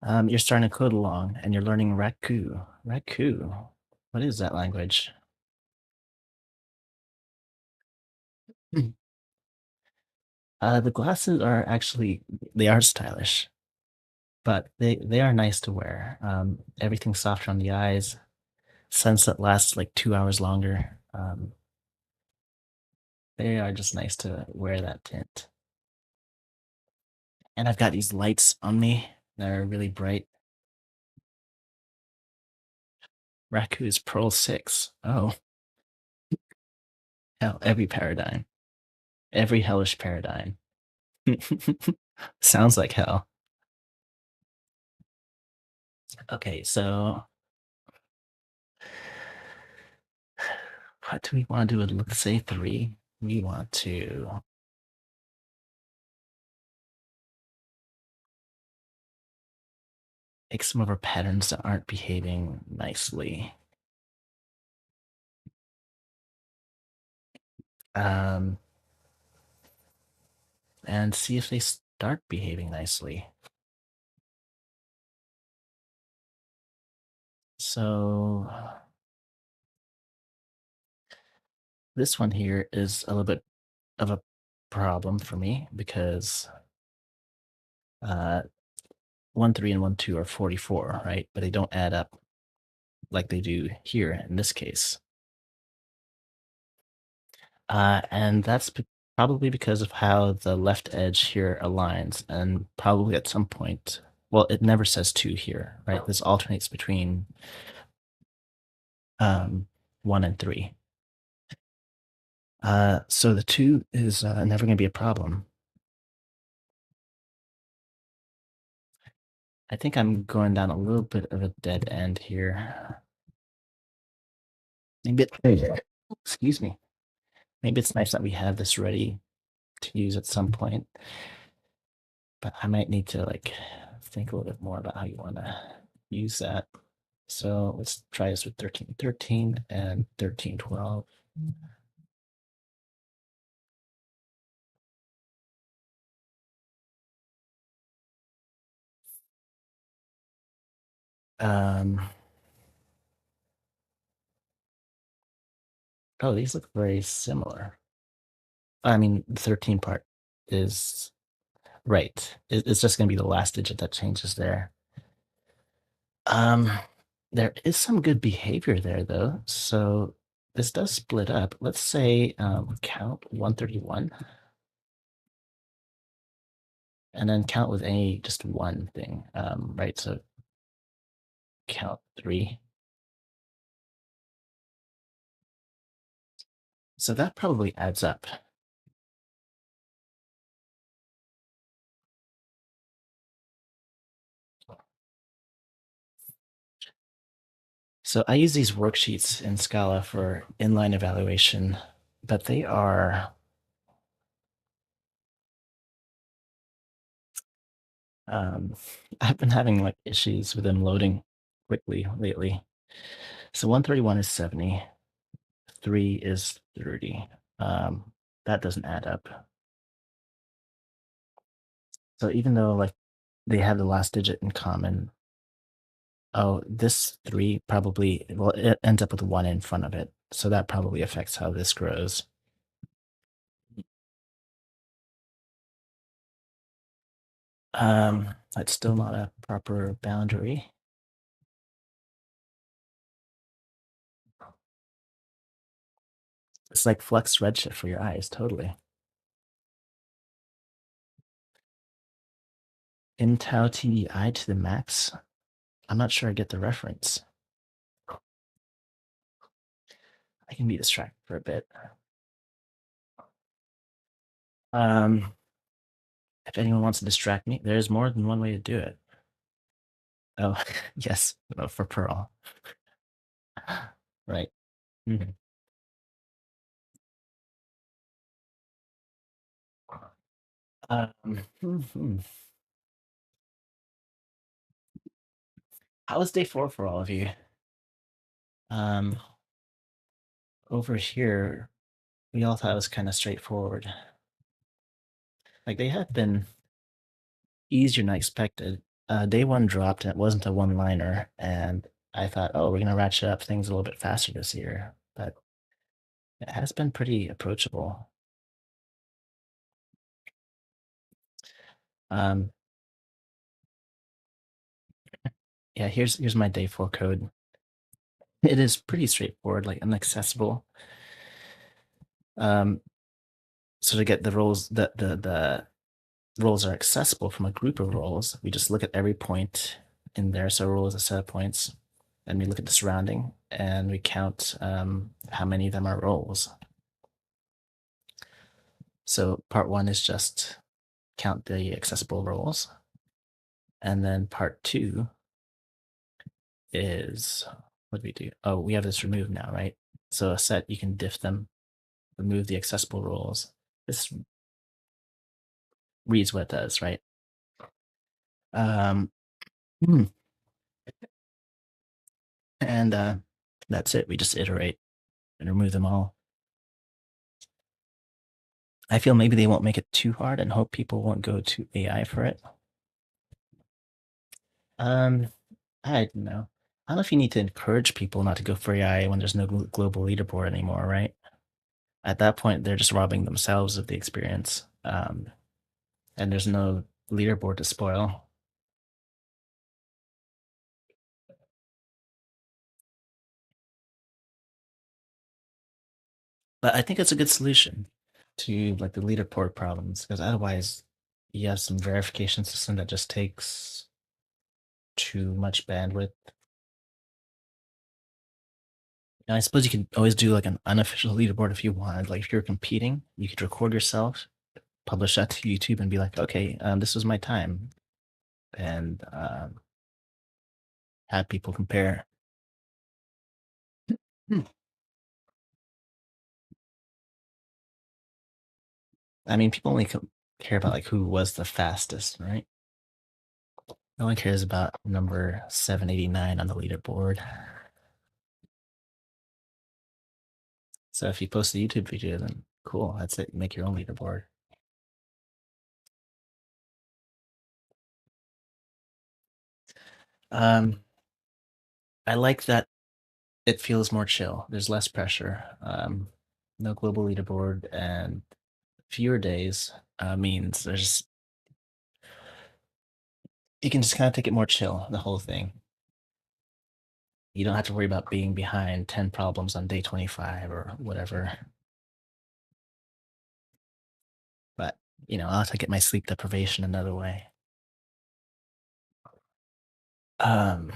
You're starting to code along, and you're learning Raku. Raku. What is that language? The glasses are actually they are stylish, but they are nice to wear. Everything's softer on the eyes. Sunset lasts like 2 hours longer. They are just nice to wear that tint. And I've got these lights on me that are really bright. Raku is Pearl 6. Oh, Hell, every paradigm, every hellish paradigm. Sounds like hell. Okay, so what do we want to do with, let's say, 3? We want to take some of our patterns that aren't behaving nicely. Um, and see if they start behaving nicely. So this one here is a little bit of a problem for me because uh, 1, 3, and 1, 2 are 44, right? But they don't add up like they do here in this case. And that's probably because of how the left edge here aligns, and probably at some point, well, it never says 2 here, right? This alternates between 1 and 3. So the 2 is never going to be a problem. I think I'm going down a little bit of a dead end here. Maybe excuse me. Maybe it's nice that we have this ready to use at some point, but I might need to like think a little bit more about how you want to use that. So let's try this with 1313 and 1312. Um, oh, these look very similar. I mean, the 13 part is right. It's just going to be the last digit that changes there. Um, there is some good behavior there though. So this does split up. Let's say count 131 and then count with any just one thing, right? So count 3. So that probably adds up. So I use these worksheets in Scala for inline evaluation, but they are um, I've been having like issues with them loading quickly lately. So 131 is 70, 3 is 30. That doesn't add up. So even though like they have the last digit in common, oh, this 3 probably, well, it ends up with 1 in front of it. So that probably affects how this grows. That's still not a proper boundary. It's like Flux Redshift for your eyes, totally. In tau TDI to the max? I'm not sure I get the reference. I can be distracted for a bit. If anyone wants to distract me, there's more than one way to do it. Oh, yes, for Pearl. Right. Mhm. Hmm. How was day 4 for all of you? Um, over here, we all thought it was kind of straightforward. Like they have been easier than I expected. Day 1 dropped and it wasn't a one-liner, and I thought, oh, we're gonna ratchet up things a little bit faster this year, but it has been pretty approachable. Um, yeah, here's my day 4 code. It is pretty straightforward, like inaccessible. Um, so to get the roles, the roles are accessible from a group of roles, we just look at every point in there. So a role is a set of points, and we look at the surrounding, and we count how many of them are roles. So part one is just count the accessible roles. And then part two is, what do we do? Oh, we have this remove now, right? So a set, you can diff them, remove the accessible roles. This reads what it does, right? Um, hmm. And that's it. We just iterate and remove them all. I feel maybe they won't make it too hard and hope people won't go to AI for it. Um, I don't know. I don't know if you need to encourage people not to go for AI when there's no global leaderboard anymore, right? At that point, they're just robbing themselves of the experience. And there's no leaderboard to spoil. But I think it's a good solution to like the leaderboard problems because otherwise you have some verification system that just takes too much bandwidth. And I suppose you could always do like an unofficial leaderboard if you wanted. Like if you're competing, you could record yourself, publish that to YouTube, and be like, okay, this was my time, and have people compare. Hmm. I mean, people only care about like who was the fastest, right? No one cares about number 789 on the leaderboard. So if you post a YouTube video, then cool, that's it. Make your own leaderboard. Um, I like that it feels more chill. There's less pressure. No global leaderboard and fewer days means there's you can just kind of take it more chill, the whole thing. You don't have to worry about being behind 10 problems on day 25 or whatever. But, I'll have to get my sleep deprivation another way. Um,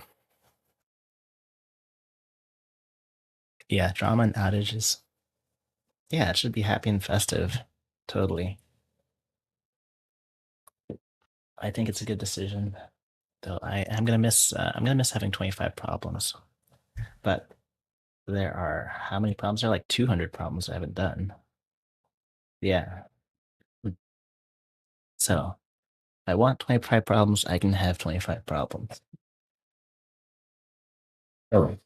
yeah, drama and outages. Yeah, it should be happy and festive. Totally. I think it's a good decision. Though I'm gonna miss having 25 problems. But there are how many problems? There are like 200 problems I haven't done. Yeah. So if I want 25 problems, I can have 25 problems. Oh.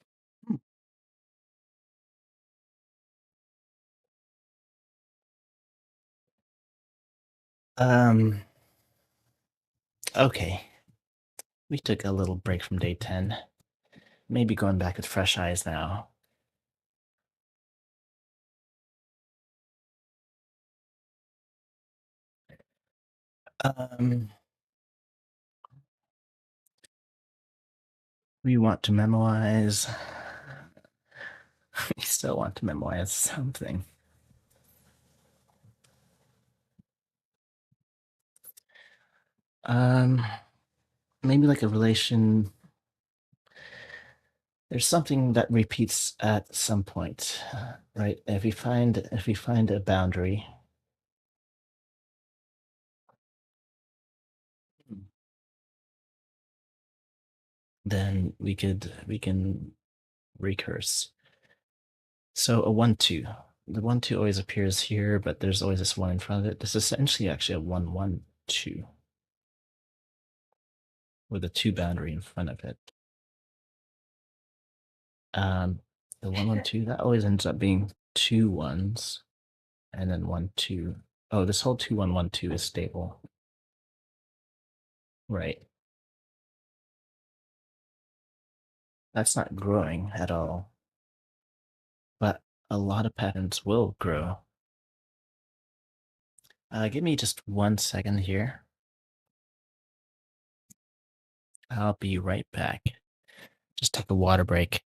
Um, okay. We took a little break from day 10. Maybe going back with fresh eyes now. Um, we want to memorize. We still want to memorize something. Um, maybe like a relation. There's something that repeats at some point, right? If we find a boundary, then we can recurse. So a 1-2. The 1-2 always appears here, but there's always this one in front of it. This is essentially actually a 1-1-2 with a 2 boundary in front of it. Um, the 1-1-2 that always ends up being 2 ones and then 1-2. Oh, this whole 2-1-1-2 is stable. Right. That's not growing at all. But a lot of patterns will grow. Give me just 1 second here. I'll be right back. Just take a water break.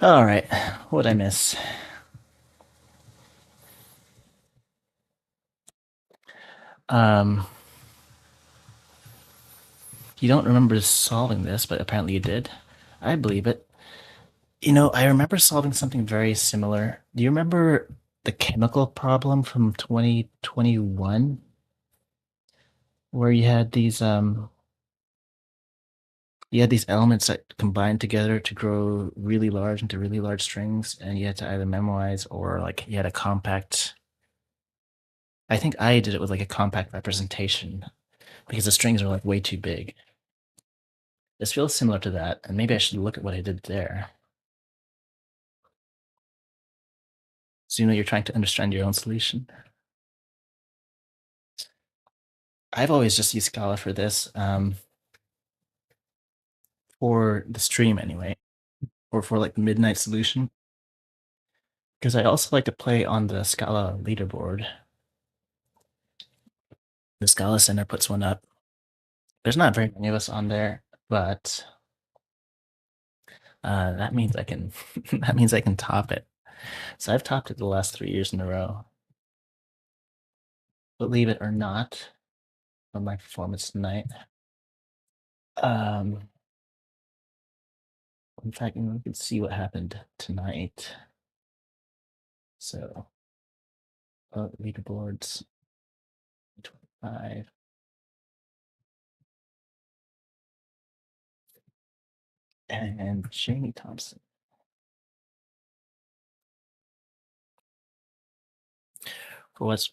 All right, what'd I miss? Um, you don't remember solving this, but apparently you did. I believe it. I remember solving something very similar. Do you remember the chemical problem from 2021 where you had these elements that combined together to grow really large into really large strings, and you had to either memorize or like you had a compact. I think I did it with like a compact representation because the strings are like way too big. This feels similar to that, and maybe I should look at what I did there. So you're trying to understand your own solution. I've always just used Scala for this, for the stream anyway, or for like the midnight solution. Because I also like to play on the Scala leaderboard. The Scala Center puts one up. There's not very many of us on there, but that means I can that means I can top it. So I've topped it the last 3 years in a row. Believe it or not, on my performance tonight. Um, in fact, we can see what happened tonight. So, leaderboards 25. And Jamie Thompson. For what's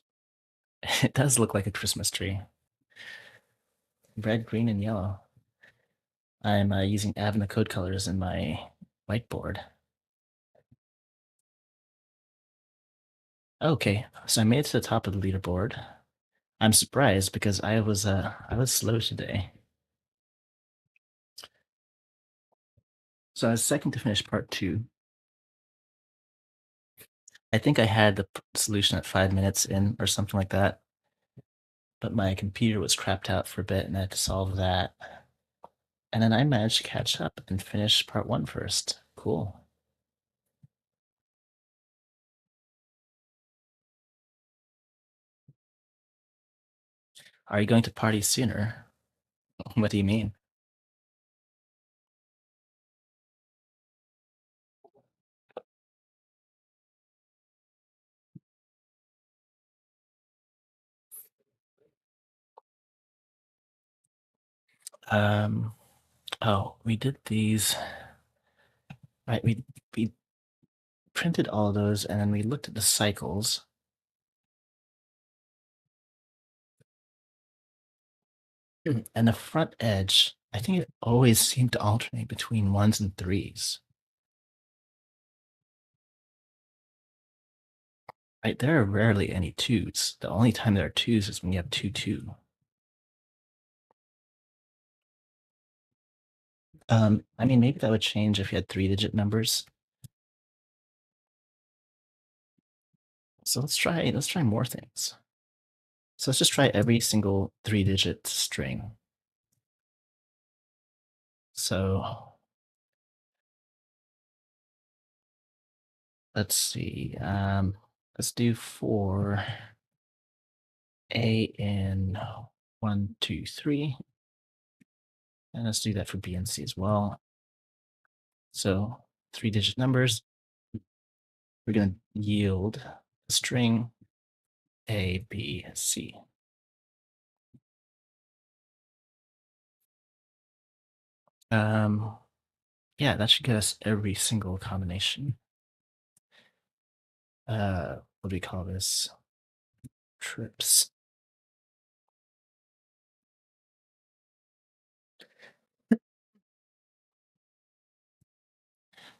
it does look like a Christmas tree. Red, green, and yellow. I'm using Avena code colors in my whiteboard. Okay, so I made it to the top of the leaderboard. I'm surprised because I was slow today. So I was second to finish part two. I think I had the solution at 5 minutes in or something like that, but my computer was crapped out for a bit and I had to solve that. And then I managed to catch up and finish part one first. Cool. Are you going to party sooner? What do you mean? Um, oh, we did these, right? We printed all of those and then we looked at the cycles. And the front edge, I think it always seemed to alternate between ones and threes. Right? There are rarely any twos. The only time there are twos is when you have 2 2. I mean, maybe that would change if you had 3-digit numbers. So let's try more things. So let's just try every single 3-digit string. So let's see. Let's do for A in 1, 2, 3. And let's do that for B and C as well. So 3-digit numbers, we're going to yield a string A, B, C. Yeah, that should get us every single combination. What do we call this? Trips.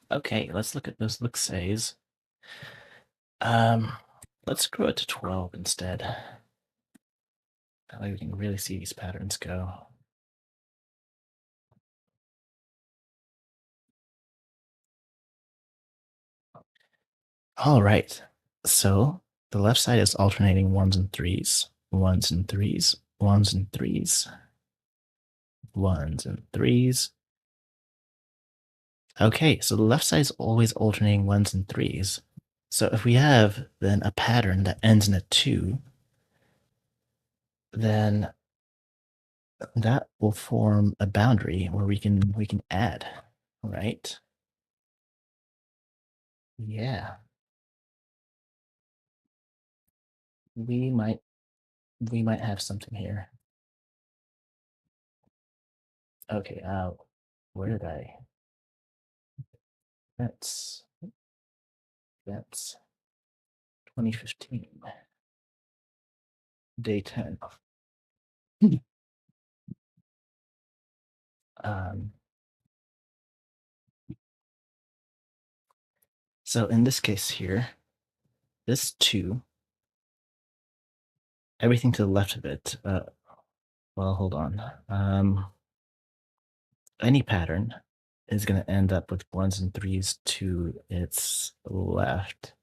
Okay, let's look at those look-says. Um, let's grow it to 12 instead. That way we can really see these patterns go. All right, so the left side is alternating ones and threes, ones and threes, ones and threes, ones and threes. Okay, so the left side is always alternating ones and threes. So if we have then a pattern that ends in a 2, then that will form a boundary where we can add, right? Yeah. We might we might have something here. Okay, where did I? That's 2015, day 10. Um, so in this case here, this 2, everything to the left of it, well, hold on. Any pattern is going to end up with ones and threes to its left.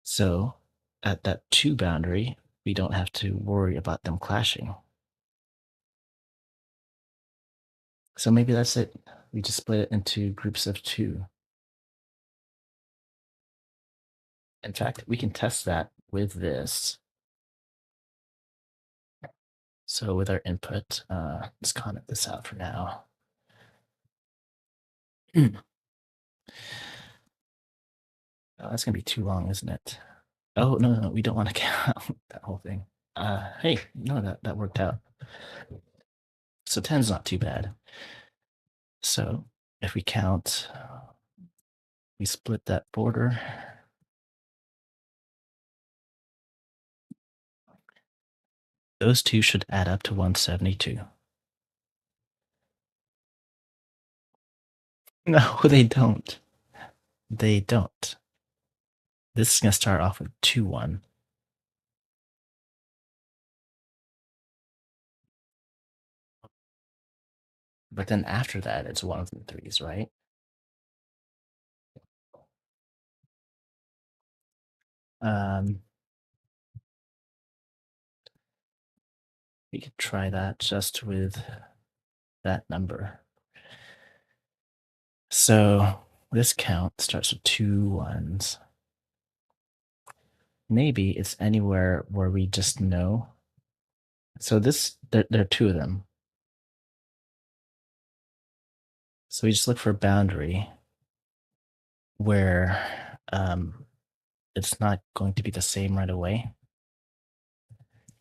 So at that 2 boundary, we don't have to worry about them clashing. So maybe that's it. We just split it into groups of 2. In fact, we can test that with this. So with our input, let's comment this out for now. Oh, that's gonna be too long, isn't it? Oh, no, we don't want to count that whole thing. Hey, no, that worked out. So 10's not too bad. So if we count, we split that border. Those two should add up to 172. No, they don't. They don't. This is going to start off with 2, 1. But then after that, it's 1s and 3s, right? We could try that just with that number. So this count starts with 2 1s. Maybe it's anywhere where we just know. So there are 2 of them. So we just look for a boundary where it's not going to be the same right away.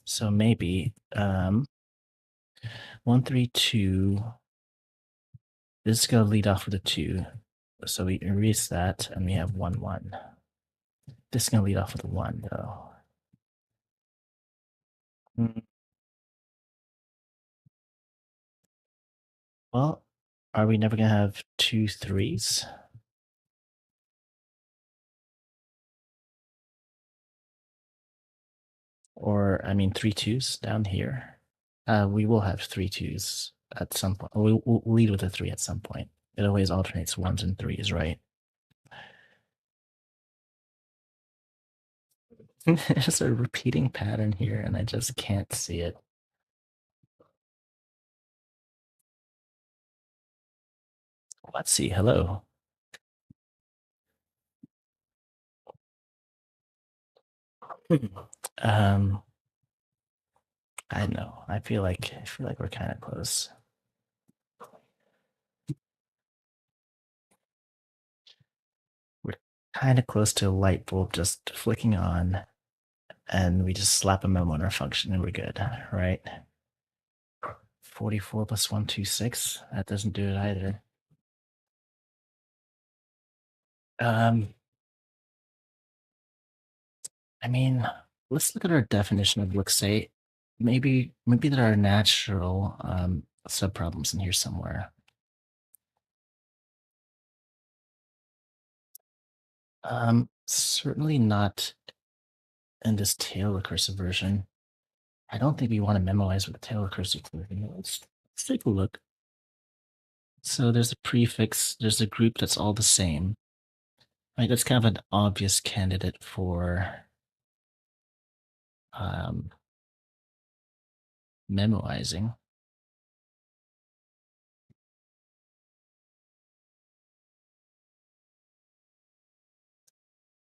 So maybe 1 3 2. This is going to lead off with a 2. So we erase that and we have 1 1. This is going to lead off with a 1 though. Well, are we never going to have 2 3s? Or, I mean, 3 2s down here? We will have 3 2s at some point. We'll lead with a 3 at some point. It always alternates 1s and 3s, right? There's a repeating pattern here, and I just can't see it. Let's see. Hello. um, I don't know. I feel like we're kind of close. We're kind of close to a light bulb just flicking on, and we just slap a memo on our function, and we're good, right? 44 plus 126. That doesn't do it either. I mean, let's look at our definition of looks say. Maybe there are natural subproblems in here somewhere. Certainly not in this tail recursive version. I don't think we want to memorize with the tail recursive version. Let's take a look. So there's a prefix, there's a group that's all the same. Right, that's kind of an obvious candidate for memoizing.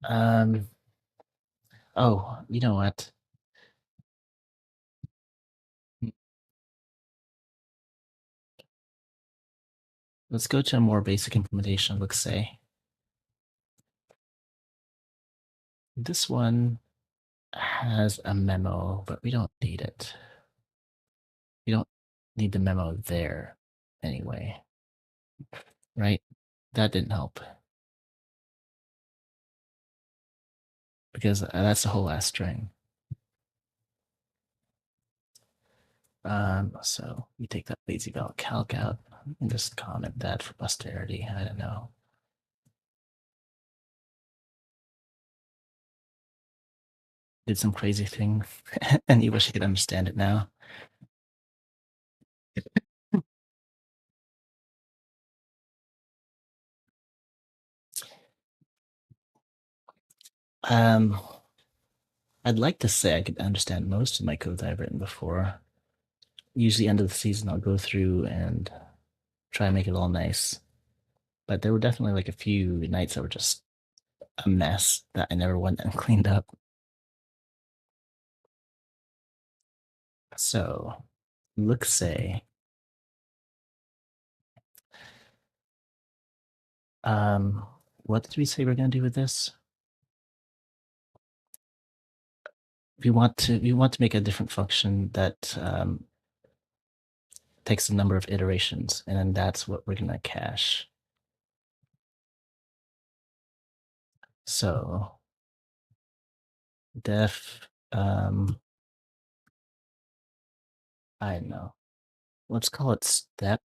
Um, oh, you know what? Let's go to a more basic implementation. Let's say this one has a memo, but we don't need it. We don't need the memo there anyway, right? That didn't help because that's the whole last string. So we take that lazy val calc out and just comment that for posterity. I don't know. Did some crazy thing, and you wish you could understand it now. Um, I'd like to say I could understand most of my code that I've written before. Usually, end of the season, I'll go through and try and make it all nice. But there were definitely like a few nights that were just a mess that I never went and cleaned up. So, let's say, um, what did we say we're going to do with this? We want to make a different function that takes a number of iterations, and then that's what we're going to cache. So def, I don't know. Let's call it step,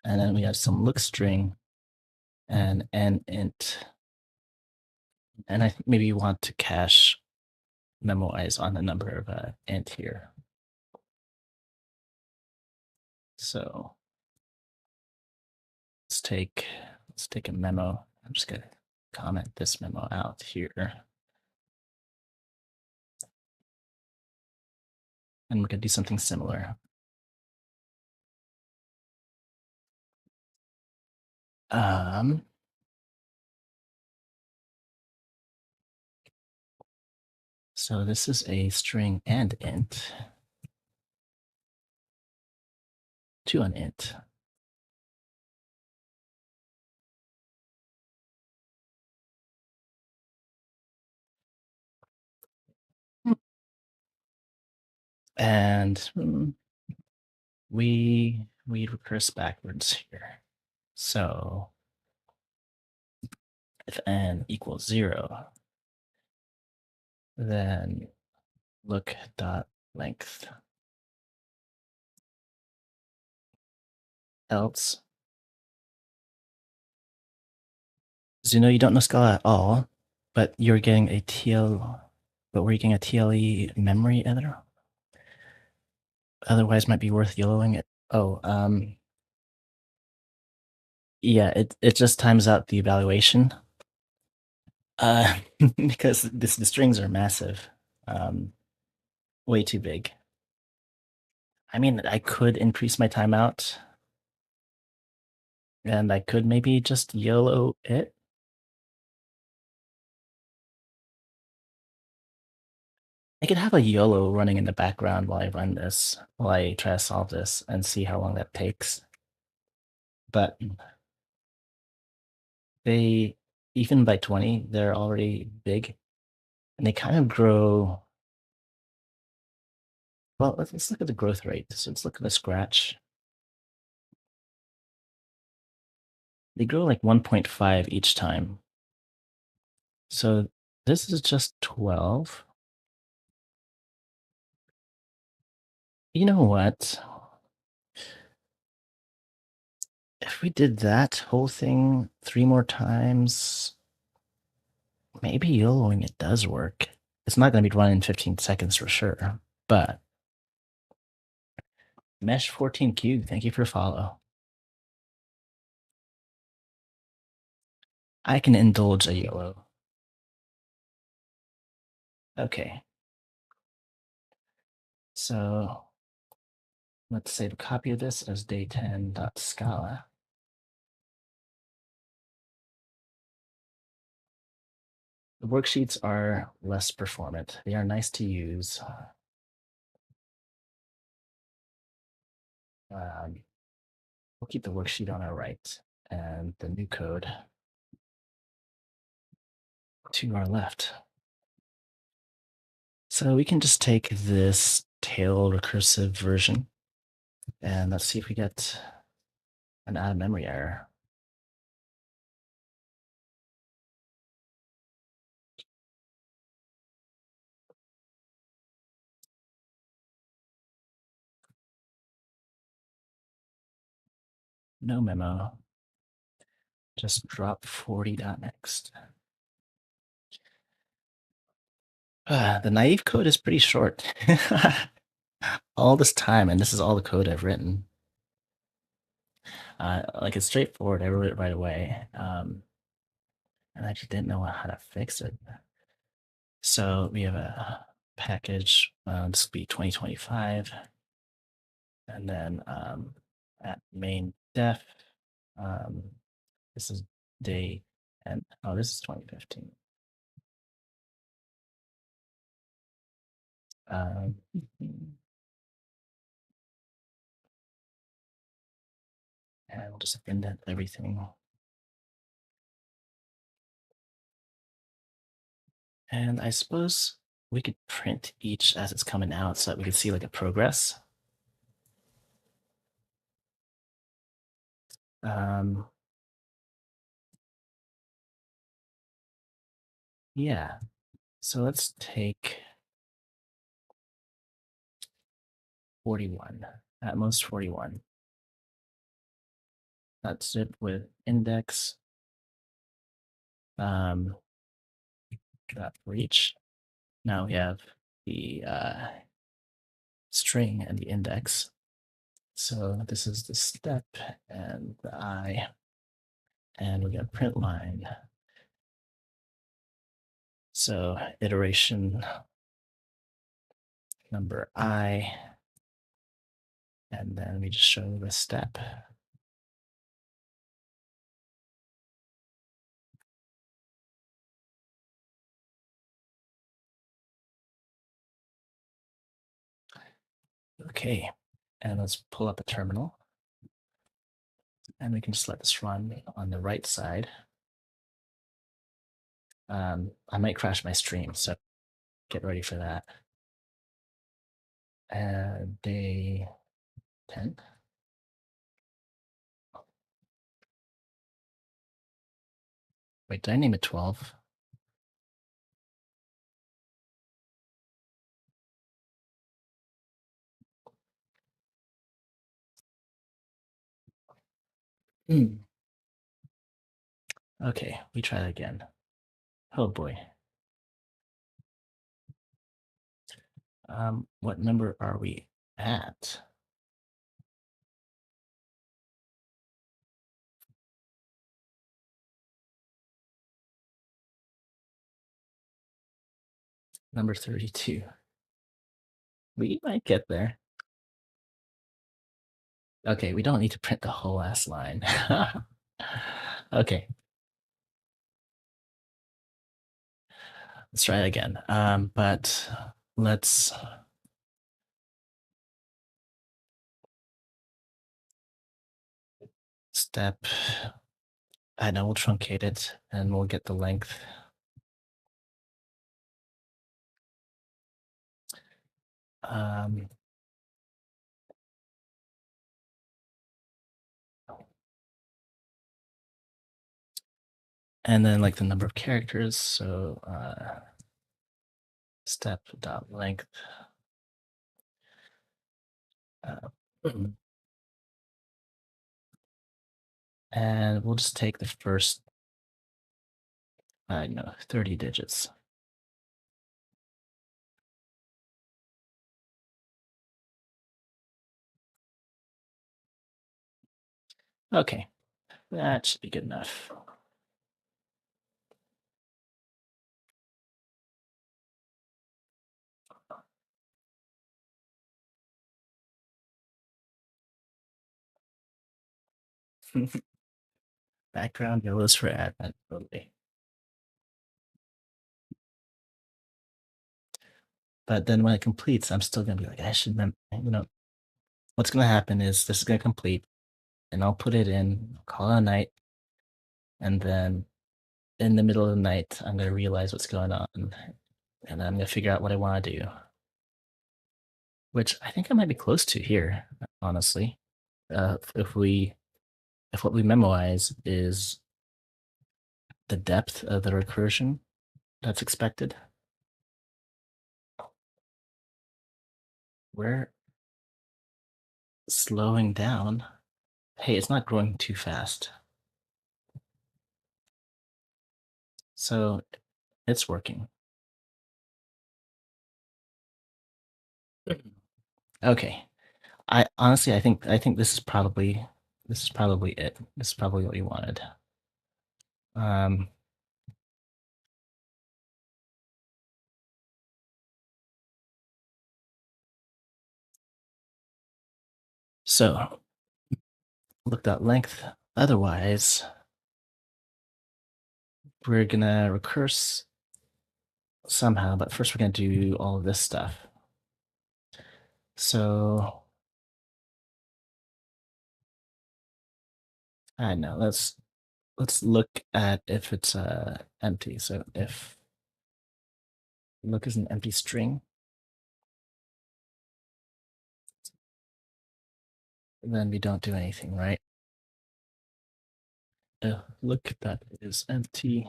and then we have some look string and an int, and I think maybe you want to cache memoize on the number of int here. So let's take a memo. I'm just gonna comment this memo out here. And we're gonna do something similar. Um, so this is a string and int to an int. And we recurse backwards here. So if n equals 0, then look dot length. Else, so you know you don't know Scala at all, but you're getting a but we're getting a TLE memory editor. Otherwise, might be worth yellowing it. Oh, yeah, it just times out the evaluation. Because the strings are massive, way too big. I mean, I could increase my timeout, and I could maybe just YOLO it. I could have a YOLO running in the background while I run this, while I try to solve this and see how long that takes. But they, even by 20, they're already big, and they kind of grow. Well, let's look at the growth rate. So let's look at the Scratch. They grow like 1.5 each time. So this is just 12. You know what? If we did that whole thing 3 more times, maybe YOLOing it does work. It's not going to be run in 15 seconds for sure, but Mesh14Q, thank you for follow. I can indulge a YOLO. Okay. So let's save a copy of this as day10.scala. The worksheets are less performant. They are nice to use. Um, we'll keep the worksheet on our right and the new code to our left. So we can just take this tail recursive version and let's see if we get an out of memory error. No memo. Just drop 40.next. The naive code is pretty short. All this time, and this is all the code I've written. Like it's straightforward. I wrote it right away, and I just didn't know how to fix it. So we have a package. This will be 2025, and then at main def, um, this is day, and oh, this is 2015. Um, and we'll just indent everything. And I suppose we could print each as it's coming out so that we could see like a progress. Yeah, so let's take 41, at most 41. That's it with index dot for each. Now we have the string and the index. So this is the step and the I, and we got print line. So iteration number I, and then we just show the step. Okay, and let's pull up a terminal. And we can just let this run on the right side. I might crash my stream, so get ready for that. Day 10. Wait, did I name it 12? Mm. Okay, we try that again. Oh boy. What number are we at? Number 32. We might get there. Okay, we don't need to print the whole last line. Okay, let's try it again. But let's step, I know we'll truncate it and we'll get the length. And then like the number of characters. So step dot length. And we'll just take the first, 30 digits. Okay, that should be good enough. Background yellows for admin, totally. But then when it completes, I'm still gonna be like, I should, what's gonna happen is this is gonna complete, and I'll put it in, call it a night, and then in the middle of the night, I'm gonna realize what's going on, and I'm gonna figure out what I want to do, which I think I might be close to here, honestly. If what we memorize is the depth of the recursion that's expected, we're slowing down. Hey, it's not growing too fast. So it's working. Okay. I honestly I think this is probably it. This is probably what you wanted. Um so look that length. Otherwise, we're gonna recurse somehow, but first we're gonna do all of this stuff. So I don't know, let's look at if it's empty. So if look is an empty string, then we don't do anything, right? Look that is empty,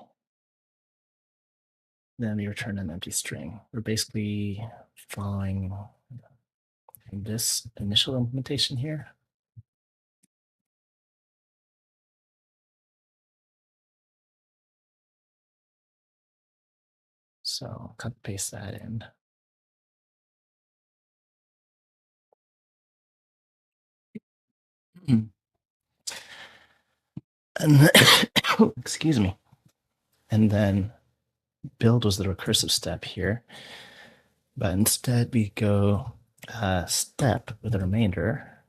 then we return an empty string. We're basically following this initial implementation here. So cut paste that in. And excuse me. And then build was the recursive step here. But instead we go step with a remainder.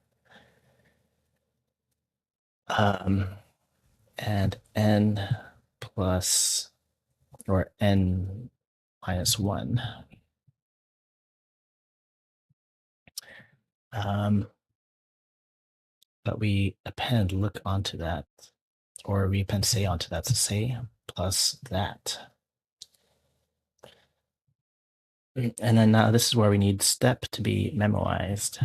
And n plus or n minus 1. But we append look onto that, or we append say onto that. So say plus that. And then now this is where we need step to be memoized.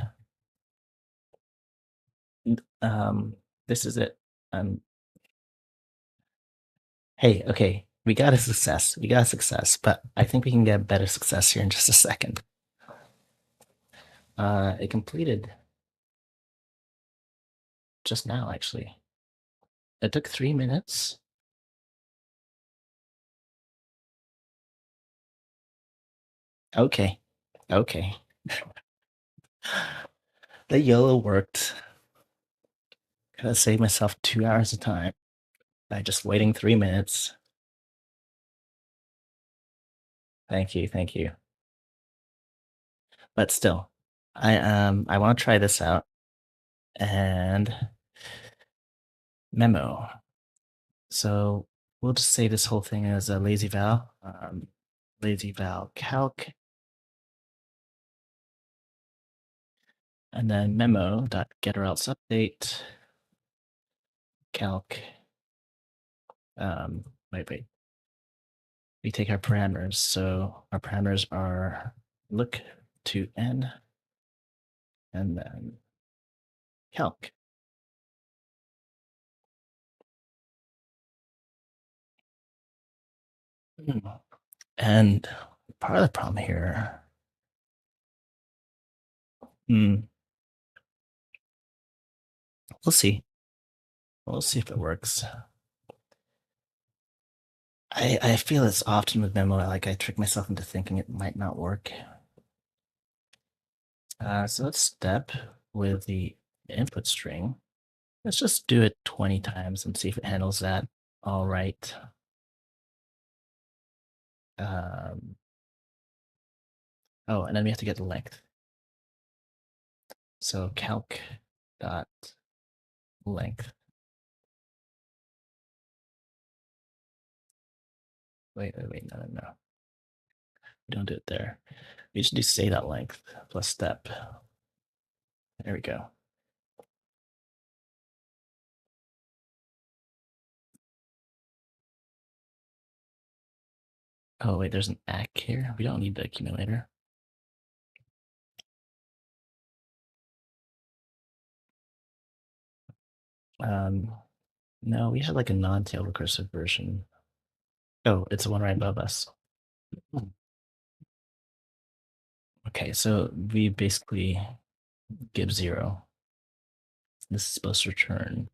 This is it. Hey, okay, we got a success. We got a success, but I think we can get better success here in just a second. It completed just now, actually. It took 3 minutes. Okay, okay. The YOLO worked. Gotta save myself 2 hours of time by just waiting 3 minutes. Thank you, thank you. But still, I want to try this out. And memo. So we'll just say this whole thing as a lazy val. Lazy val calc. And then memo dot getter else update calc. Wait. We take our parameters. So our parameters are look to n and then calc. And part of the problem here, we'll see. We'll see if it works. I feel it's often with memo, like I trick myself into thinking it might not work. So let's step with the input string. Let's just do it 20 times and see if it handles that all right. Oh, and then we have to get the length. So calc dot length. Wait, no. Don't do it there. We should do say.length plus step. There we go. Oh, wait, there's an ACK here. We don't need the accumulator. No, we had like a non-tail recursive version. Oh, it's the one right above us. Okay, so we basically give 0. This is supposed to return.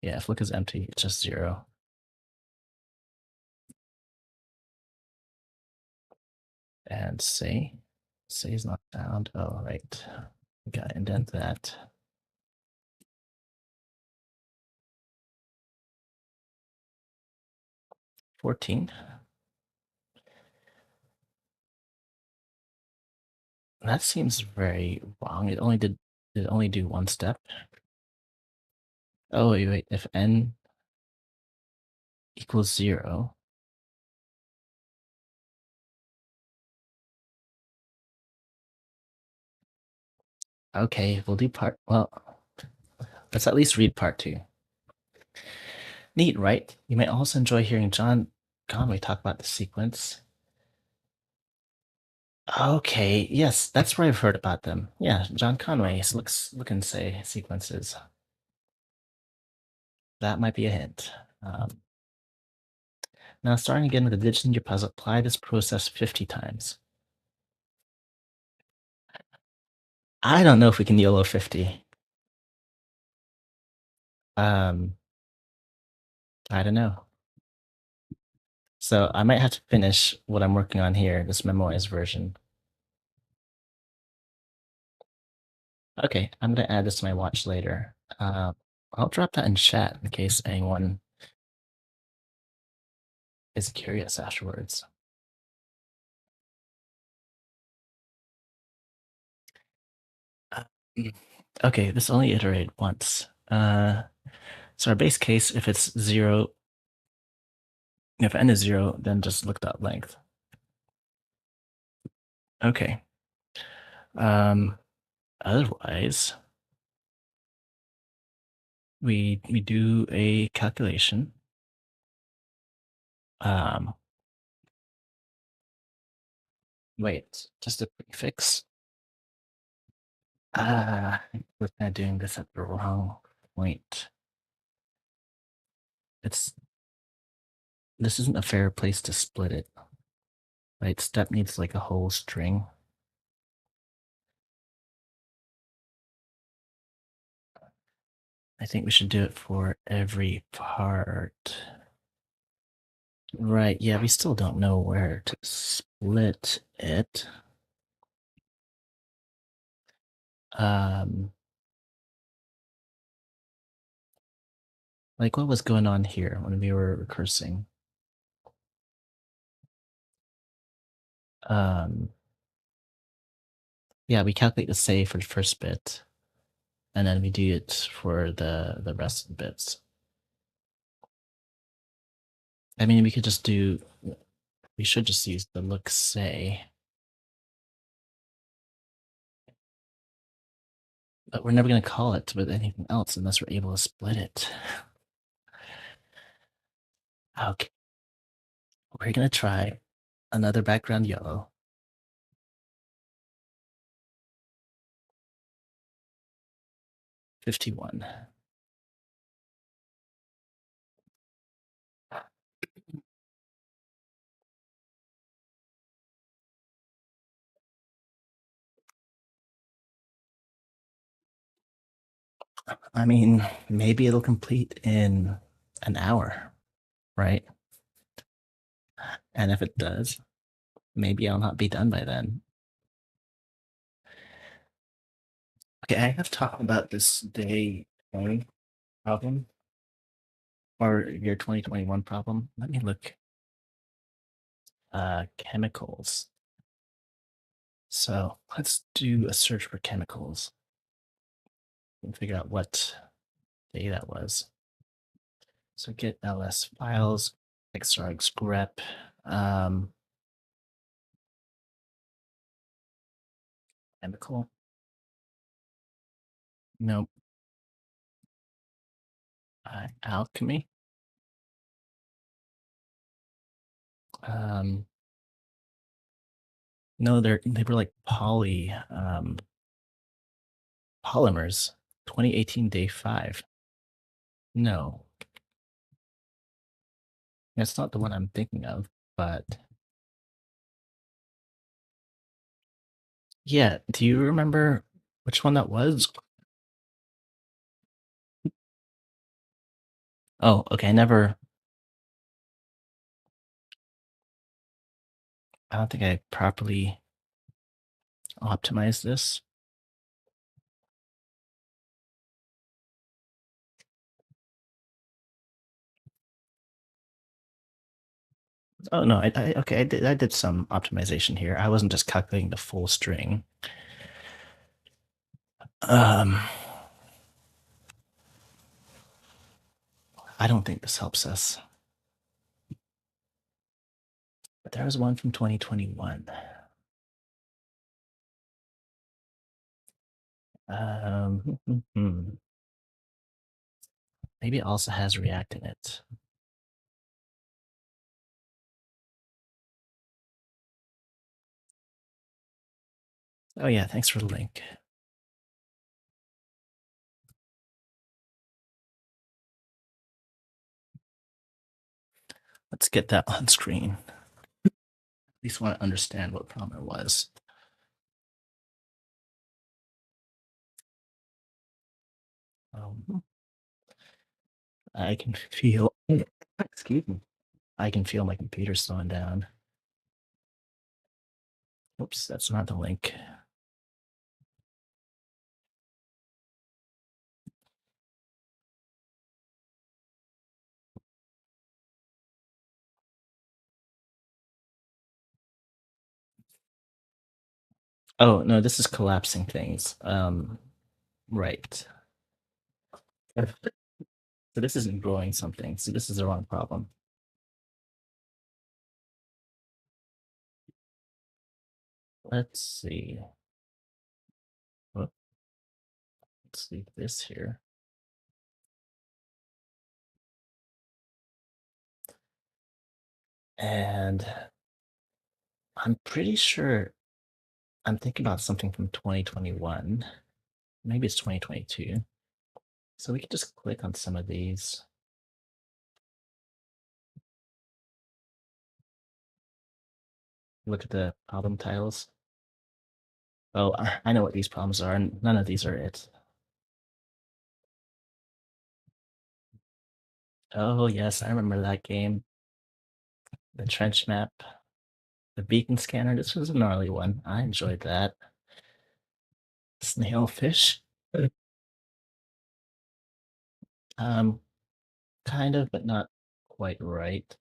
Yeah, if look is empty, it's just 0. And say is not found. Oh, right. We gotta indent that. 14. That seems very wrong. It only do one step. Oh, wait, if n equals 0. Okay, we'll do part. Well, let's at least read part 2. Neat, right? You may also enjoy hearing John Conway talk about the sequence. Okay, yes, that's where I've heard about them. Yeah, John Conway look and say sequences. That might be a hint. Now, starting again with the digits in your puzzle, apply this process 50 times. I don't know if we can YOLO 50. I don't know. So I might have to finish what I'm working on here, this memoized version. Okay, I'm gonna add this to my watch later. I'll drop that in chat in case anyone is curious afterwards. Okay, this only iterated once. So our base case, if it's 0, if n is 0, then just look that length. Okay. Otherwise, we do a calculation. Wait, just a prefix. We're kind of doing this at the wrong point. This isn't a fair place to split it. Right, step needs like a whole string. I think we should do it for every part. Right, yeah, we still don't know where to split it. Like what was going on here when we were recursing? Yeah, we calculate the say for the first bit, and then we do it for the rest of the bits. I mean, we should just use the look say. But we're never going to call it with anything else unless we're able to split it. Okay. We're going to try another background yellow. $51. I mean, maybe it'll complete in an hour, right? And if it does, maybe I'll not be done by then. Okay, I have talked about this day 20 problem or your 2021 problem. Let me look. Chemicals. So let's do a search for chemicals and figure out what day that was. So get ls files, xargs grep. Chemical. Nope. Alchemy. Um, no, they were like polymers. 2018 day 5. No, that's not the one I'm thinking of. But yeah, do you remember which one that was? Oh, okay. I don't think I properly optimized this. Oh no, okay, I did some optimization here. I wasn't just calculating the full string. Um, I don't think this helps us. But there was one from 2021. Maybe it also has React in it. Oh yeah, thanks for the link. Let's get that on screen. At least want to understand what problem it was. I can feel, excuse me, I can feel my computer slowing down. Oops, that's not the link. Oh no, this is collapsing things. Right. So this isn't growing something. So this is the wrong problem. Let's see. Well, let's leave this here. And I'm pretty sure I'm thinking about something from 2021. Maybe it's 2022. So we can just click on some of these. Look at the problem titles. Oh, I know what these problems are, and none of these are it. Oh, yes, I remember that game. The trench map, the beacon scanner. This was a gnarly one. I enjoyed that. Snailfish. Um, kind of, but not quite right.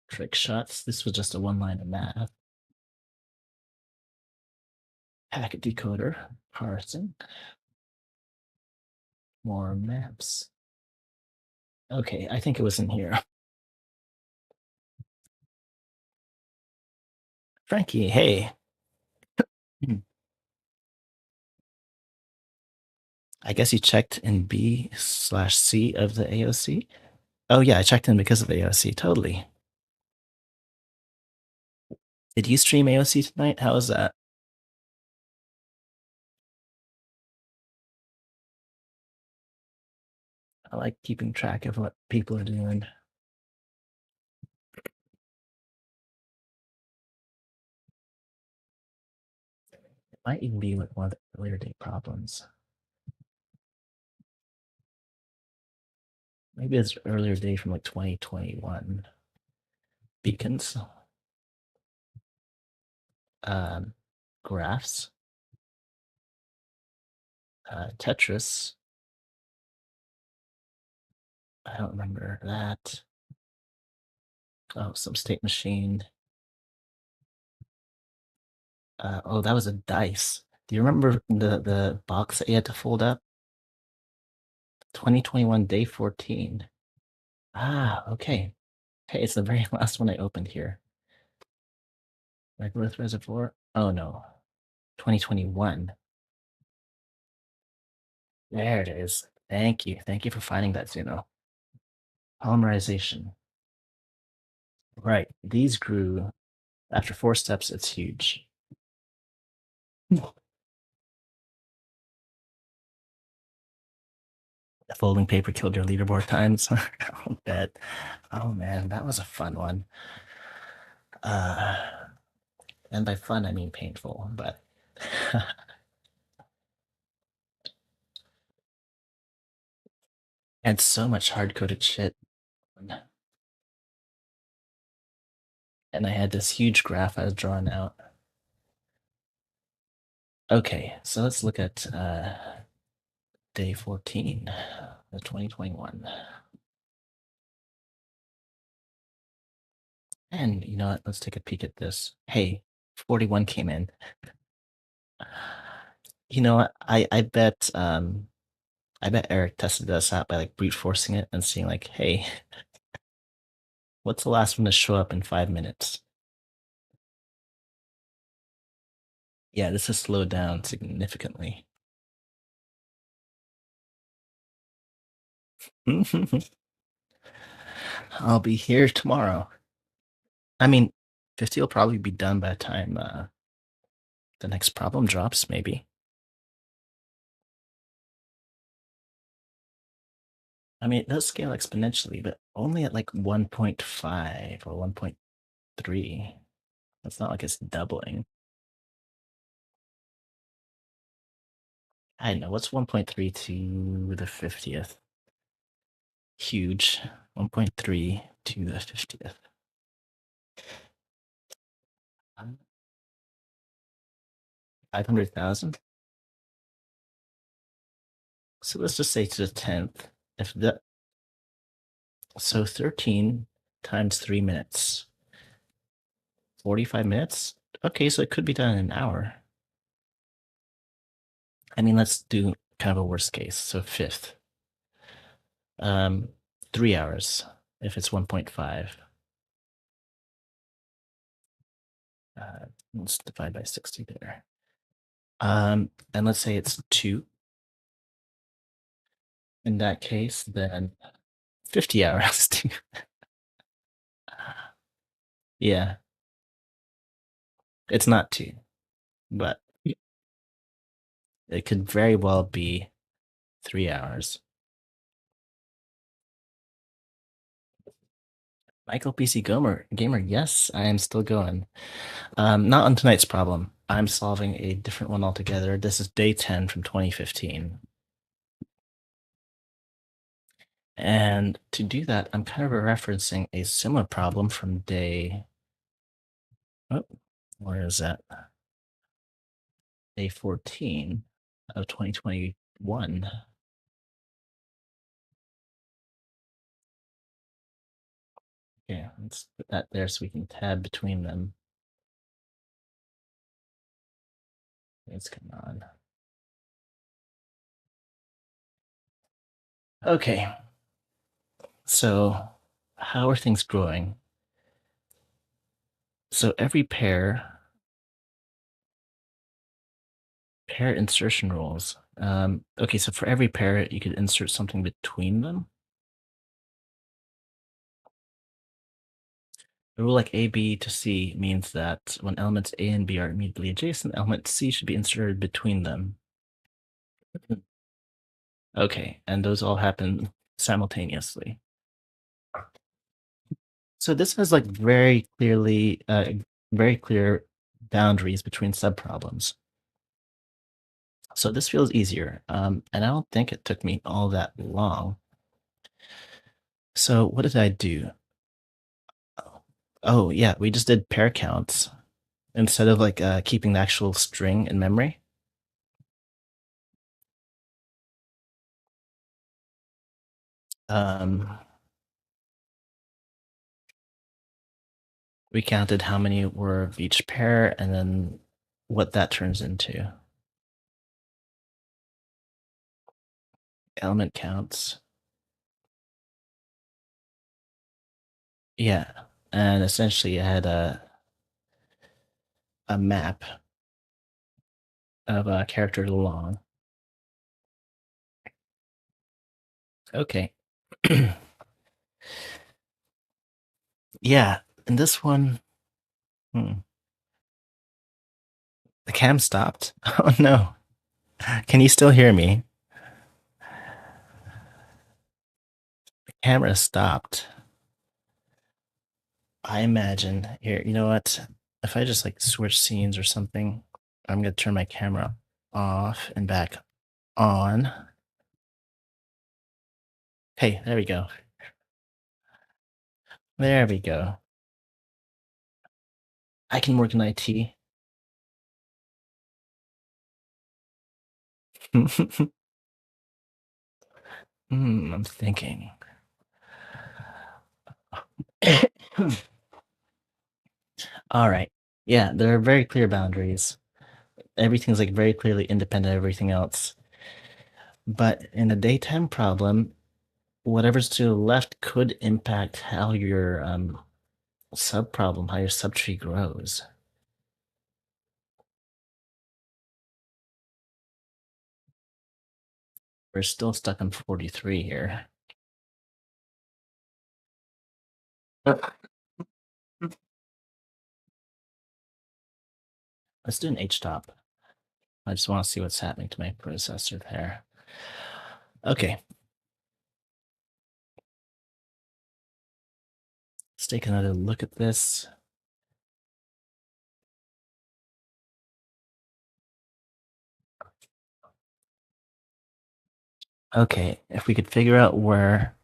Trick shots. This was just a one line of math. Packet decoder. Parsing. More maps. Okay, I think it was in here. Frankie, hey. Hmm. I guess you checked in B/C of the AOC? Oh yeah, I checked in because of AOC, totally. Did you stream AOC tonight? How was that? I like keeping track of what people are doing. It might even be like one of the earlier day problems. Maybe it's earlier day from like 2021. Beacons. Um, graphs. Tetris. I don't remember that. Oh, some state machine. Oh, that was a dice. Do you remember the box that you had to fold up? 2021 day 14. Ah, okay. Hey, it's the very last one I opened here. Regolith Reservoir. Oh no. 2021. There it is. Thank you. Thank you for finding that, Zuno. Polymerization. Right. These grew after 4 steps. It's huge. The folding paper killed your leaderboard times. I'll bet. Oh man, that was a fun one. Uh, and by fun, I mean painful, but and so much hard coded shit. And I had this huge graph I was drawing out. Okay, so let's look at day 14 of 2021. And you know what? Let's take a peek at this. Hey, 41 came in. You know what? I bet Eric tested this out by like brute forcing it and seeing like, hey, what's the last one to show up in 5 minutes? Yeah, this has slowed down significantly. I'll be here tomorrow. I mean, 50 will probably be done by the time the next problem drops, maybe. I mean, it does scale exponentially, but only at like 1.5 or 1.3. It's not like it's doubling. I know, what's 1.3 to the 50th? Huge. 1.3 to the 50th. 500,000? So let's just say to the 10th. If the So 13 times 3 minutes. 45 minutes? Okay, so it could be done in an hour. I mean, let's do kind of a worst case. So fifth. 3 hours if it's 1.5. Let's divide by 60 there. And let's say it's 2. In that case, then 50 hours. Yeah, it's not 2, but it could very well be 3 hours. Michael PC Gamer, yes, I am still going. Not on tonight's problem. I'm solving a different one altogether. This is day 10 from 2015. And to do that, I'm kind of referencing a similar problem from day. Oh, where is that? Day 14 of 2021. Okay, let's put that there so we can tab between them. It's coming on. Okay. So, how are things growing? So every pair insertion rules. Okay, so for every pair, you could insert something between them. A rule like A, B to C means that when elements A and B are immediately adjacent, element C should be inserted between them. Okay, and those all happen simultaneously. So this has like very clear boundaries between subproblems. So this feels easier, and I don't think it took me all that long. So what did I do? Oh yeah, we just did pair counts instead of like keeping the actual string in memory. We counted how many were of each pair and then what that turns into. Element counts. Yeah. And essentially it had a map of character long. Okay. Yeah, and this one, hmm, the cam stopped. Oh no. Can you still hear me? The camera stopped. I imagine here, you know what? If I just like switch scenes or something, I'm gonna turn my camera off and back on. Hey, there we go. There we go. I can work in IT. I'm thinking. All right. Yeah, there are very clear boundaries. Everything's like very clearly independent of everything else. But in a daytime problem, whatever's to the left could impact how your subproblem, how your subtree grows. We're still stuck on 43 here. Let's do an H-top. I just want to see what's happening to my processor there. Okay. Let's take another look at this. Okay, if we could figure out where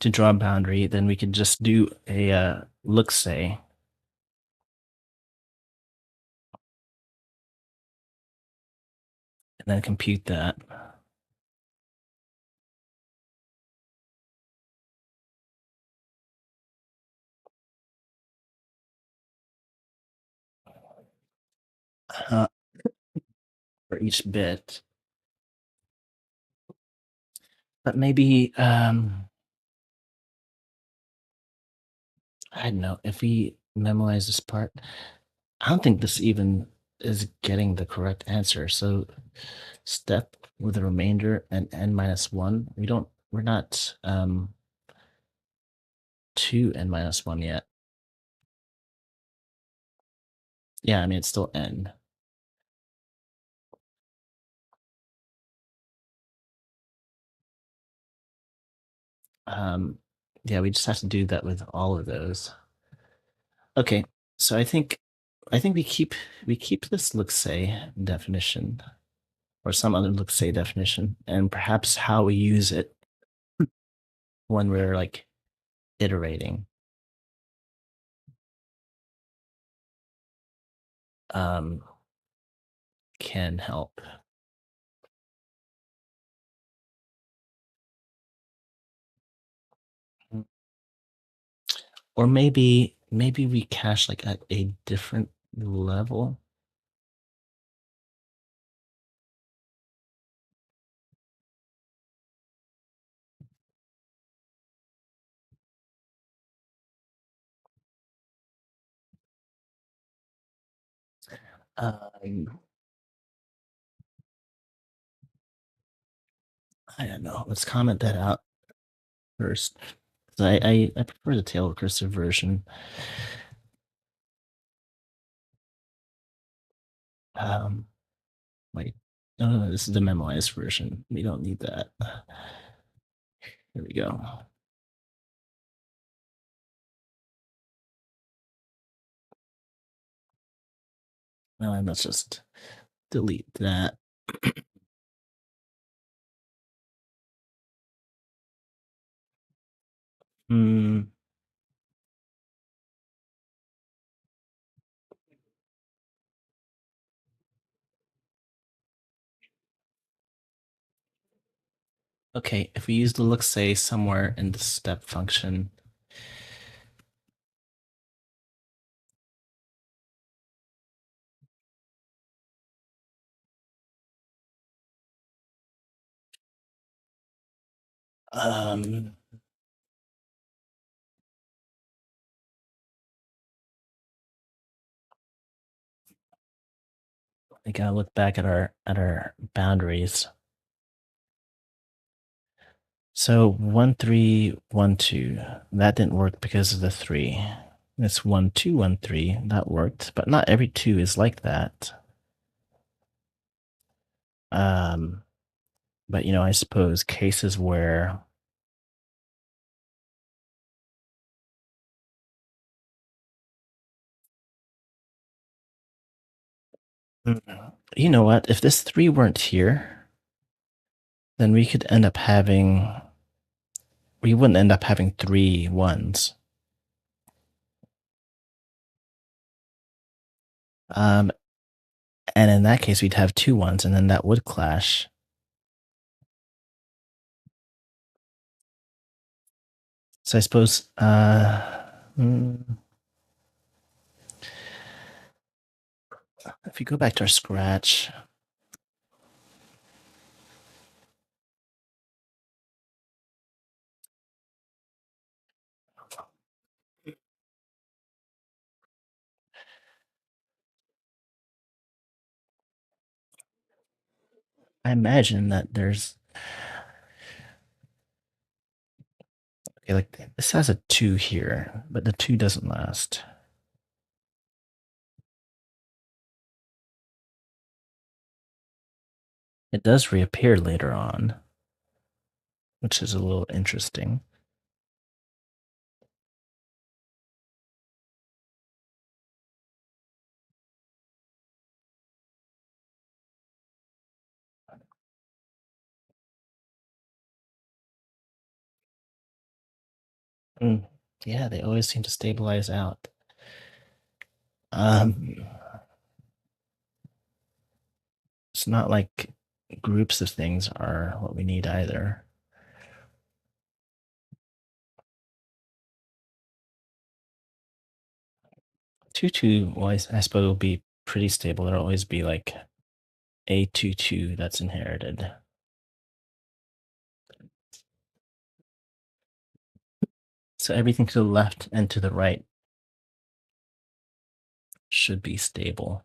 to draw a boundary, then we could just do a look say. And then compute that. Uh, for each bit. But maybe I don't know, if we memorize this part, I don't think this even is getting the correct answer. So step with a remainder and n minus one. We're not to n minus one yet. Yeah, I mean it's still n. Um yeah, we just have to do that with all of those. Okay, so I think we keep this look say definition or some other look say definition, and perhaps how we use it when we're like iterating um, can help. Or maybe we cache like at a different level. Um, I don't know. Let's comment that out first. 'Cause I prefer the tail recursive version. Um, wait, no, this is the memoized version. We don't need that. Here we go. Well, and let's just delete that. Hmm. Okay, if we use the look say somewhere in the step function, um, We gotta look back at our boundaries. So 1 3 1 2. That didn't work because of the 3. It's 1 2 1 3. That worked, but not every 2 is like that. Um, but I suppose cases where you know what? If this 3 weren't here, then we wouldn't end up having 3 1s. Um, and in that case, we'd have 2 1s, and then that would clash. So I suppose, if we go back to our scratch, I imagine that there's okay, like this has a 2 here, but the 2 doesn't last. It does reappear later on, which is a little interesting. Mm, yeah, they always seem to stabilize out. Um, it's not like groups of things are what we need either. 2 2, well, I suppose will be pretty stable. There'll always be like a 2 2 that's inherited. So everything to the left and to the right should be stable.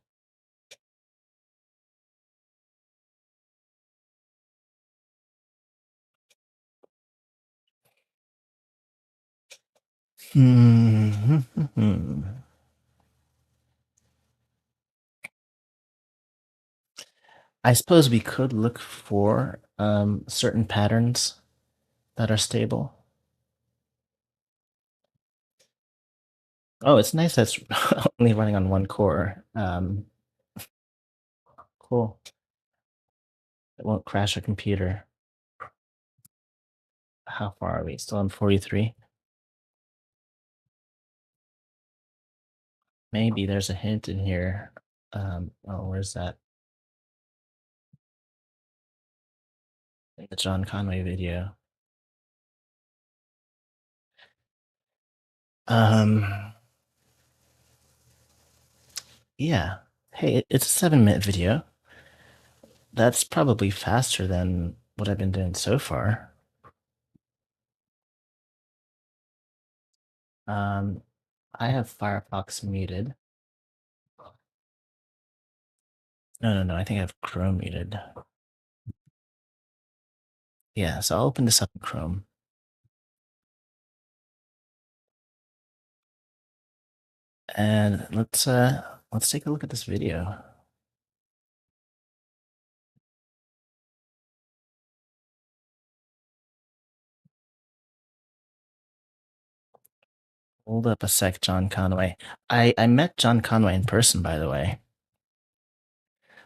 Hmm. I suppose we could look for certain patterns that are stable. Oh, it's nice that's only running on one core. Cool. It won't crash a computer. How far are we? Still on 43? Maybe there's a hint in here. Oh, where's that? The John Conway video. Um, yeah. Hey, it's a 7-minute video. That's probably faster than what I've been doing so far. Um, I have Firefox muted. No. I think I have Chrome muted. Yeah, so I'll open this up in Chrome. And let's take a look at this video. Hold up a sec, John Conway. I met John Conway in person, by the way.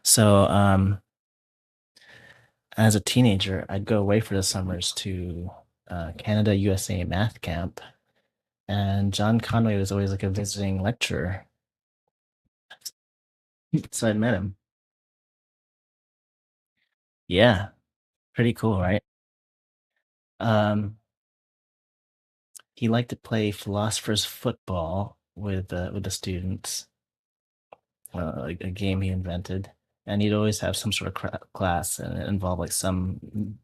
So as a teenager, I'd go away for the summers to Canada USA math camp, and John Conway was always like a visiting lecturer. So I met him. Yeah, pretty cool, right? Um, he liked to play philosopher's football with the students, a game he invented, and he'd always have some sort of class, and it involved like some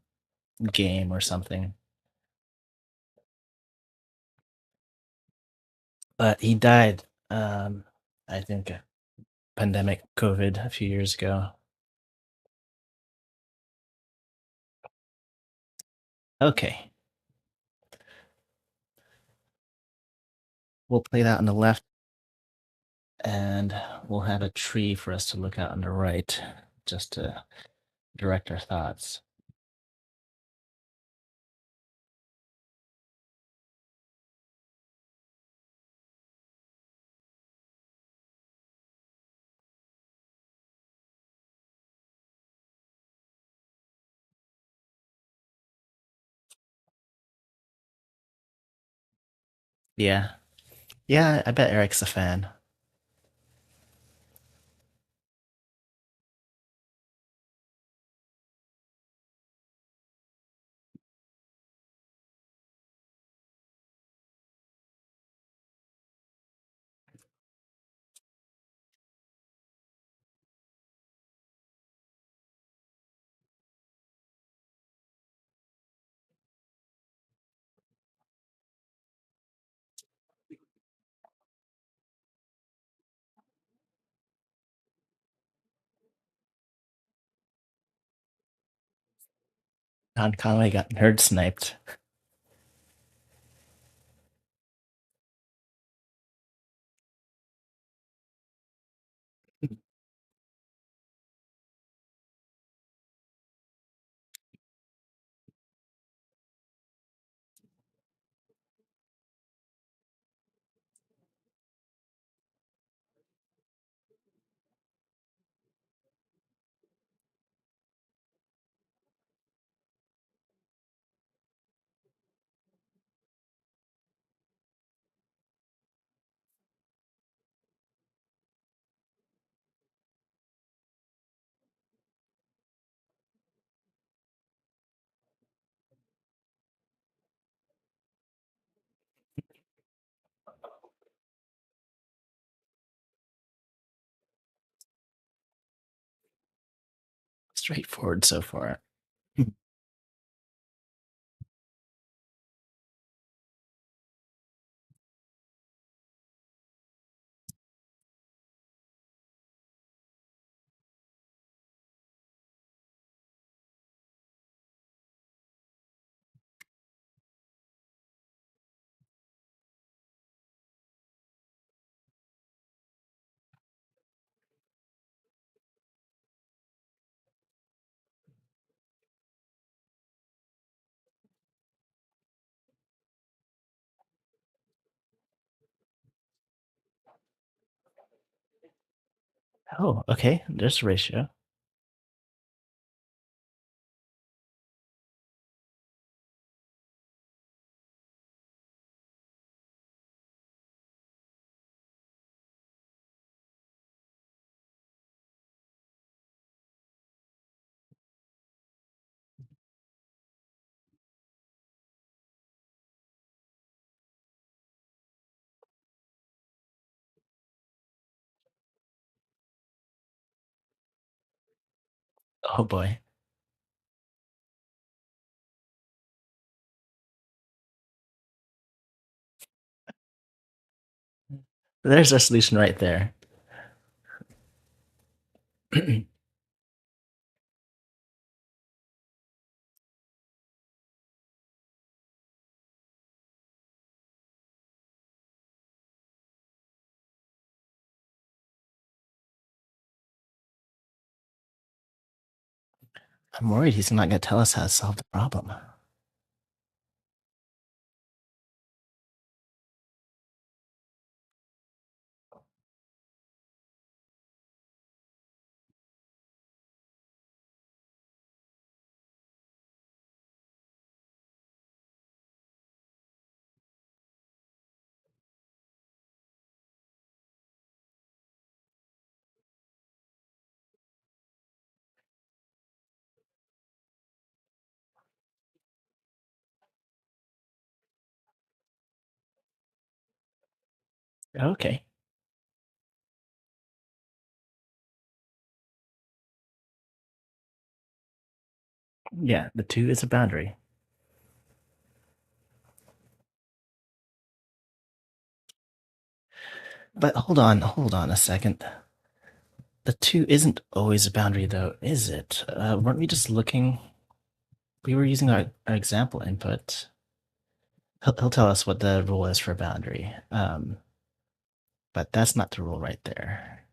game or something. But he died, I think, pandemic COVID a few years ago. Okay, we'll play that on the left, and we'll have a tree for us to look at on the right, just to direct our thoughts. Yeah. Yeah, I bet Eric's a fan. Don Conway got nerd sniped. Straightforward so far. Oh, okay. There's a ratio. Oh boy. There's our solution right there. I'm worried he's not going to tell us how to solve the problem. Okay. Yeah, the two is a boundary. But hold on a second. The 2 isn't always a boundary though, is it? Weren't we just looking we were using our example input. He'll tell us what the rule is for a boundary. But that's not the rule right there.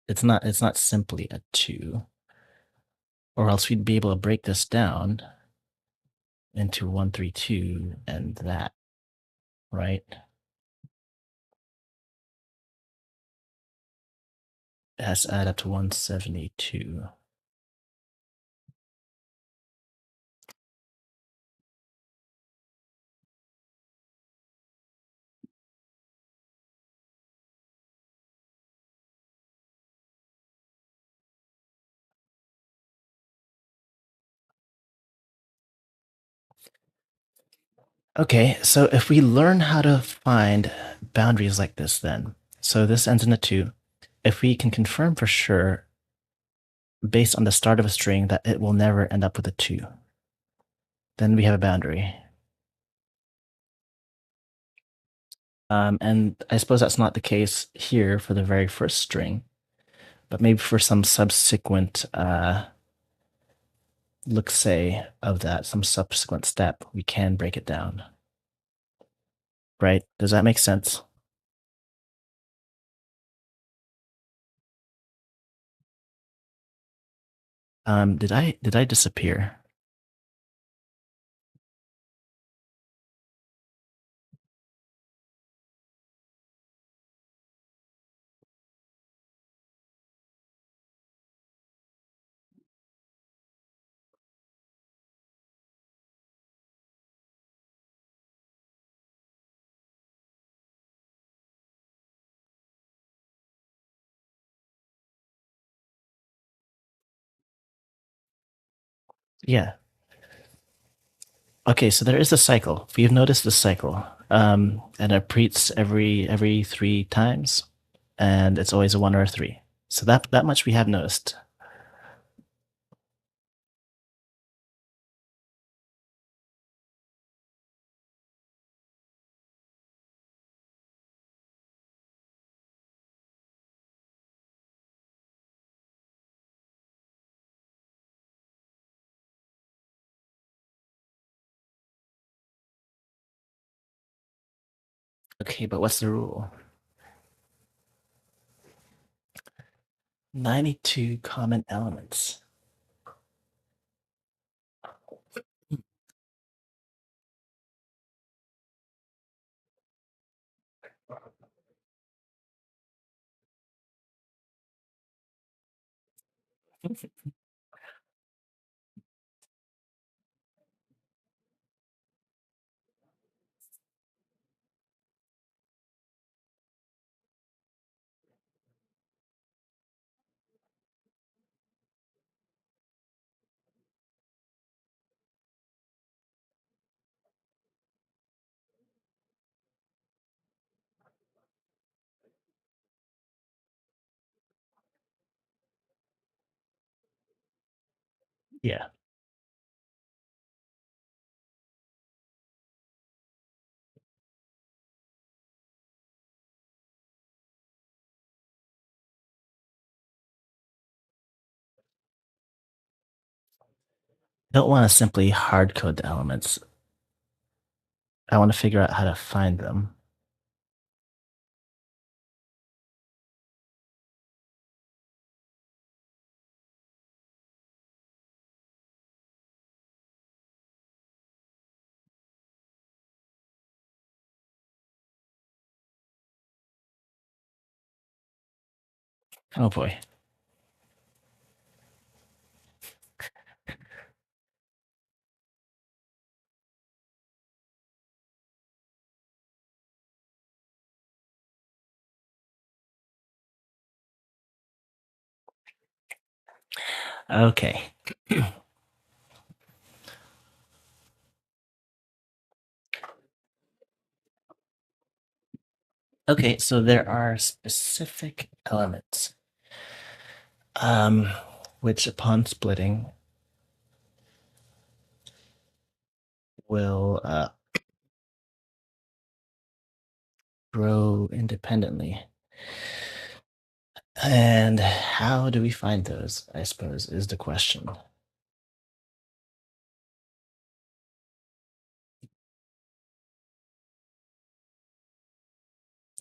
It's not simply a 2, or else we'd be able to break this down into 132 and that, right? It has to add up to 172. Okay, so if we learn how to find boundaries like this, then, so this ends in a 2. If we can confirm for sure, based on the start of a string, that it will never end up with a 2, then we have a boundary. And I suppose that's not the case here for the very first string, but maybe for some subsequent, let's say, of that, some subsequent step, we can break it down. Right? Does that make sense? Did I disappear? Yeah. Okay, so there is a cycle. We've noticed the cycle, and it repeats every 3 times, and it's always a 1 or a 3. So that much we have noticed. Okay, but what's the rule? 92 common elements. Yeah. I don't want to simply hard code the elements. I want to figure out how to find them. Oh boy. Okay. Okay, so there are specific elements, um, which upon splitting will grow independently. And how do we find those, I suppose, is the question.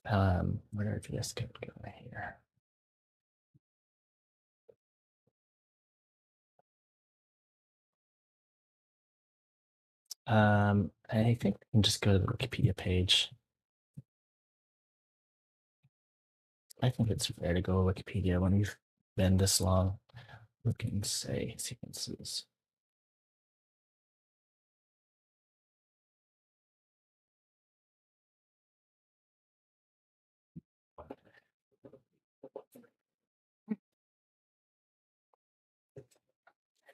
Where did VS Code go here? I think we can just go to the Wikipedia page. I think it's fair to go to Wikipedia when we've been this long looking, say, sequences.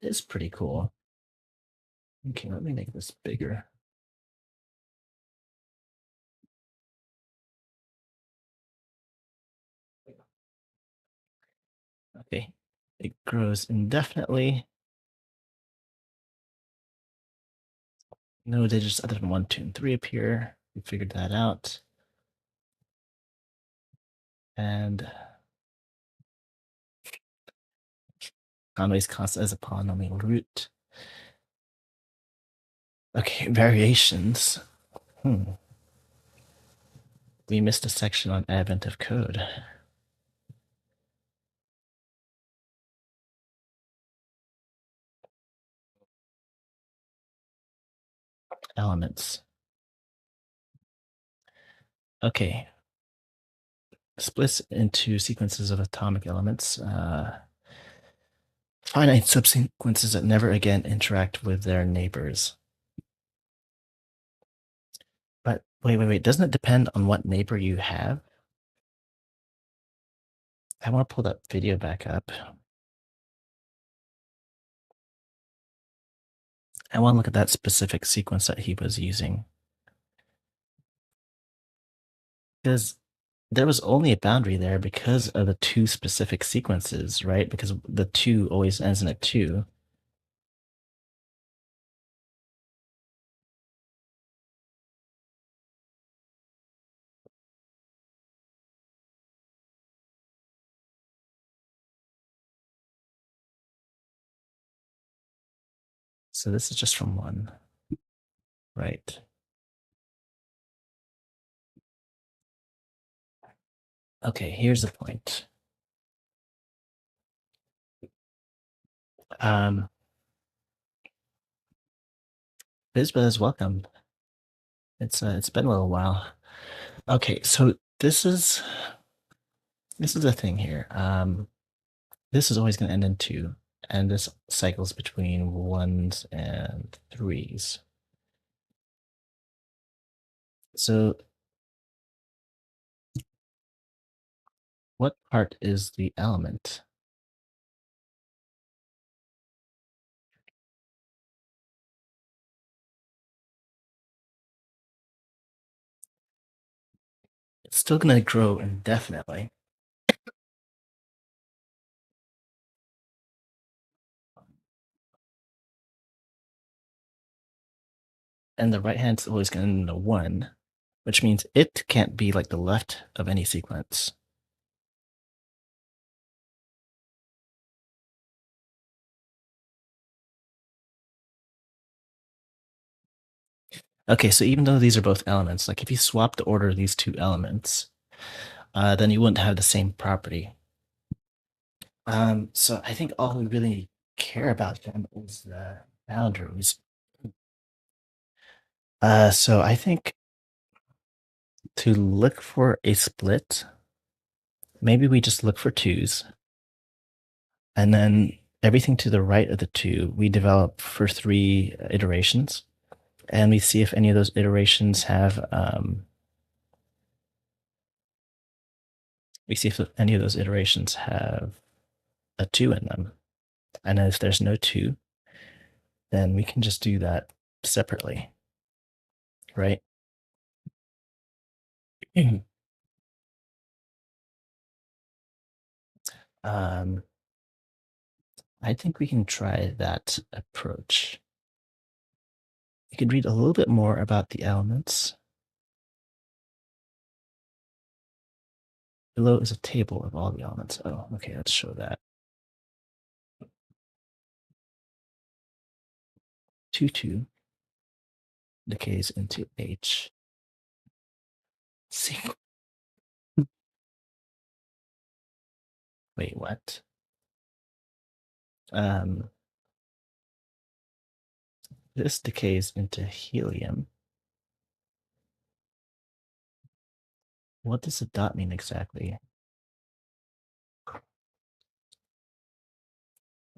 It is pretty cool. Okay, let me make this bigger. Okay, it grows indefinitely. No digits other than 1, 2, and 3 appear. We figured that out. And Conway's constant as a polynomial root. Okay, variations. We missed a section on advent of code. Elements. Okay. Splits into sequences of atomic elements. Finite subsequences that never again interact with their neighbors. But wait. Doesn't it depend on what neighbor you have? I want to pull that video back up. I want to look at that specific sequence that he was using. Because there was only a boundary there because of the two specific sequences, right? Because the 2 always ends in a 2. So this is just from 1, right? Okay, here's the point. Bizbuzz, welcome. It's been a little while. Okay, so this is the thing here. This is always going to end in 2, and this cycles between 1s and 3s. So what part is the element? It's still going to grow indefinitely. And the right hand's always going to end in a 1, which means it can't be like the left of any sequence. Okay, so even though these are both elements, like if you swap the order of these 2 elements, then you wouldn't have the same property. So I think all we really care about them is the boundaries. So I think to look for a split, maybe we just look for 2s, and then everything to the right of the 2 we develop for 3 iterations, and we see if any of those iterations have a 2 in them. And if there's no 2, then we can just do that separately, right? I think we can try that approach. You could read a little bit more about the elements. Below is a table of all the elements. Oh, okay, let's show that. 2, 2 decays into H. Wait, what? Um, this decays into helium. What does the dot mean exactly?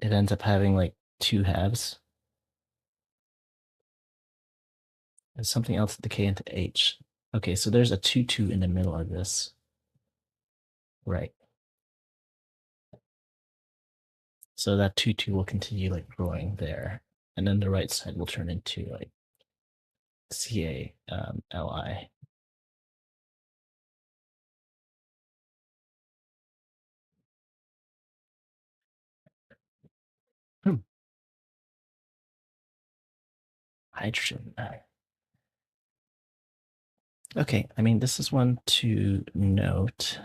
It ends up having like two halves. There's something else decay into H. Okay, so there's a 2, 2 in the middle of this. Right. So that 2, 2 will continue like growing there. And then the right side will turn into like CaLi. Hmm. Hydrogen. Okay, I mean, this is one to note.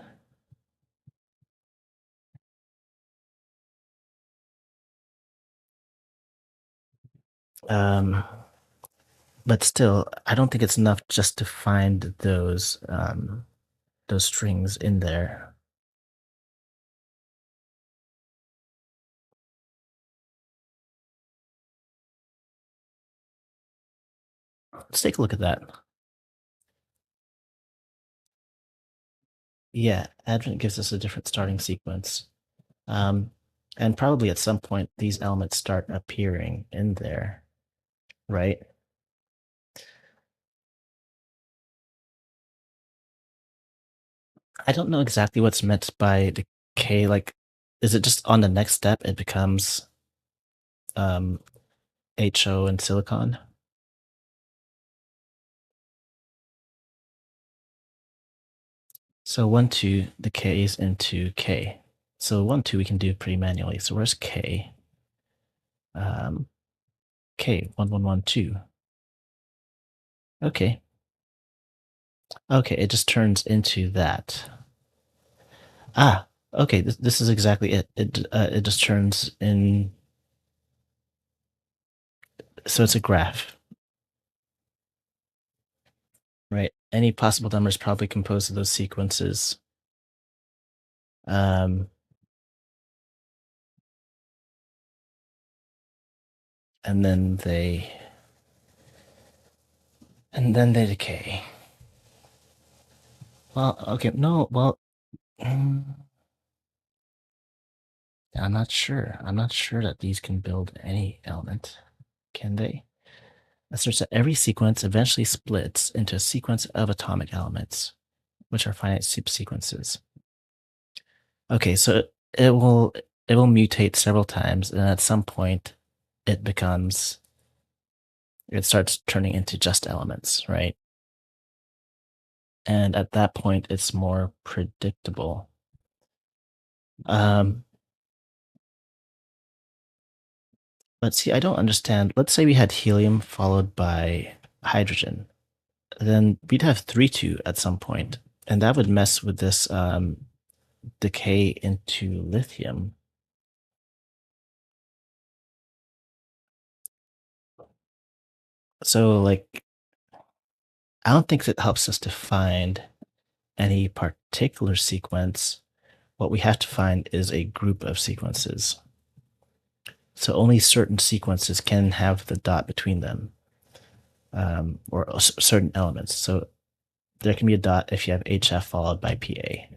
Um, but still, I don't think it's enough just to find those strings in there. Let's take a look at that. Yeah, Advent gives us a different starting sequence. And probably at some point, these elements start appearing in there, right? I don't know exactly what's meant by decay. Like, is it just on the next step, it becomes um, HO and silicon? So 1, 2 decays into K. So 1, 2 we can do pretty manually. So where's K? K, 1, 1, 1, 2. Okay. Okay, it just turns into that. Ah, okay, this is exactly it. It just turns in. So it's a graph, right? Any possible number is probably composed of those sequences. Um, and then they decay. Well, okay, no, well, mm, I'm not sure. I'm not sure that these can build any element. Can they? Asserts that every sequence eventually splits into a sequence of atomic elements, which are finite subsequences. Okay, so it will mutate several times, and at some point, it becomes it starts turning into just elements, right? And at that point, it's more predictable. Um, let's see. I don't understand. Let's say we had helium followed by hydrogen, then we'd have 3, 2 at some point, and that would mess with this decay into lithium. So, like, I don't think that helps us to find any particular sequence. What we have to find is a group of sequences. So only certain sequences can have the dot between them, or certain elements. So there can be a dot if you have HF followed by PA.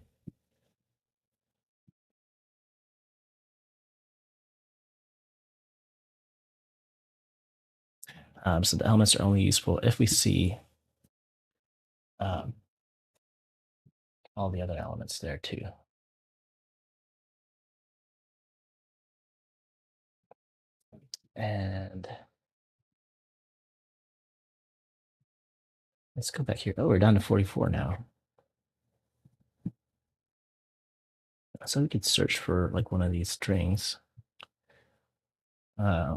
So the elements are only useful if we see um, all the other elements there too. And let's go back here. Oh, we're down to 44 now. So we could search for like one of these strings. Uh,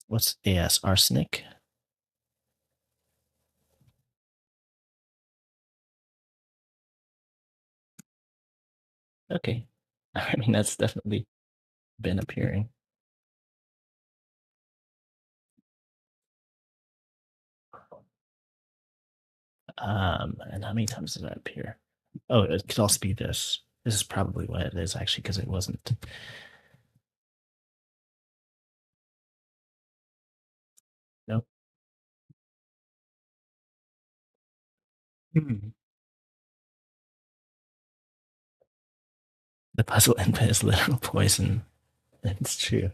What's AS? Arsenic? Okay. I mean, that's definitely been appearing. And how many times does that appear? Oh, it could also be this. This is probably what it is, actually, because it wasn't. Nope. Hmm. The puzzle input is literal poison. It's true.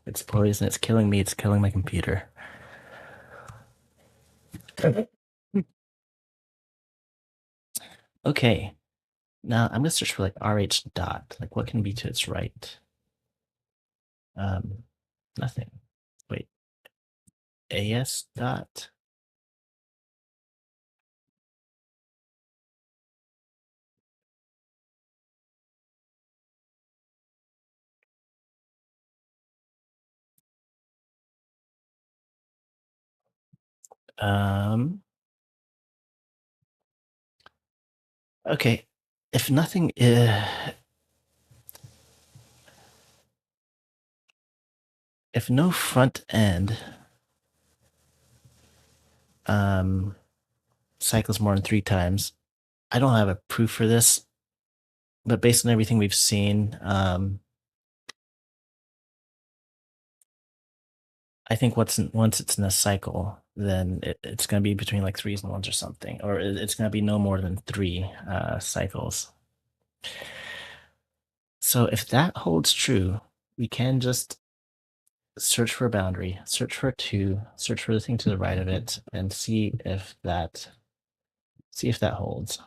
It's poison. It's killing me. It's killing my computer. Okay. Now I'm gonna search for like RH dot. Like what can be to its right? Um, nothing. Wait. AS dot. Um. Okay. If nothing, if no front end um cycles more than 3 times, I don't have a proof for this, but based on everything we've seen, I think once it's in a cycle, then it's going to be between like threes and ones or something, or it's going to be no more than three cycles. So if that holds true, we can just search for a boundary, search for a two, search for the thing to the right of it, and see if that holds.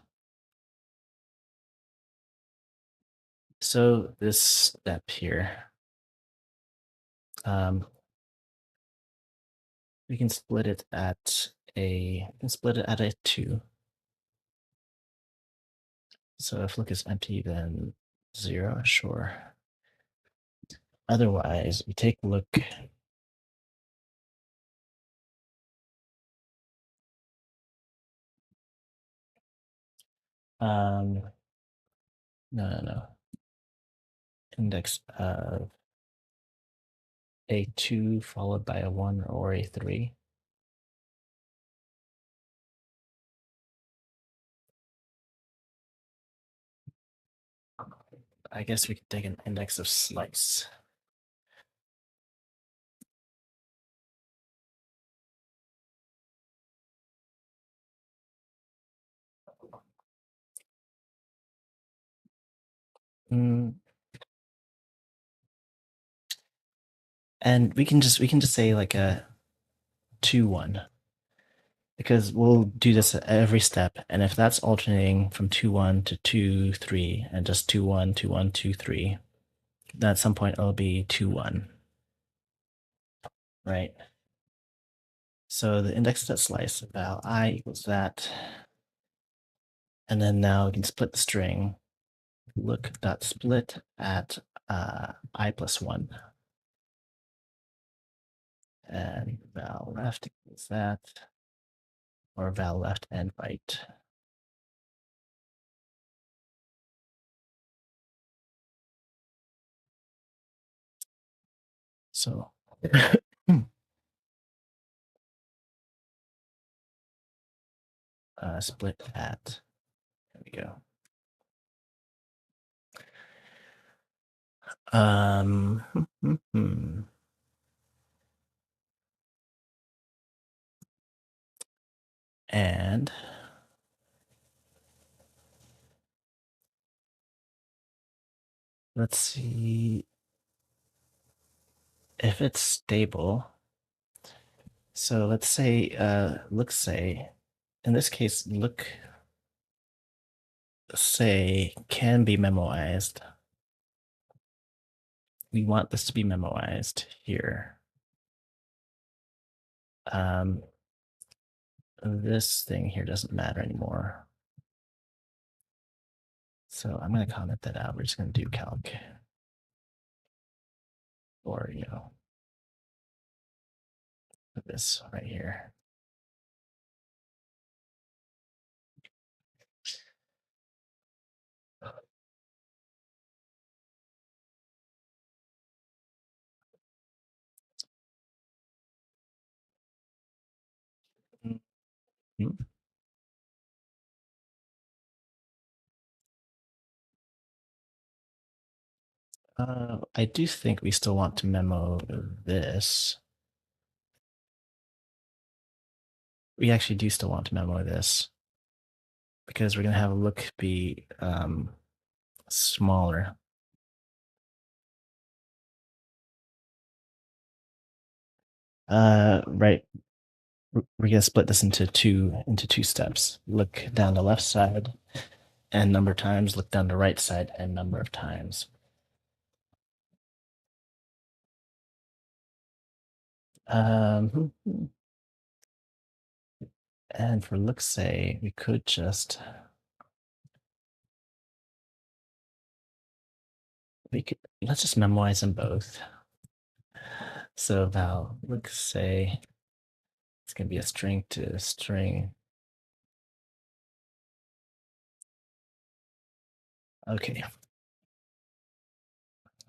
So this step here, um, we can split it at a two. So if look is empty, then zero, sure. Otherwise, we take a look. Um, no, no, no. Index of a two followed by a one or a three. I guess we could take an index of slice. Mm, and we can just say like a 2-1 because we'll do this at every step, and if that's alternating from 2-1 to 2-3 and just 2-1 2-1 2-3, then at some point it'll be 2-1, right? So the index of that slice, val I equals that, and then now we can split the string. Look dot split at I plus 1, and val left equals that, or val left and right. So split at, there we go. Um, and let's see if it's stable. So let's say, look say, in this case, look say can be memoized. We want this to be memoized here. Um, this thing here doesn't matter anymore. So I'm going to comment that out. We're just going to do calc, or put this right here. Mhm. I do think we still want to memo this. We actually do still want to memo this because we're going to have a look be smaller. Right. We're going to split this into two steps. Look down the left side n number of times. Look down the right side n number of times. And for look say, we could just let's just memorize them both. So now look say it's gonna be a string to string. Okay.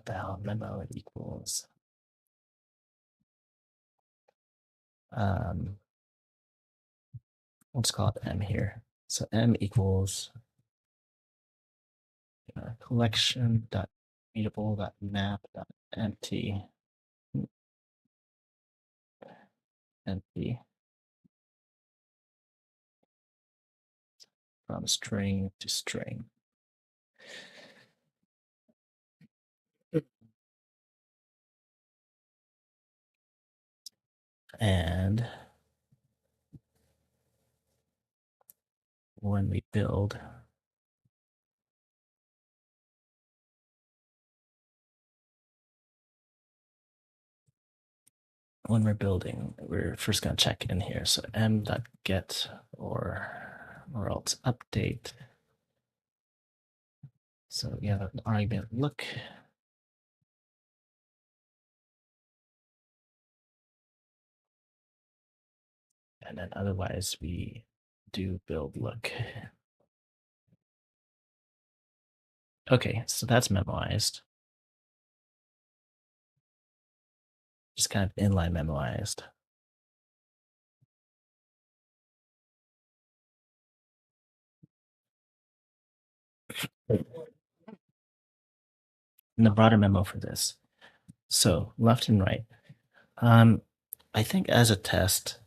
Val memo equals let's call it m here. So m equals collection dot mutable dot map dot empty from string to string. And when we build, when we're building, we're first going to check in here. So m.get or else update. So we have an argument look. And then otherwise we do build look. Okay, so that's memoized. Just kind of inline memoized. And the broader memo for this. So left and right. I think as a test,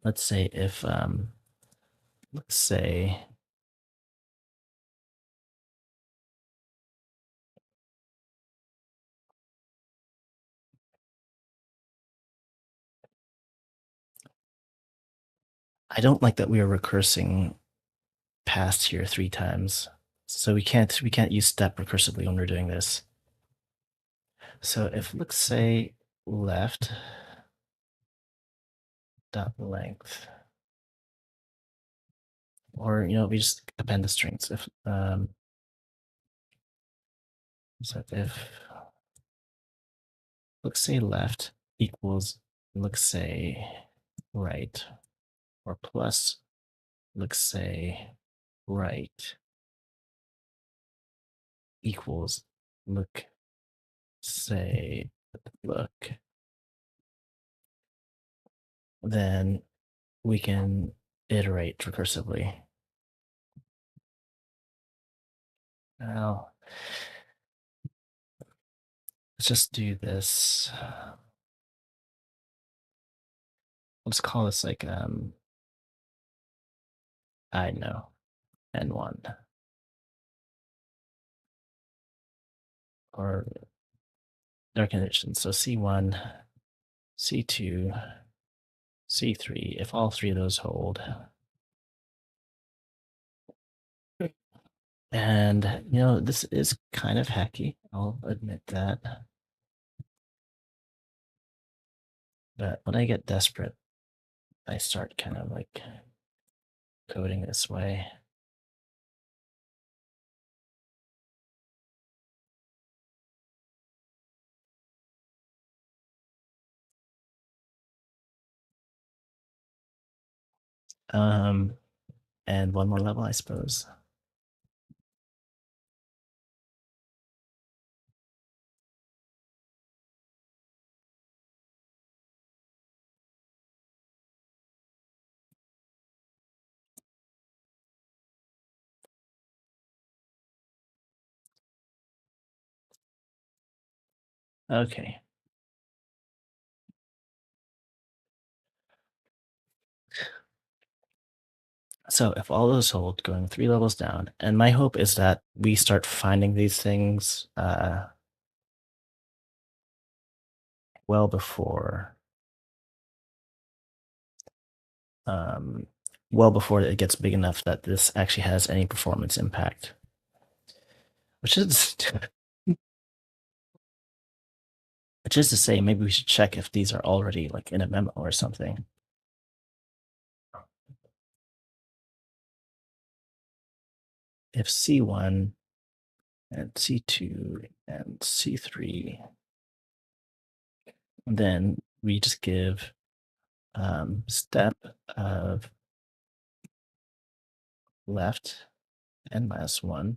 let's say if let's say I don't like that we are recursing past here 3 times. So we can't use step recursively when we're doing this. So if let's say left dot length, or we just append the strings. If so if let's say left equals let's say right, or plus let's say right equals look say look, then we can iterate recursively. Now let's just do this. Let's call this like I know n1 or their conditions. So C1, C2, C3, if all 3 of those hold. And, this is kind of hacky, I'll admit that. But when I get desperate, I start kind of like coding this way. Um, and one more level, I suppose. Okay. So if all those hold, going 3 levels down, and my hope is that we start finding these things well before um, well before it gets big enough that this actually has any performance impact. Which is which is to say, maybe we should check if these are already like in a memo or something. If C1 and C2 and C3, then we just give step of left n-1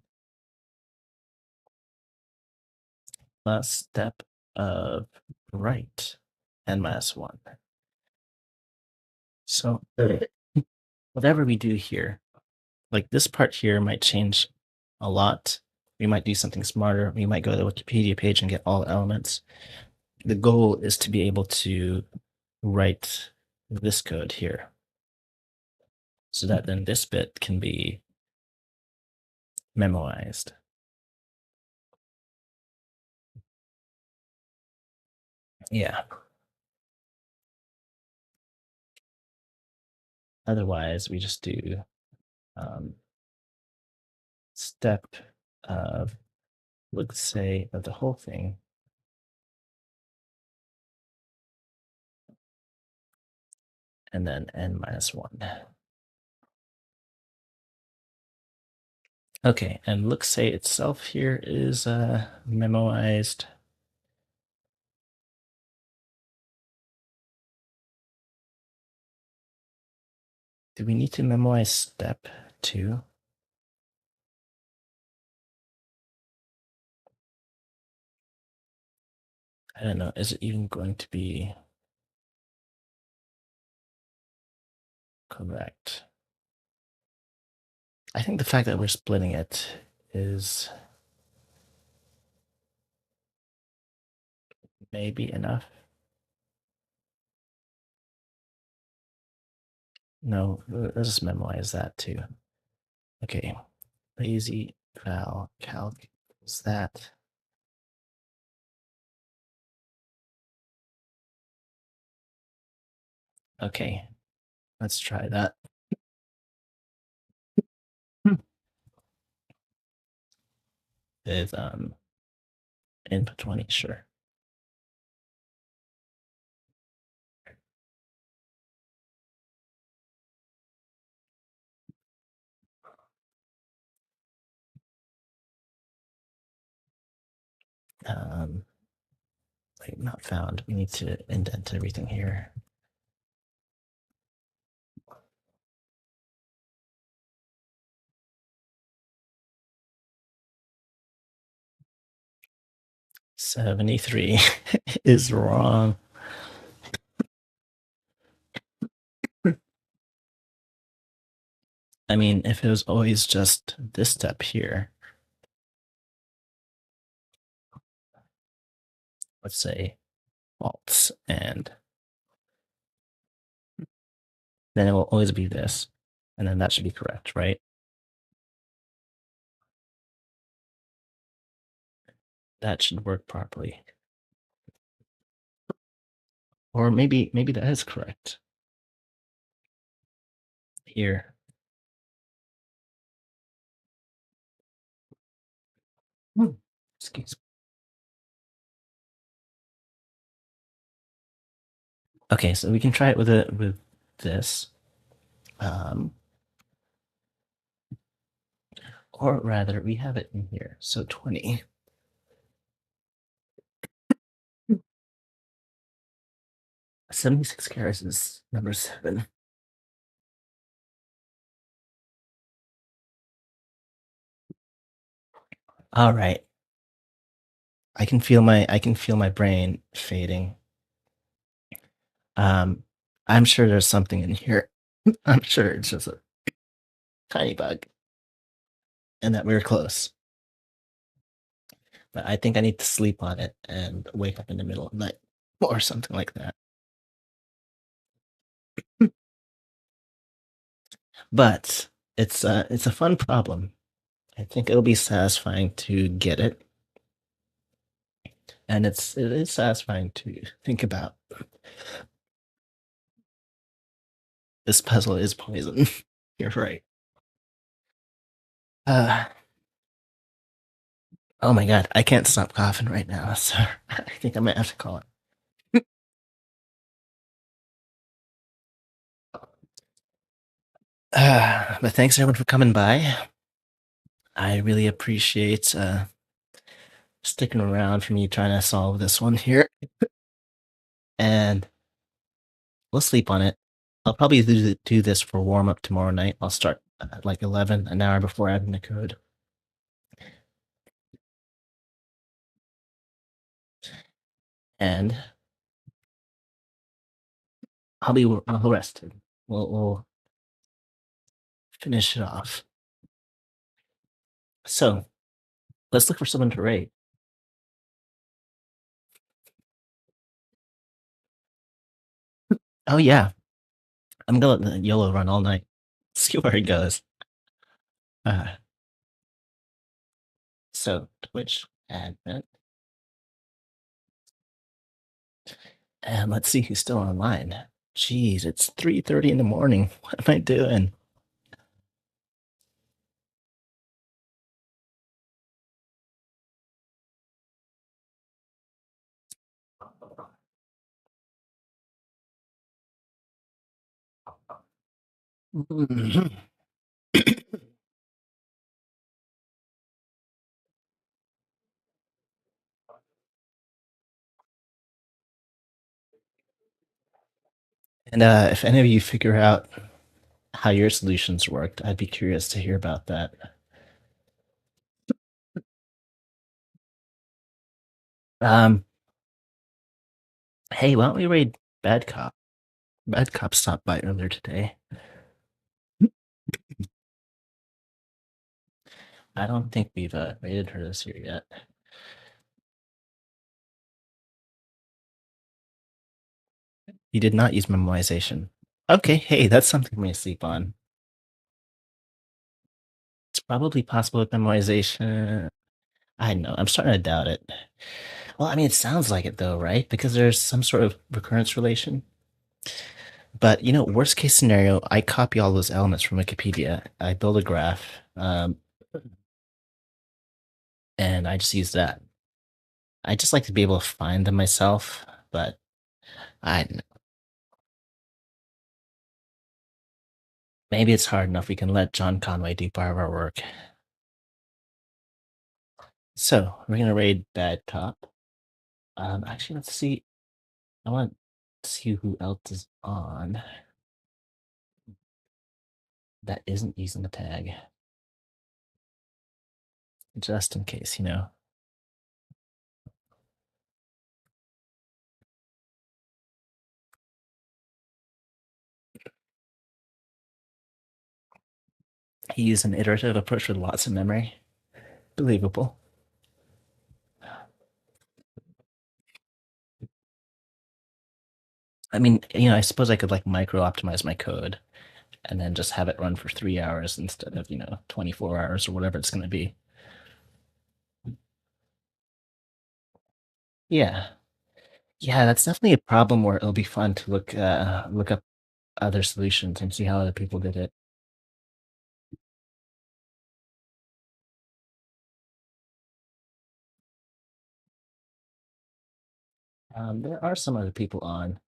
plus step of right n-1. So whatever we do here, like this part here might change a lot. We might do something smarter. We might go to the Wikipedia page and get all elements. The goal is to be able to write this code here so that then this bit can be memoized. Yeah. Otherwise, we just do step of, let's say, of the whole thing. And then n-1. Okay, and look say itself here is memoized. Do we need to memorize step 2? I don't know. Is it even going to be correct? I think the fact that we're splitting it is maybe enough. No, let's just memorize that too. Okay, lazy val calc is that. Okay, let's try that. With input 20, sure. Like not found. We need to indent everything here. "73" is wrong. I mean, if it was always just this step here, let's say false, and then it will always be this, and then that should be correct, right? That should work properly. Or maybe that is correct. Here. Excuse me. Okay, so we can try it with this. Or rather, we have it in here. So 20. 76 carats is number 7. All right. I can feel my brain fading. Um, I'm sure there's something in here. I'm sure it's just a tiny bug and that we were close. But I think I need to sleep on it and wake up in the middle of the night or something like that. But it's a fun problem. I think it'll be satisfying to get it, and it is satisfying to think about. This puzzle is poison. You're right. Uh, oh my god, I can't stop coughing right now, so I think I might have to call it. But thanks everyone for coming by. I really appreciate sticking around for me trying to solve this one here, and we'll sleep on it. I'll probably do this for warm up tomorrow night. I'll start at like 11, an hour before adding the code. And I'll be well rested. We'll finish it off. So let's look for someone to rate. Oh yeah, I'm gonna let the YOLO run all night. See where it goes. Uh, so Twitch admin, and let's see who's still online. Jeez, it's 3:30 in the morning. What am I doing? And if any of you figure out how your solutions worked, I'd be curious to hear about that. Um, hey, why don't we raid Bad Cop? Bad Cop stopped by earlier today. I don't think we've rated her this year yet. You did not use memoization. Okay, hey, that's something we may sleep on. It's probably possible with memoization. I know, I'm starting to doubt it. Well, I mean, it sounds like it though, right? Because there's some sort of recurrence relation. But worst case scenario, I copy all those elements from Wikipedia. I build a graph, and I just use that. I just like to be able to find them myself, but I maybe it's hard enough we can let John Conway do part of our work. So we're gonna raid Bad Cop. Actually, let's see. I want to see who else is on that isn't using the tag, just in case. He used an iterative approach with lots of memory. Believable. I mean, I suppose I could like micro optimize my code and then just have it run for 3 hours instead of 24 hours or whatever it's going to be. Yeah, yeah, that's definitely a problem where it'll be fun to look up other solutions and see how other people did it. There are some other people on,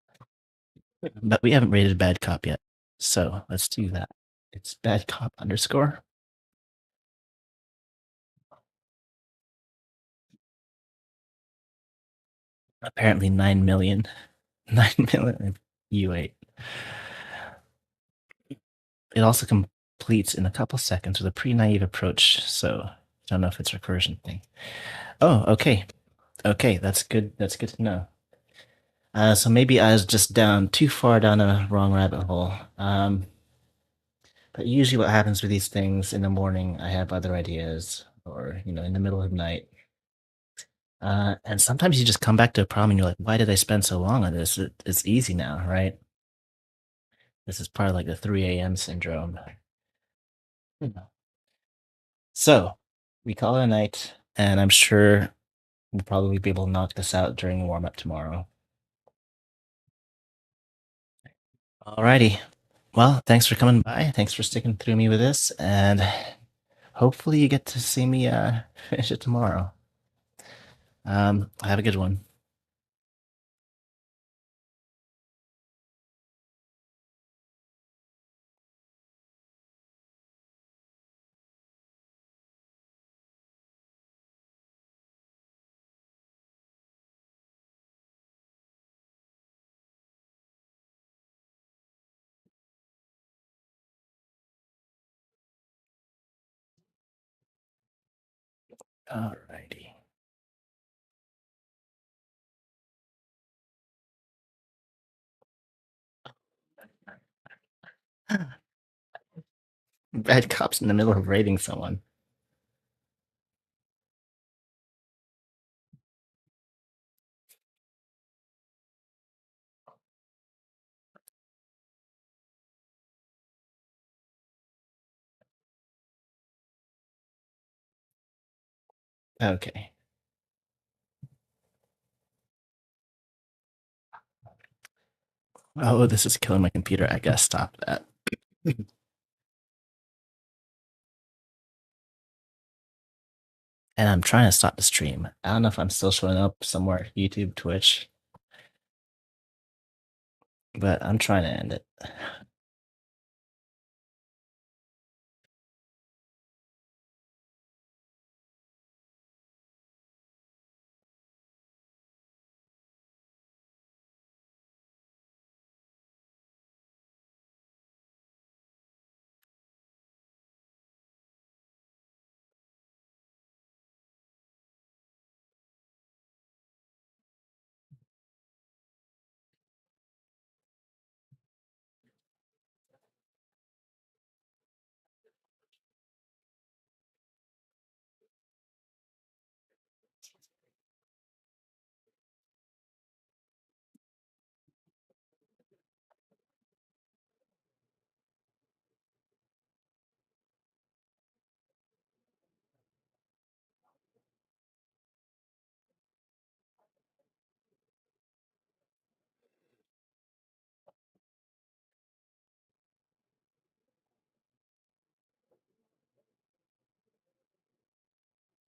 but we haven't rated Bad Cop yet, so let's do that. It's Bad Cop underscore. Apparently 9 million. 9 million U8. It also completes in a couple seconds with a pretty naive approach, so don't know if it's a recursion thing. Oh, okay. Okay, that's good. That's good to know. So maybe I was just down too far down a wrong rabbit hole. But usually what happens with these things in the morning, I have other ideas, or, in the middle of the night. And sometimes you just come back to a problem and you're like, why did I spend so long on this? It's easy now, right? This is part of like the 3 a.m. syndrome. Hmm. So we call it a night, and I'm sure we'll probably be able to knock this out during the warm up tomorrow. Alrighty. Well, thanks for coming by. Thanks for sticking through me with this, and hopefully you get to see me finish it tomorrow. Have a good one. Alrighty. Bad cops in the middle of raiding someone. Okay. Oh, this is killing my computer. I gotta stop that. And I'm trying to stop the stream. I don't know if I'm still showing up somewhere, YouTube, Twitch, but I'm trying to end it.